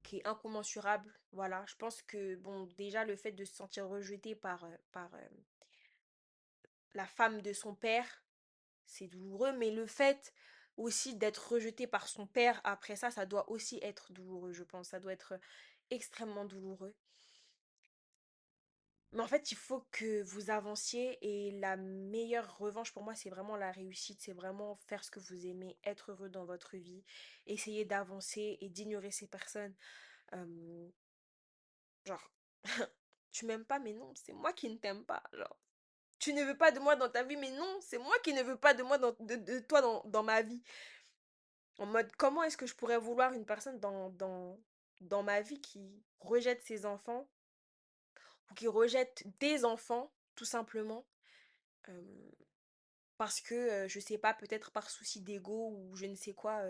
qui est incommensurable. Voilà, je pense que, bon, déjà le fait de se sentir rejeté par la femme de son père, c'est douloureux, mais le fait aussi d'être rejeté par son père après ça, ça doit aussi être douloureux, je pense. Ça doit être extrêmement douloureux. Mais en fait, il faut que vous avanciez et la meilleure revanche pour moi, c'est vraiment la réussite. C'est vraiment faire ce que vous aimez, être heureux dans votre vie, essayer d'avancer et d'ignorer ces personnes. Euh, genre, tu m'aimes pas, mais non, c'est moi qui ne t'aime pas. Genre, tu ne veux pas de moi dans ta vie, mais non, c'est moi qui ne veux pas de moi de toi dans ma vie. En mode, comment est-ce que je pourrais vouloir une personne dans dans ma vie qui rejette ses enfants ou qui rejette des enfants, tout simplement, euh, parce que, je sais pas, peut-être par souci d'ego ou je ne sais quoi,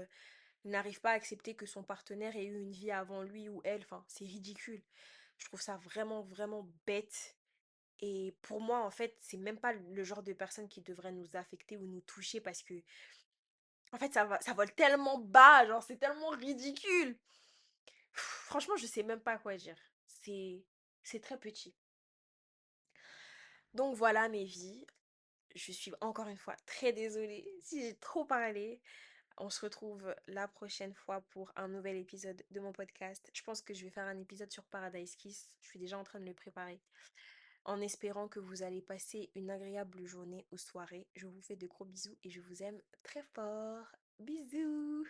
n'arrive pas à accepter que son partenaire ait eu une vie avant lui ou elle. Enfin, c'est ridicule. Je trouve ça vraiment, vraiment bête. Et pour moi, en fait, c'est même pas le genre de personne qui devrait nous affecter ou nous toucher parce que, en fait, ça vole tellement bas, genre, c'est tellement ridicule. Franchement, je sais même pas quoi dire. C'est, c'est très petit. Donc voilà mes vies. Je suis encore une fois très désolée si j'ai trop parlé. On se retrouve la prochaine fois pour un nouvel épisode de mon podcast. Je pense que je vais faire un épisode sur Paradise Kiss. Je suis déjà en train de le préparer. En espérant que vous allez passer une agréable journée ou soirée. Je vous fais de gros bisous et je vous aime très fort. Bisous!